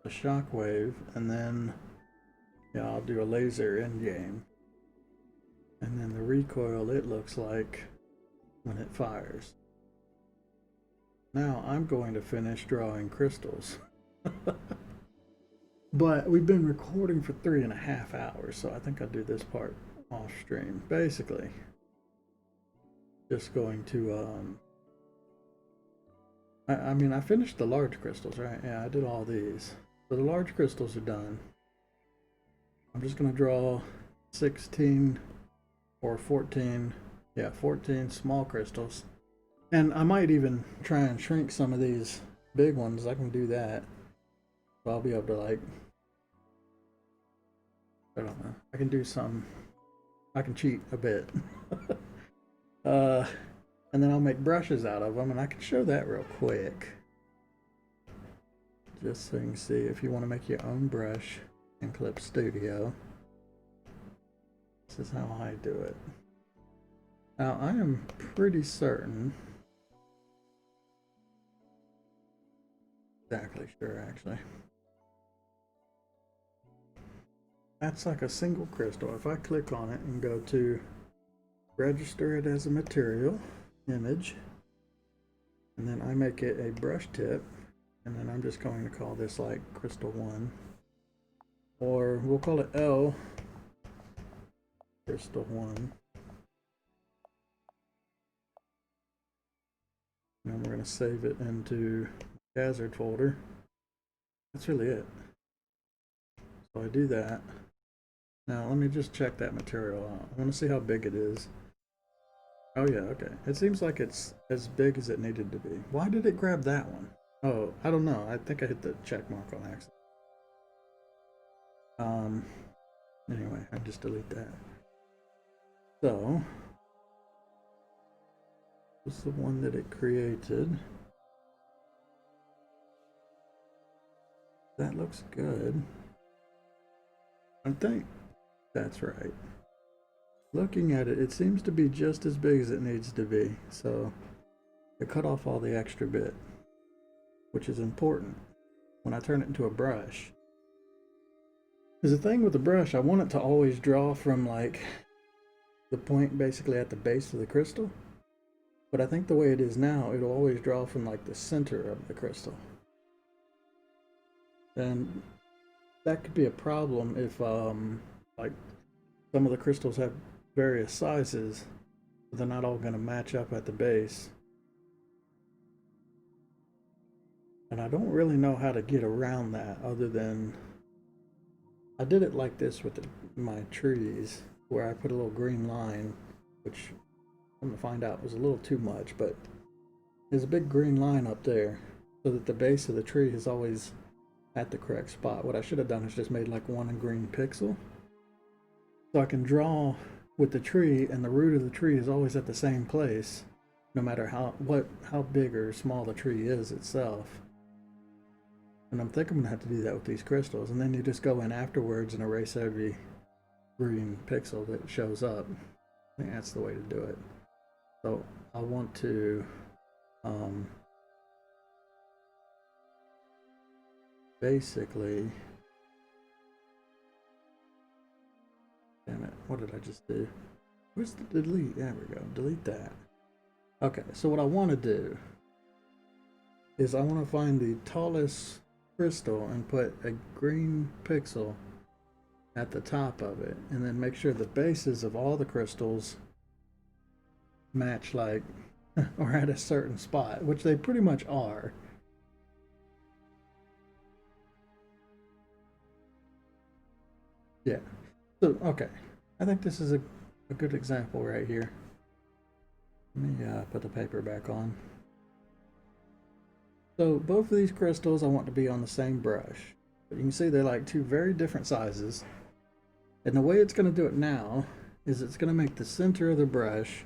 a shockwave, and then yeah, I'll do a laser end game. And then the recoil it looks like when it fires. Now I'm going to finish drawing crystals. But we've been recording for 3.5 hours, so I think I'll do this part off stream. Basically, just going to I mean, I finished the large crystals, right? Yeah, I did all these. So the large crystals are done. I'm just gonna draw 16 or 14, yeah, 14 small crystals. And I might even try and shrink some of these big ones. I can do that. So I'll be able to, like, I don't know. I can do some, I can cheat a bit. And then I'll make brushes out of them, and I can show that real quick. Just so you can see, if you want to make your own brush in Clip Studio, this is how I do it. Now, I am pretty certain, exactly sure actually, that's like a single crystal. If I click on it and go to register it as a material image, and then I make it a brush tip, and then I'm just going to call this like crystal 1, or we'll call it L crystal 1. And we're going to save it into hazard folder. That's really it. So I do that. Now let me just check that material out. I want to see how big it is. Oh yeah, okay. It seems like it's as big as it needed to be. Why did it grab that one? Oh, I don't know. I think I hit the check mark on accident. Anyway, I just delete that. So, this is the one that it created. That looks good. I think that's right. Looking at it, it seems to be just as big as it needs to be. So, I cut off all the extra bit, which is important when I turn it into a brush. Because the thing with the brush, I want it to always draw from like the point basically at the base of the crystal. But I think the way it is now, it'll always draw from like the center of the crystal. And that could be a problem if like some of the crystals have various sizes, but they're not all going to match up at the base. And I don't really know how to get around that other than I did it like this with my trees, where I put a little green line, which I'm going to find out was a little too much, but there's a big green line up there so that the base of the tree is always at the correct spot. What I should have done is just made like one green pixel, so I can draw with the tree and the root of the tree is always at the same place, no matter how big or small the tree is itself. And I'm thinking I'm gonna have to do that with these crystals, and then you just go in afterwards and erase every green pixel that shows up. I think that's the way to do it. So I want to basically, damn it, what did I just do? Where's the delete? There we go, delete that. Okay, so what I want to do is I want to find the tallest crystal and put a green pixel at the top of it, and then make sure the bases of all the crystals match like or at a certain spot, which they pretty much are. Yeah. So okay, I think this is a good example right here. Let me put the paper back on. So both of these crystals I want to be on the same brush, but you can see they're like two very different sizes. And the way it's going to do it now is it's going to make the center of the brush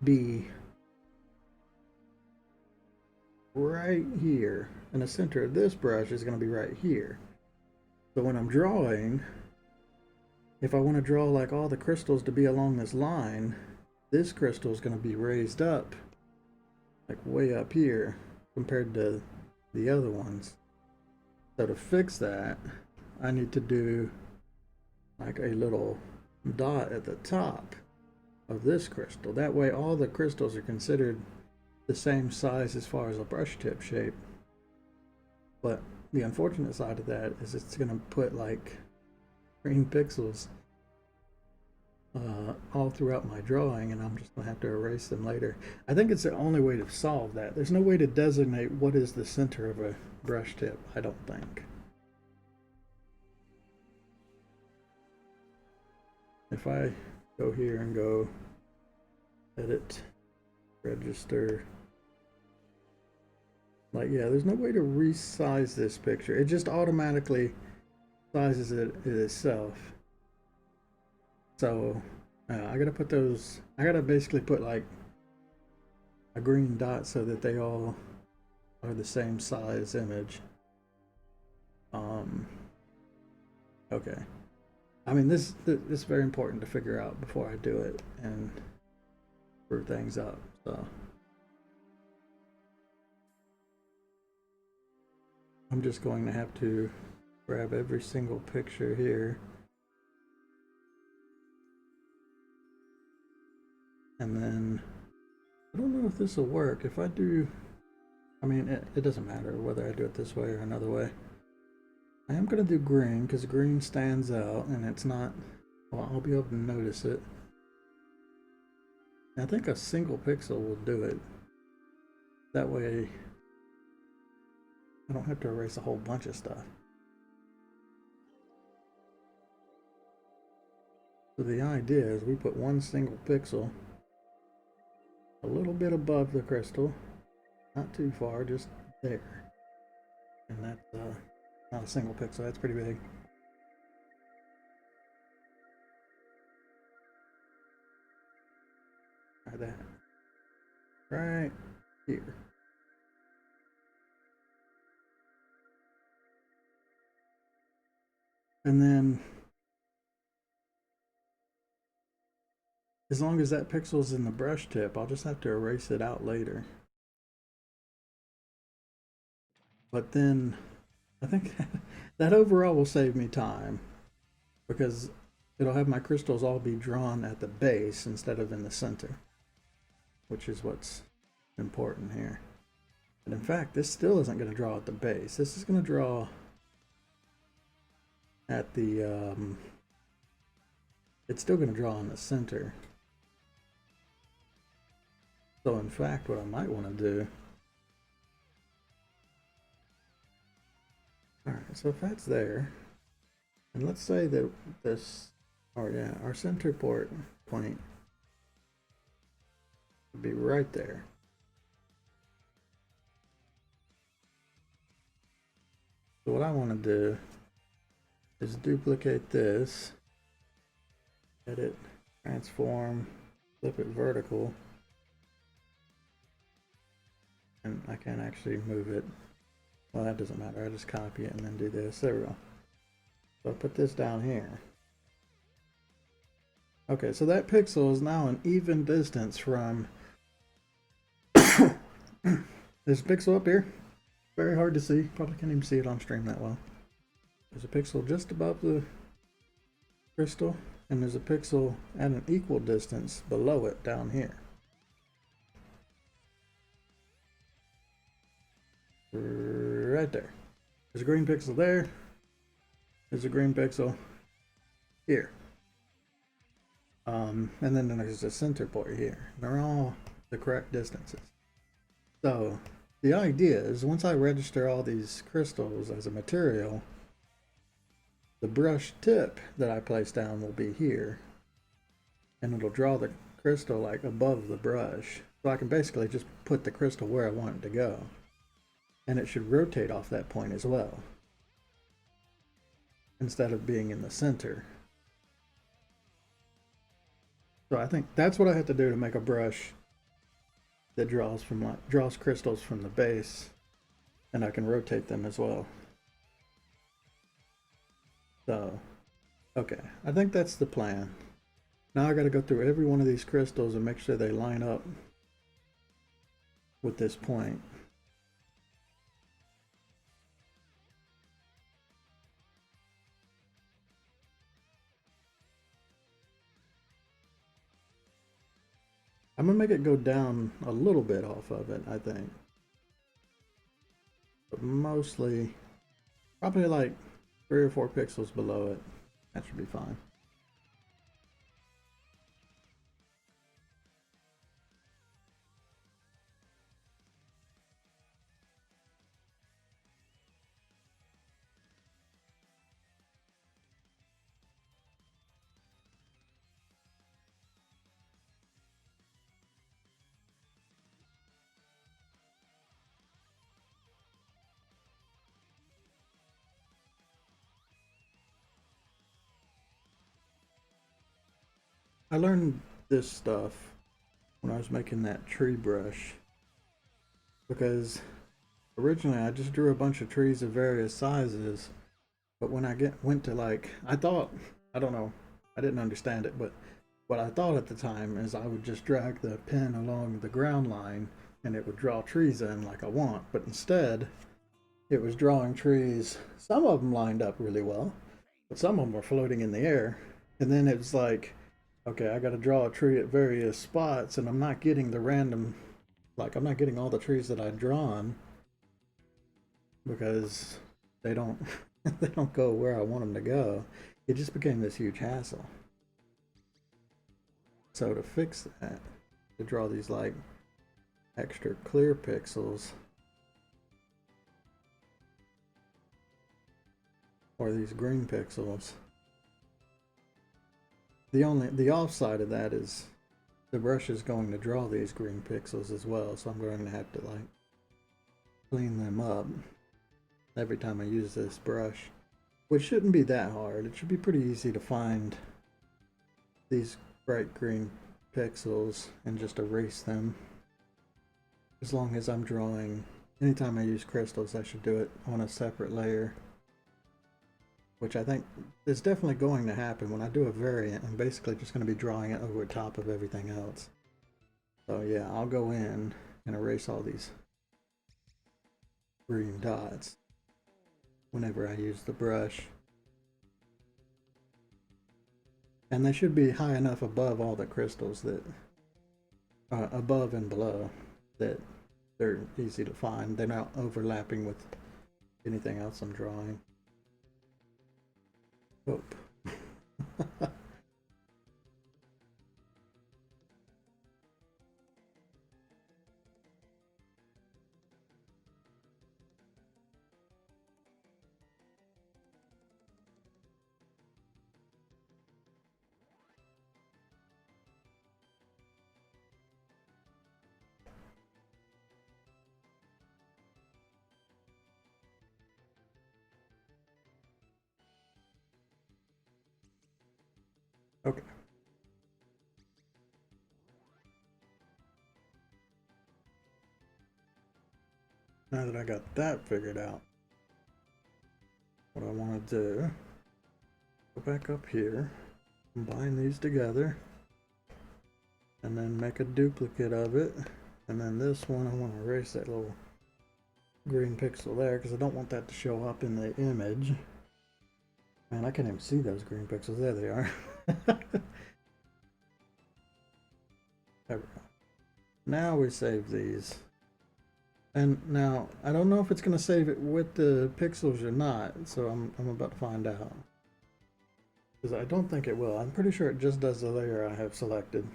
be right here, and the center of this brush is going to be right here. So when I'm drawing, if I want to draw like all the crystals to be along this line, this crystal is going to be raised up like way up here compared to the other ones. So to fix that, I need to do like a little dot at the top of this crystal. That way all the crystals are considered the same size as far as a brush tip shape. But the unfortunate side of that is it's going to put like green pixels all throughout my drawing, and I'm just going to have to erase them later. I think it's the only way to solve that. There's no way to designate what is the center of a brush tip, I don't think. If I go here and go edit, register, like, yeah, there's no way to resize this picture. It just automatically sizes it itself. So I gotta put those, I gotta basically put like a green dot so that they all are the same size image. Okay. I mean, this is very important to figure out before I do it and screw things up. So I'm just going to have to grab every single picture here, and then I don't know if this will work. If I do, I mean, it doesn't matter whether I do it this way or another way. I am going to do green because green stands out and it's not, well, I'll be able to notice it. I think a single pixel will do it. That way I don't have to erase a whole bunch of stuff. So the idea is we put one single pixel a little bit above the crystal, not too far, just there. And that's not a single pixel, that's pretty big. Try that. Right here. And then, as long as that pixel's in the brush tip, I'll just have to erase it out later. But then, I think that overall will save me time, because it'll have my crystals all be drawn at the base instead of in the center, which is what's important here. And in fact, this still isn't going to draw at the base. This is going to draw at the, it's still going to draw in the center. So in fact, what I might want to do, alright, so if that's there, and let's say that this, or yeah, our center point would be right there. So what I want to do is duplicate this, edit, transform, flip it vertical, and I can't actually move it. Well, that doesn't matter. I just copy it and then do this. There we go. So I put this down here. Okay, so that pixel is now an even distance from this pixel up here. Very hard to see. Probably can't even see it on stream that well. There's a pixel just above the crystal, and there's a pixel at an equal distance below it down here. Right there. There's a green pixel there. There's a green pixel here. And then there's a center point here. They're all the correct distances. So the idea is once I register all these crystals as a material, the brush tip that I place down will be here, and it'll draw the crystal like above the brush. So I can basically just put the crystal where I want it to go. And it should rotate off that point as well, instead of being in the center. So I think that's what I have to do to make a brush that draws crystals from the base, and I can rotate them as well. So, okay, I think that's the plan. Now I got to go through every one of these crystals and make sure they line up with this point. I'm gonna make it go down a little bit off of it, I think. But mostly, probably like 3 or 4 pixels below it. That should be fine. I learned this stuff when I was making that tree brush, because originally I just drew a bunch of trees of various sizes, but when I went to like, I thought, I don't know, I didn't understand it, but what I thought at the time is I would just drag the pen along the ground line and it would draw trees in like I want, but instead it was drawing trees. Some of them lined up really well, but some of them were floating in the air, and then it was like, okay, I got to draw a tree at various spots, and I'm not getting the random, like I'm not getting all the trees that I'd drawn because they don't they don't go where I want them to go. It just became this huge hassle. So to fix that, to draw these like extra clear pixels, or these green pixels. The offside of that is the brush is going to draw these green pixels as well, so I'm going to have to like clean them up every time I use this brush, which shouldn't be that hard. It should be pretty easy to find these bright green pixels and just erase them. As long as I'm drawing, anytime I use crystals, I should do it on a separate layer, which I think is definitely going to happen. When I do a variant, I'm basically just going to be drawing it over top of everything else. So yeah, I'll go in and erase all these green dots whenever I use the brush. And they should be high enough above all the crystals that, above and below, that they're easy to find. They're not overlapping with anything else I'm drawing. Oh. Okay. Now that I got that figured out, what I want to do, go back up here, combine these together, and then make a duplicate of it. And then this one, I want to erase that little green pixel there because I don't want that to show up in the image. Man, I can't even see those green pixels. There they are. There we go. Now we save these. And now, I don't know if it's going to save it with the pixels or not, so I'm about to find out. Because I don't think it will. I'm pretty sure it just does the layer I have selected.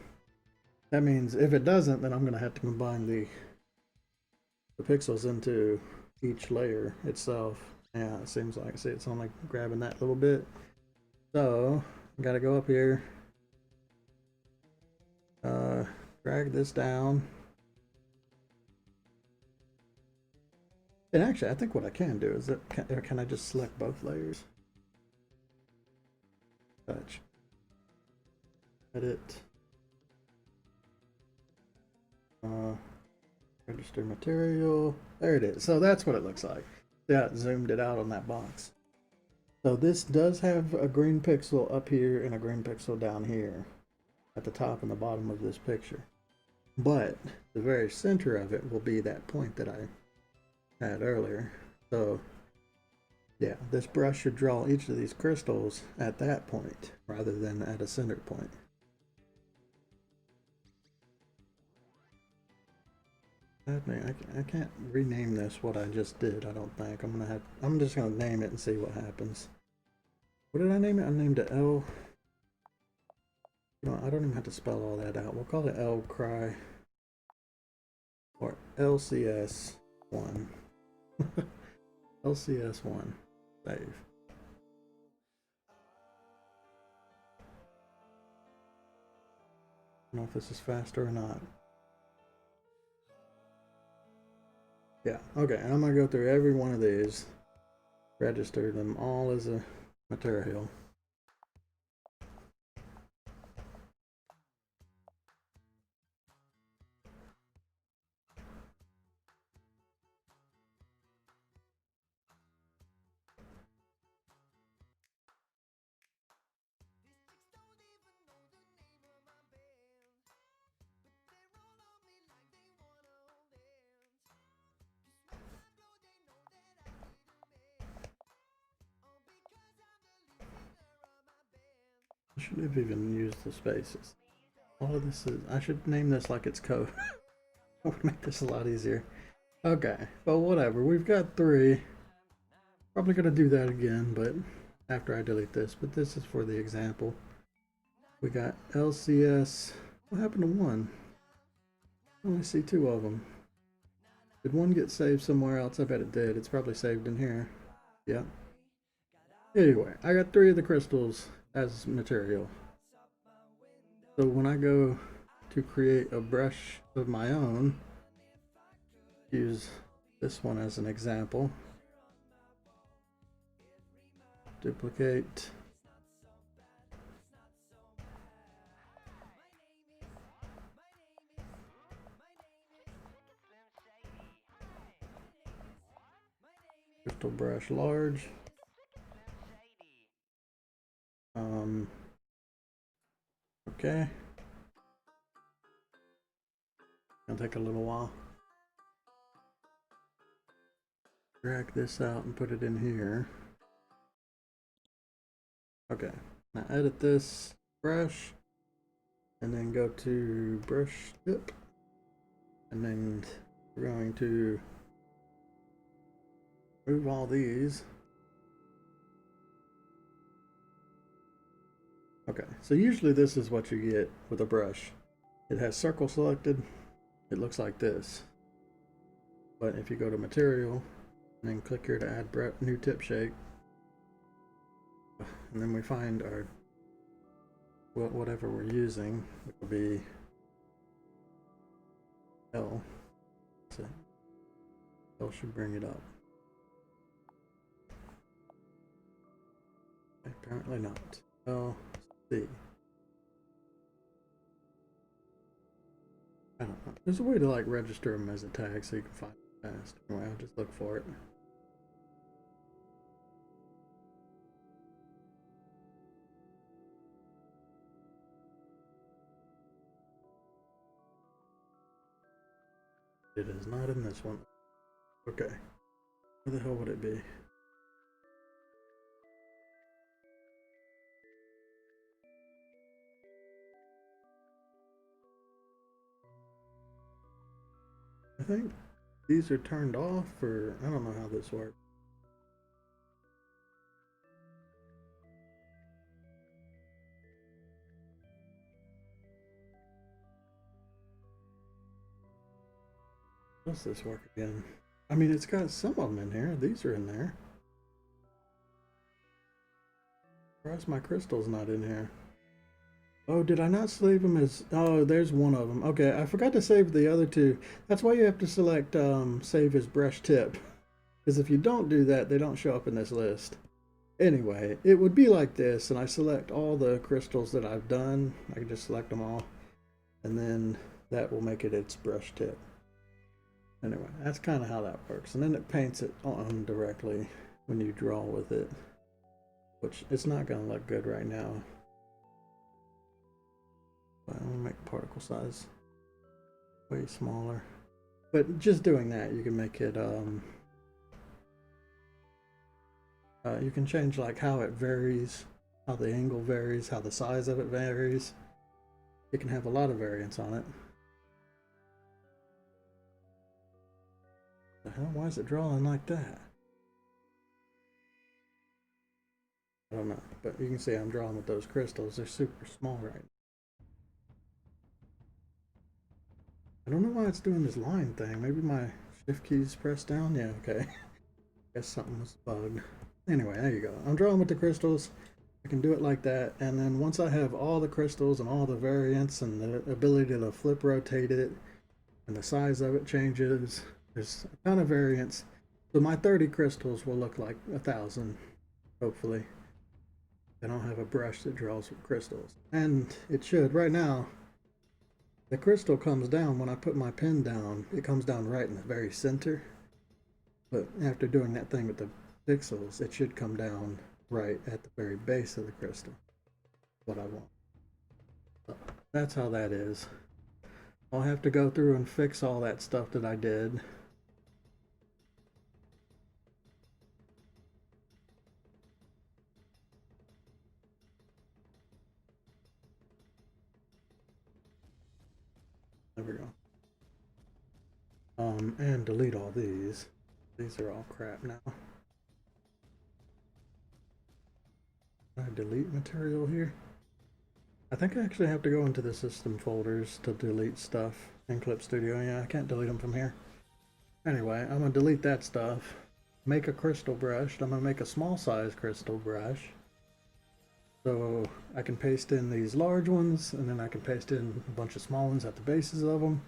That means if it doesn't, then I'm going to have to combine the pixels into each layer itself. Yeah, it seems like, see, it's only grabbing that little bit. So, I got to go up here, drag this down. And actually, I think what I can do is that, can I just select both layers? Touch. Edit. Register material. There it is. So that's what it looks like. Yeah, it zoomed it out on that box. So this does have a green pixel up here and a green pixel down here at the top and the bottom of this picture. But the very center of it will be that point that I had earlier. So yeah, this brush should draw each of these crystals at that point rather than at a center point. I can't rename this what I just did, I don't think. I'm just gonna name it and see what happens. What did I name it? I named it L. You know, I don't even have to spell all that out. We'll call it L Cry or LCS1. LCS1. Save. I don't know if this is faster or not. Yeah, okay, I'm gonna go through every one of these, register them all as a material. I should have even used the spaces. All of this is, I should name this like it's code. I would make this a lot easier. Okay, well whatever, we've got 3. Probably gonna do that again, but after I delete this, but this is for the example. We got LCS, what happened to 1? I only see two of them. Did one get saved somewhere else? I bet it did. It's probably saved in here. Yep. Anyway, I got 3 of the crystals as material. So when I go to create a brush of my own, use this one as an example. Duplicate. Crystal brush large. Okay. It'll take a little while. Drag this out and put it in here. Okay, now edit this brush and then go to brush tip, and then we're going to move all these. Okay, so usually this is what you get with a brush. It has circle selected. It looks like this. But if you go to material and then click here to add new tip shape, and then we find our whatever we're using, which will be L. So L should bring it up. Apparently not. L C. I don't know. There's a way to like register them as a tag so you can find it fast. Anyway, I'll just look for it. It is not in this one. Okay. Where the hell would it be? I think these are turned off, or I don't know how this works. Does this work again? I mean, it's got some of them in here. These are in there. Why is my crystals not in here? Oh, did I not save them as... Oh, there's one of them. Okay, I forgot to save the other two. That's why you have to select save as brush tip. Because if you don't do that, they don't show up in this list. Anyway, it would be like this, and I select all the crystals that I've done. I can just select them all. And then that will make it its brush tip. Anyway, that's kind of how that works. And then it paints it on directly when you draw with it, which it's not going to look good right now. But I'm going to make particle size way smaller. But just doing that, you can make it, you can change like how it varies, how the angle varies, how the size of it varies. You can have a lot of variance on it. The hell, why is it drawing like that? I don't know, but you can see I'm drawing with those crystals. They're super small right now. I don't know why it's doing this line thing. Maybe my shift key's pressed down. Yeah, okay. Guess something was bugged. Anyway, there you go. I'm drawing with the crystals. I can do it like that, and then once I have all the crystals and all the variants and the ability to flip rotate it, and the size of it changes, there's a ton of variants. So my 30 crystals will look like 1,000, hopefully. I don't have a brush that draws with crystals. And it should. Right now, the crystal comes down when I put my pen down. It comes down right in the very center. But after doing that thing with the pixels, it should come down right at the very base of the crystal. What I want. So that's how that is. I'll have to go through and fix all that stuff that I did. There we go. And delete all these. These are all crap now. Can I delete material here? I think I actually have to go into the system folders to delete stuff. in Clip Studio. Yeah, I can't delete them from here. Anyway, I'm gonna delete that stuff. Make a crystal brush. I'm gonna make a small size crystal brush. So I can paste in these large ones, and then I can paste in a bunch of small ones at the bases of them.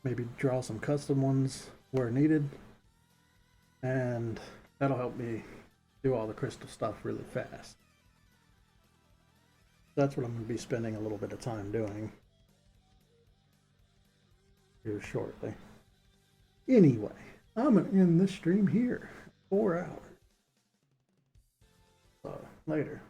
Maybe draw some custom ones where needed. And that'll help me do all the crystal stuff really fast. That's what I'm going to be spending a little bit of time doing here shortly. Anyway, I'm going to end this stream here. 4 hours. So, later.